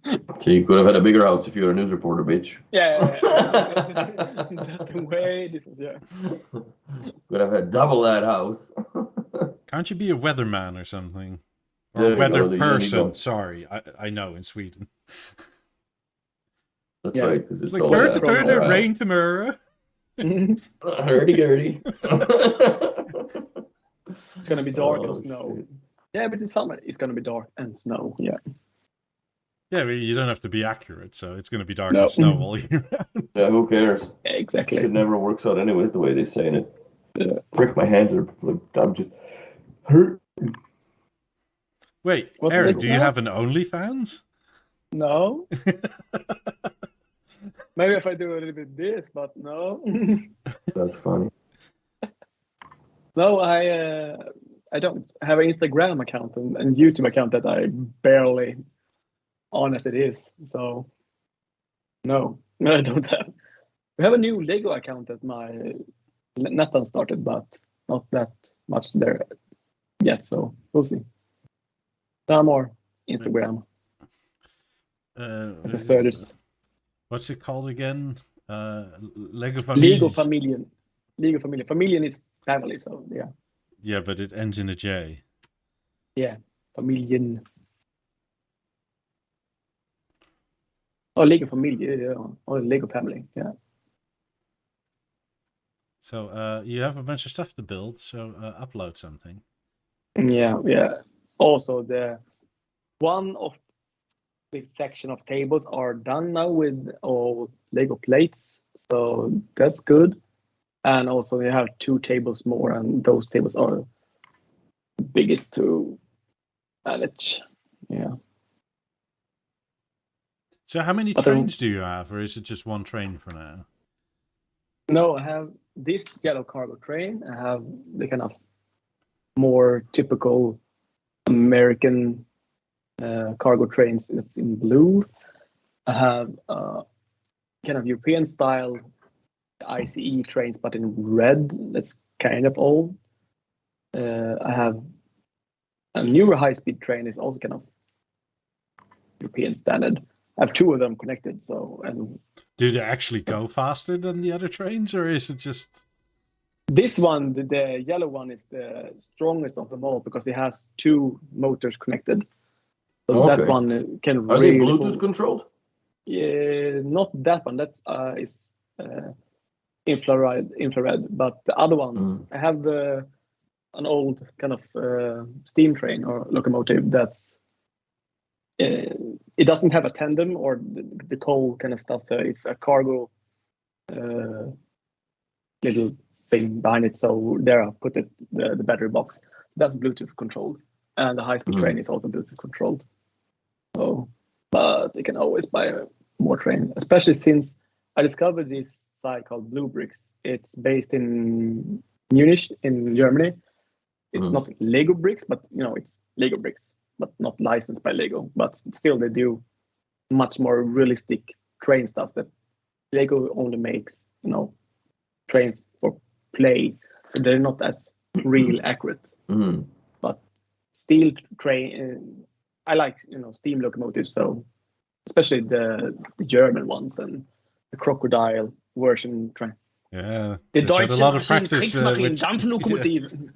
Speaker 2: So you could have had a bigger house if you were a news reporter, bitch.
Speaker 3: Yeah. That's the way different. Yeah.
Speaker 2: Could have had double that house.
Speaker 1: Can't you be a weatherman or something? Or
Speaker 2: There
Speaker 1: a
Speaker 2: you
Speaker 1: weather
Speaker 2: go, then you
Speaker 1: person?
Speaker 2: go.
Speaker 1: Sorry, I know in Sweden.
Speaker 2: That's
Speaker 3: Yeah.
Speaker 2: right, because
Speaker 1: It's
Speaker 2: it's
Speaker 1: like
Speaker 2: all that.
Speaker 1: turn, rain tomorrow.
Speaker 2: Hurdy-gurdy.
Speaker 3: It's gonna be dark and
Speaker 2: Oh,
Speaker 3: snow.
Speaker 2: shit.
Speaker 3: Yeah, but in summer it's gonna be dark and snow. Yeah.
Speaker 1: Yeah, but you don't have to be accurate, so it's going to be dark
Speaker 3: No.
Speaker 1: and snow all year round.
Speaker 2: Yeah, who cares?
Speaker 3: Exactly.
Speaker 2: Shit never works out anyways the way they say it.
Speaker 3: Yeah.
Speaker 2: Frick, my hands are like, I'm just hurt.
Speaker 1: Wait,
Speaker 3: What's
Speaker 1: Eric,
Speaker 3: the
Speaker 1: do you
Speaker 3: next
Speaker 1: have an OnlyFans?
Speaker 3: No. Maybe if I do a little bit this, but no.
Speaker 2: That's funny.
Speaker 3: No, I don't. I have an Instagram account and YouTube account that I barely on as it is. So no, I don't have. We have a new Lego account that my Nathan started, but not that much there yet. So we'll see. There are more Instagram. The furthest.
Speaker 1: What's it called again? Lego Familie.
Speaker 3: Lego Familien. Lego Familien. Familien is family, so yeah.
Speaker 1: Yeah, but it ends in a J.
Speaker 3: Yeah, Familien. Oh, Lego Familie, yeah. Or Lego Family, yeah.
Speaker 1: So you have a bunch of stuff to build, so upload something.
Speaker 3: Yeah. Also, the one of the section of tables are done now with all Lego plates, so that's good. And also, you have 2 tables more, and those tables are the biggest to manage. Yeah.
Speaker 1: So how many trains do you have, or is it just one train for now?
Speaker 3: No, I have this yellow cargo train. I have the kind of more typical American cargo trains. It's in blue. I have kind of European style ICE trains, but in red. That's kind of old. I have a newer high-speed train. Is also kind of European standard. I have 2 of them connected. So and
Speaker 1: do they actually go faster than the other trains, or is it just?
Speaker 3: This one, the yellow one, is the strongest of them all because it has 2 motors connected. So
Speaker 2: Okay.
Speaker 3: that one can
Speaker 2: Are
Speaker 3: really
Speaker 2: they Bluetooth controlled?
Speaker 3: Yeah, not that one. That's is infrared. But the other ones, I have an old kind of steam train or locomotive that's it doesn't have a tandem or the coal kind of stuff. So it's a cargo little thing behind it. So there I put the battery box. That's Bluetooth controlled, and the high-speed train is also Bluetooth controlled. So, but you can always buy more train, especially since I discovered this site called Blue Bricks. It's based in Munich in Germany. It's not Lego bricks, but it's Lego bricks, but not licensed by Lego. But still, they do much more realistic train stuff that Lego only makes, trains for play, so they're not as real accurate. But steel train, I like steam locomotives, so especially the German ones and the crocodile version train.
Speaker 1: Yeah,
Speaker 3: The
Speaker 1: they've had
Speaker 3: Deutsche
Speaker 1: a lot of practice
Speaker 3: Kriegsmaschinen Dampflokomotive.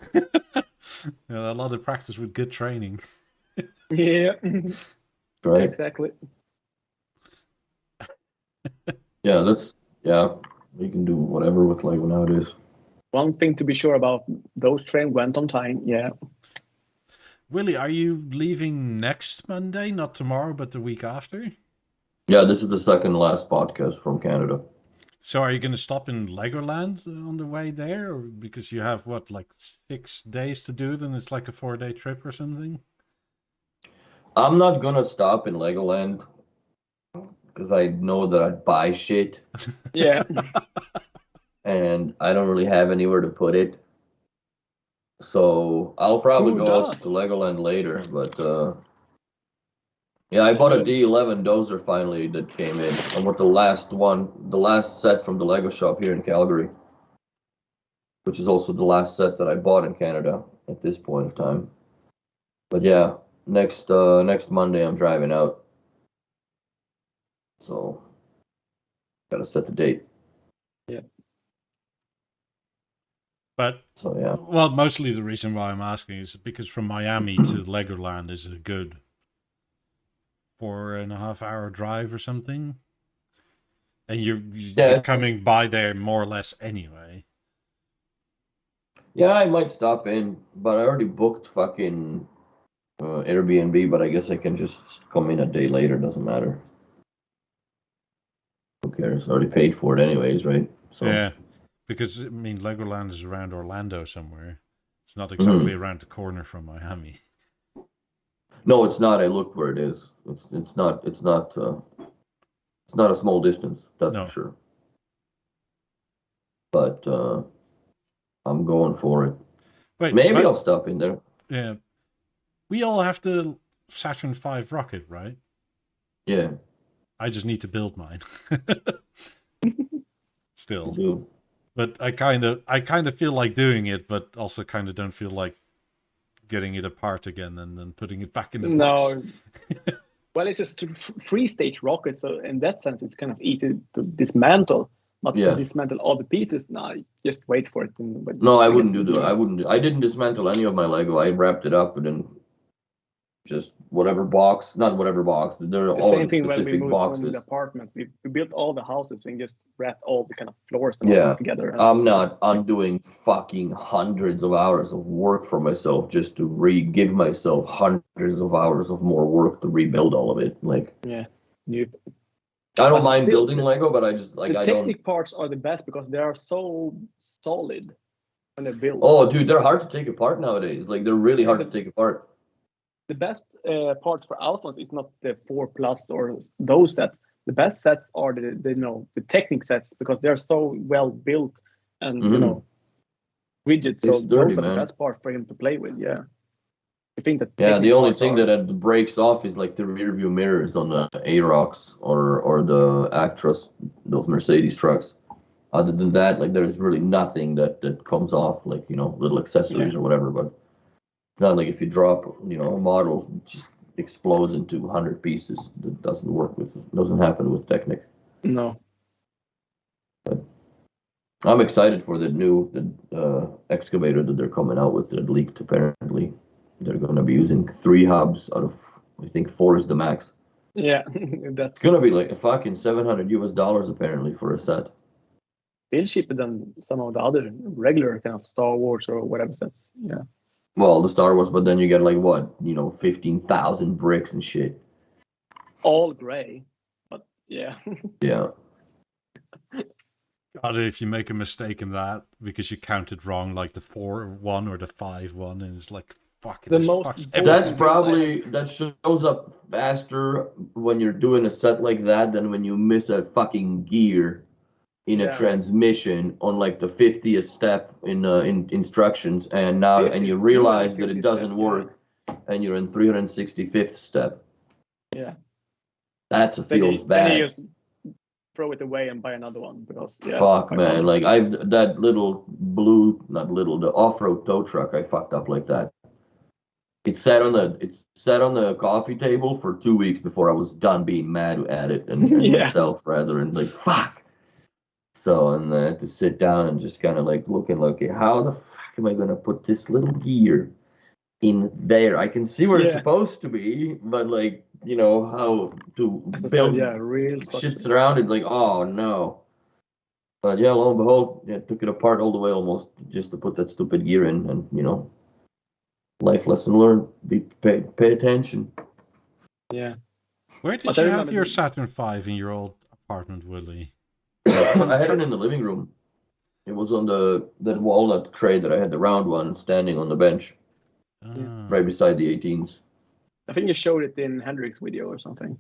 Speaker 1: Yeah, a lot of practice with good training.
Speaker 3: Yeah,
Speaker 2: Right.
Speaker 3: exactly.
Speaker 2: Yeah, we can do whatever with Lego nowadays.
Speaker 3: One thing to be sure about, those trains went on time. Yeah.
Speaker 1: Willie, are you leaving next Monday? Not tomorrow, but the week after?
Speaker 2: Yeah, this is the second last podcast from Canada.
Speaker 1: So are you going to stop in Legoland on the way there? Or because you have, what, like 6 days to do it, and it's like a 4-day trip or something?
Speaker 2: I'm not going to stop in Legoland because I know that I'd buy shit.
Speaker 3: Yeah.
Speaker 2: And I don't really have anywhere to put it. So I'll probably go up to Legoland later. But yeah, I bought a D11 dozer finally that came in. I bought the last set from the Lego shop here in Calgary, which is also the last set that I bought in Canada at this point of time. But yeah, next Monday I'm driving out. So, gotta set the date.
Speaker 3: Yeah.
Speaker 1: But
Speaker 2: So yeah.
Speaker 1: well, mostly the reason why I'm asking is because from Miami to Legoland is a good 4.5 hour drive or something, and you're coming by there more or less anyway.
Speaker 2: Yeah, I might stop in, but I already booked fucking Airbnb. But I guess I can just come in a day later. Doesn't matter. Who cares? I already paid for it anyways, right? So
Speaker 1: yeah, because I mean Legoland is around Orlando somewhere. It's not exactly around the corner from Miami.
Speaker 2: No, it's not. I looked where it is. It's not a small distance. That's for sure. But I'm going for it.
Speaker 1: Wait,
Speaker 2: maybe I'll stop in there.
Speaker 1: Yeah, we all have the Saturn V rocket, right?
Speaker 2: Yeah.
Speaker 1: I just need to build mine. Still.
Speaker 2: You do.
Speaker 1: But I kind of feel like doing it, but also kind of don't feel like getting it apart again and then putting it back in the box.
Speaker 3: No. Well, it's just a 3-stage rocket, so in that sense, it's kind of easy to dismantle. Not to dismantle all the pieces. No, just wait for it.
Speaker 2: No, I wouldn't do that. I didn't dismantle any of my Lego. I wrapped it up and then just whatever box, not whatever box. There are all
Speaker 3: same thing when we moved
Speaker 2: boxes.
Speaker 3: from the apartment. We built all the houses and just wrapped all the kind of floors and together.
Speaker 2: I'm doing fucking hundreds of hours of work for myself just to give myself hundreds of hours of more work to rebuild all of it. Like I don't mind building Lego, but I just like
Speaker 3: the technical parts are the best because they are so solid when they're built.
Speaker 2: Oh, dude, they're hard to take apart nowadays. Like they're really hard to take apart.
Speaker 3: The best parts for Alphons is not the 4+ or those sets. The best sets are the Technic sets because they're so well built and rigid. So those are the best part for him to play with. Yeah, I think that.
Speaker 2: Yeah, the only thing that breaks off is like the rear view mirrors on the Arocs or the Actros, those Mercedes trucks. Other than that, like there's really nothing that comes off, like little accessories or whatever, but. Not like if you drop, a model, it just explodes into 100 pieces. That doesn't happen with Technic.
Speaker 3: No.
Speaker 2: But I'm excited for the new excavator that they're coming out with that leaked. Apparently, they're going to be using 3 hubs out of, I think 4 is the max.
Speaker 3: Yeah,
Speaker 2: that's going to be like a fucking $700 apparently for a set.
Speaker 3: Still cheaper than some of the other regular kind of Star Wars or whatever sets. Yeah.
Speaker 2: Well, the Star Wars, but then you get like what, 15,000 bricks and shit.
Speaker 3: All gray, but yeah.
Speaker 2: Yeah.
Speaker 1: God, if you make a mistake in that because you counted wrong, like the 4-1 or the 5-1, and it's like fucking.
Speaker 2: That shows up faster when you're doing a set like that than when you miss a fucking gear in a transmission on like the 50th step in instructions, and you realize that it doesn't work, and you're in 365th step.
Speaker 3: Yeah,
Speaker 2: that feels bad.
Speaker 3: Then you just throw it away and buy another one because
Speaker 2: fuck man, like that little the off-road tow truck I fucked up like that. It sat on the coffee table for 2 weeks before I was done being mad at it and myself rather, and like fuck. So, and I had to sit down and just kind of like looking like, how the fuck am I going to put this little gear in there? I can see where it's supposed to be, but like, how to build
Speaker 3: real
Speaker 2: shit's around it. Like, oh no. But yeah, lo and behold, took it apart all the way almost just to put that stupid gear in, and life lesson learned. Pay attention.
Speaker 3: Yeah.
Speaker 1: Where did you have your Saturn V in your old apartment, Willie?
Speaker 2: I had it in the living room. It was on that walnut tray that I had, the round one, standing on the bench, right beside the 18s.
Speaker 3: I think you showed it in Hendrik's video or something.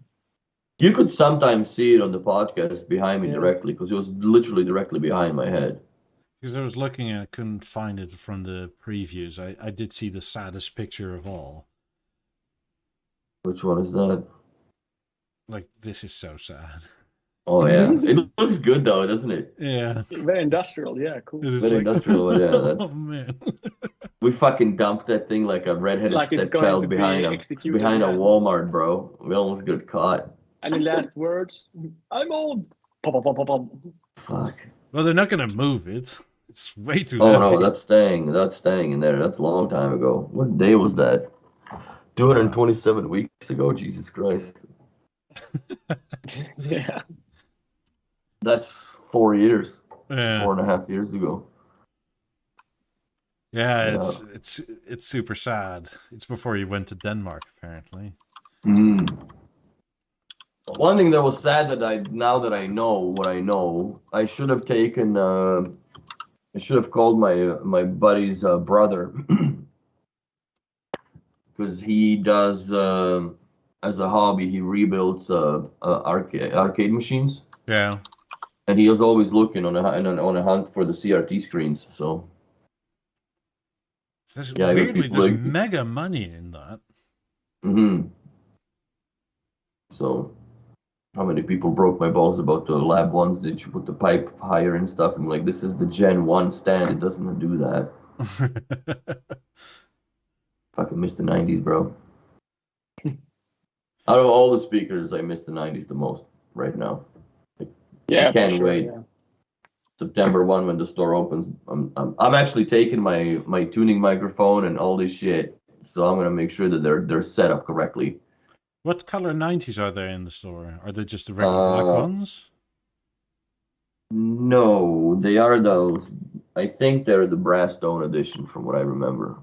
Speaker 2: You could sometimes see it on the podcast behind me directly, because it was literally directly behind my head.
Speaker 1: Because I was looking and I couldn't find it from the previews. I did see the saddest picture of all.
Speaker 2: Which one is that?
Speaker 1: Like, this is so sad.
Speaker 2: Oh yeah, it looks good though, doesn't it?
Speaker 1: Yeah.
Speaker 3: Very industrial, yeah, cool.
Speaker 2: Very industrial, yeah.
Speaker 1: Oh man.
Speaker 2: We fucking dumped that thing like a redheaded stepchild behind a Walmart, bro. We almost got caught.
Speaker 3: Any last words? I'm old. Pop, pop, pop, pop, pop.
Speaker 2: Fuck.
Speaker 1: Well, they're not gonna move it. It's way too
Speaker 2: Oh
Speaker 1: heavy.
Speaker 2: no, that's staying in there. That's a long time ago. What day was that? 227 weeks ago? Jesus Christ.
Speaker 3: Yeah.
Speaker 2: That's 4 years.
Speaker 1: Yeah.
Speaker 2: 4.5 years ago.
Speaker 1: Yeah,
Speaker 2: Yeah.
Speaker 1: it's super sad. It's before you went to Denmark, apparently.
Speaker 2: One thing that was sad that now that I know what I know, I should have taken. I should have called my buddy's brother because he does as a hobby. He rebuilds arcade machines,
Speaker 1: Yeah.
Speaker 2: and he is always looking on a hunt for the CRT screens. So yeah, I got
Speaker 1: Weirdly,
Speaker 2: people
Speaker 1: there's
Speaker 2: like-
Speaker 1: mega money in that.
Speaker 2: So, how many people broke my balls about the lab ones? Did you put the pipe higher and stuff? I'm like, this is the Gen 1 stand. It doesn't do that. Fucking miss the 90s, bro. Out of all the speakers, I miss the 90s the most right now.
Speaker 3: Yeah,
Speaker 2: I can't
Speaker 3: for sure,
Speaker 2: wait.
Speaker 3: yeah.
Speaker 2: September 1 when the store opens. I'm actually taking my tuning microphone and all this shit. So I'm gonna make sure that they're set up correctly.
Speaker 1: What color 90s are there in the store? Are they just the regular black ones?
Speaker 2: No, they are those. I think they're the brass stone edition from what I remember.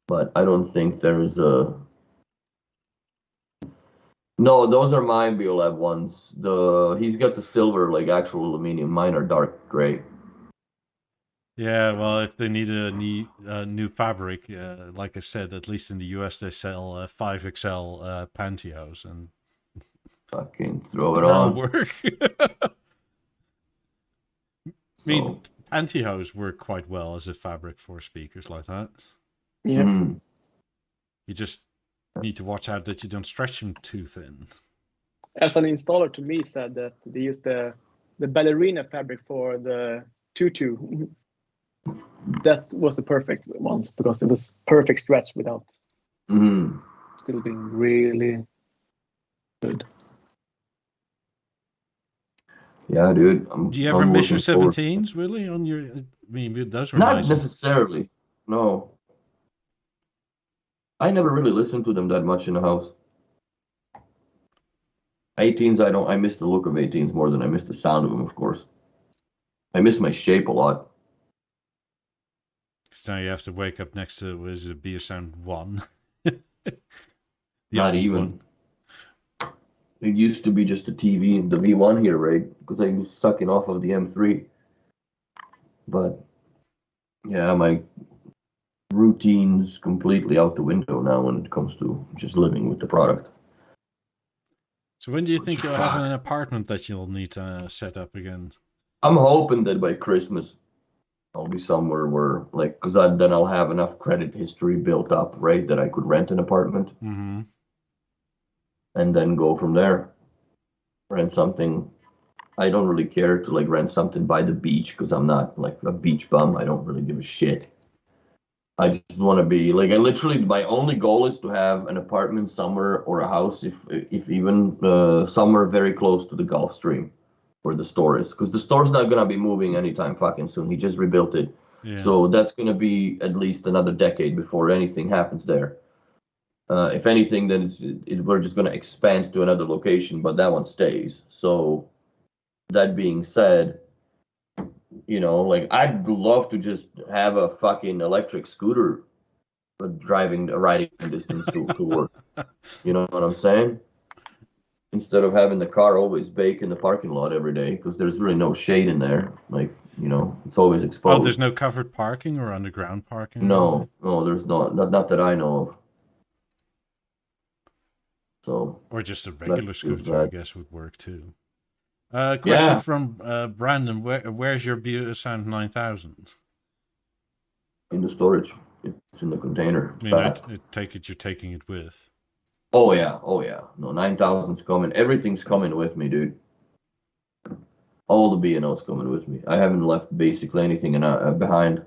Speaker 2: But I don't think there's a... No, those are my Beolab ones. He's got the silver, like actual aluminum. Mine are dark gray.
Speaker 1: Yeah, well, if they need a new fabric, like I said, at least in the US, they sell 5XL pantyhose and
Speaker 2: Fucking throw it
Speaker 1: that'll
Speaker 2: on.
Speaker 1: work. I mean, pantyhose work quite well as a fabric for speakers like that.
Speaker 3: Yeah.
Speaker 1: You just need to watch out that you don't stretch them too thin.
Speaker 3: As an installer to me said that they used the ballerina fabric for the tutu. That was the perfect ones because it was perfect stretch without still being really good.
Speaker 2: Yeah, dude.
Speaker 1: Do you ever miss your 17s, really? On your, I mean, those were
Speaker 2: Not
Speaker 1: nice.
Speaker 2: necessarily. No. I never really listened to them that much in the house. 18s, I miss the look of 18s more than I miss the sound of them, of course. I miss my shape a lot.
Speaker 1: So now you have to wake up next to was a Beosound 1.
Speaker 2: Not even. It used to be just a TV, the V1 here, right? Because I was sucking off of the M3. But yeah, my routine's completely out the window now when it comes to just living with the product.
Speaker 1: So when do you think you'll have an apartment that you'll need to set up again?
Speaker 2: I'm hoping that by Christmas I'll be somewhere where, like, because then I'll have enough credit history built up, right, that I could rent an apartment. And then go from there. Rent something. I don't really care to like rent something by the beach because I'm not like a beach bum. I don't really give a shit. I just want to be like, I literally, my only goal is to have an apartment somewhere or a house, if even somewhere very close to the Gulf Stream where the store is, because the store's not gonna be moving anytime fucking soon. He just rebuilt it, so that's gonna be at least another decade before anything happens there. If anything, then we're just going to expand to another location, but that one stays. So that being said, you know, like I'd love to just have a fucking electric scooter riding distance to work. You know what I'm saying? Instead of having the car always bake in the parking lot every day because there's really no shade in there. Like, you know, it's always exposed.
Speaker 1: Oh, there's no covered parking or underground parking?
Speaker 2: No, there's not that I know of. So,
Speaker 1: or just a regular scooter, I guess, would work too. Question
Speaker 2: Yeah.
Speaker 1: from Brandon: Where's your Beosound 9000?
Speaker 2: In the storage, it's in the container.
Speaker 1: I mean, I take it you're taking it with.
Speaker 2: Oh yeah. No, 9000's coming. Everything's coming with me, dude. All the B&O's coming with me. I haven't left basically anything behind,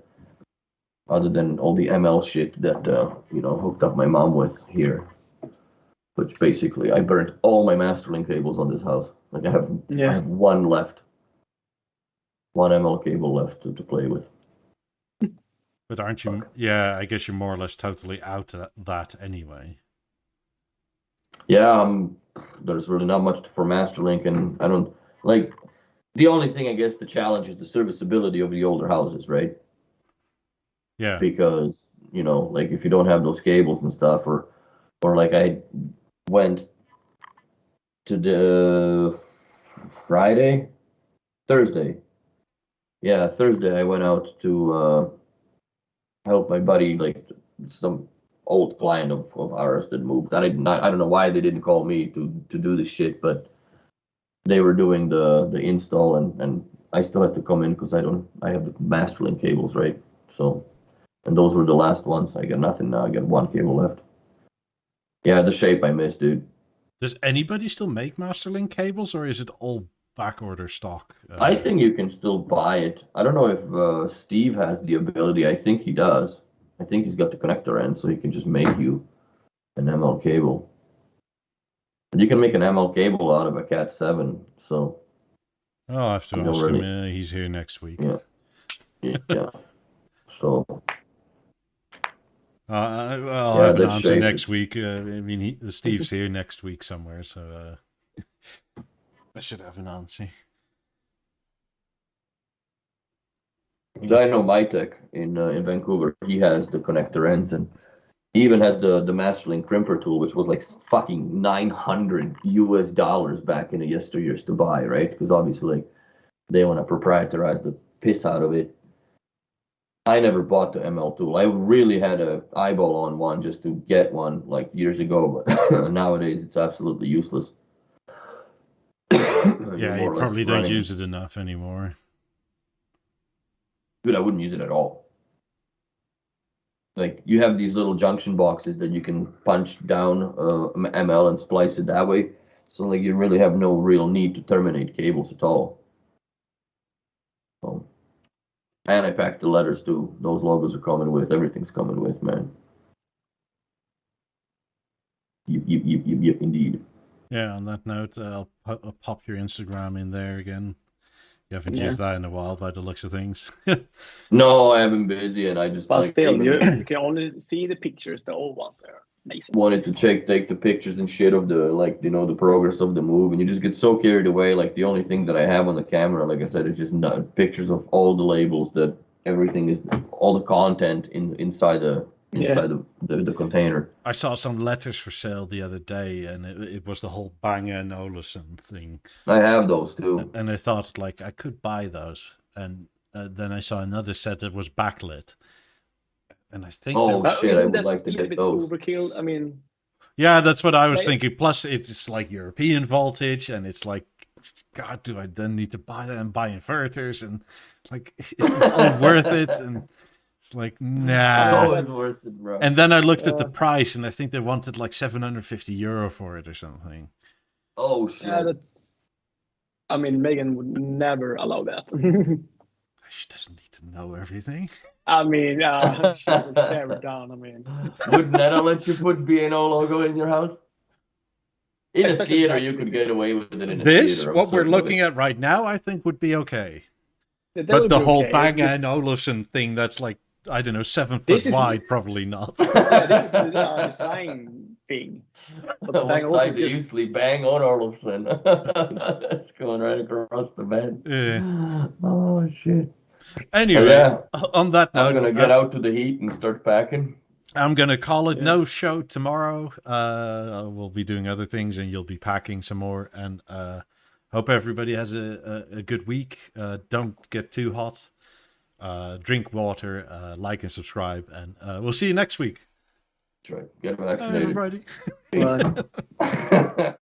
Speaker 2: other than all the ML shit that you know, hooked up my mom with here. which basically I burnt all my Masterlink cables on this house. Like I have one left, one ML cable left to play with.
Speaker 1: But aren't you? Yeah, I guess you're more or less totally out of that anyway.
Speaker 2: Yeah, there's really not much for Masterlink, and I don't like. The only thing I guess the challenge is the serviceability of the older houses, right?
Speaker 1: Yeah.
Speaker 2: Because like if you don't have those cables and stuff, or like I went to the Thursday. Yeah, Thursday I went out to help my buddy, like some old client of ours that moved. I don't know why they didn't call me to do the shit, but they were doing the install, and I still had to come in because I have the Masterlink cables, right? So, and those were the last ones. I got nothing now. I got one cable left. Yeah, the shape I missed, dude.
Speaker 1: Does anybody still make Masterlink cables, or is it all back order stock?
Speaker 2: I think you can still buy it. I don't know if Steve has the ability. I think he does. I think he's got the connector end, so he can just make you an ML cable. And you can make an ML cable out of a Cat 7. So
Speaker 1: I'll have to ask him. He's here next week.
Speaker 2: Yeah. So.
Speaker 1: I'll have an answer next week. I mean, Steve's here next week somewhere, so I should have an answer.
Speaker 2: I know MyTech in Vancouver. He has the connector ends, and he even has the Masterlink crimper tool, which was like fucking $900 back in the yesteryears to buy, right? Because obviously they want to proprietarize the piss out of it. I never bought the ML tool. I really had an eyeball on one just to get one like years ago, but nowadays it's absolutely useless.
Speaker 1: Yeah, you probably don't use it enough anymore.
Speaker 2: Dude, I wouldn't use it at all. Like, you have these little junction boxes that you can punch down ML and splice it that way. So, like, you really have no real need to terminate cables at all. And I packed the letters, too. Those logos are coming with. Everything's coming with, man. Yep, indeed.
Speaker 1: Yeah, on that note, I'll pop your Instagram in there again. You haven't used that in a while by the looks of things.
Speaker 2: No, I have been busy, and I just...
Speaker 3: But still, you can only see the pictures, the old ones there. Amazing.
Speaker 2: Wanted to take the pictures and shit of the progress of the move, and you just get so carried away. Like, the only thing that I have on the camera, like I said, is just pictures of all the labels, that everything is, all the content inside the container.
Speaker 1: I saw some letters for sale the other day, and it was the whole Bang & Olufsen thing.
Speaker 2: I have those too.
Speaker 1: And I thought, like, I could buy those. And then I saw another set that was backlit. And I think...
Speaker 2: Oh, shit, I would like to get those.
Speaker 3: Overkill, I mean...
Speaker 1: Yeah, that's what I was thinking. Plus, it's like European voltage, and it's like, God, do I then need to buy that and buy inverters? And, like, is this all worth it? And... It's like, nah.
Speaker 2: It's worth it, bro.
Speaker 1: And then I looked at the price, and I think they wanted like €750 for it or something.
Speaker 2: Oh, shit.
Speaker 3: Yeah, I mean, Megan would never allow that.
Speaker 1: She doesn't need to know everything.
Speaker 3: I mean, she would tear it down. I mean,
Speaker 2: would Netta let you put B&O logo in your house? In a theater, you could get away with it in a theater.
Speaker 1: What we're looking at right now, I think would be okay. But the whole Bang & Olufsen thing, that's like, I don't know, 7 foot wide, probably not.
Speaker 3: Yeah, this is the design thing.
Speaker 2: But what side do you sleep? Bang on Olufsen. It's going right across the bed.
Speaker 1: Yeah.
Speaker 2: Oh, shit.
Speaker 1: Anyway, on that note...
Speaker 2: I'm going to get out to the heat and start packing.
Speaker 1: I'm going to call it no show tomorrow. We'll be doing other things, and you'll be packing some more. And hope everybody has a good week. Don't get too hot. Drink water, like and subscribe, and we'll see you next week.
Speaker 2: That's right. Get vaccinated.
Speaker 1: Bye, everybody.
Speaker 3: Bye.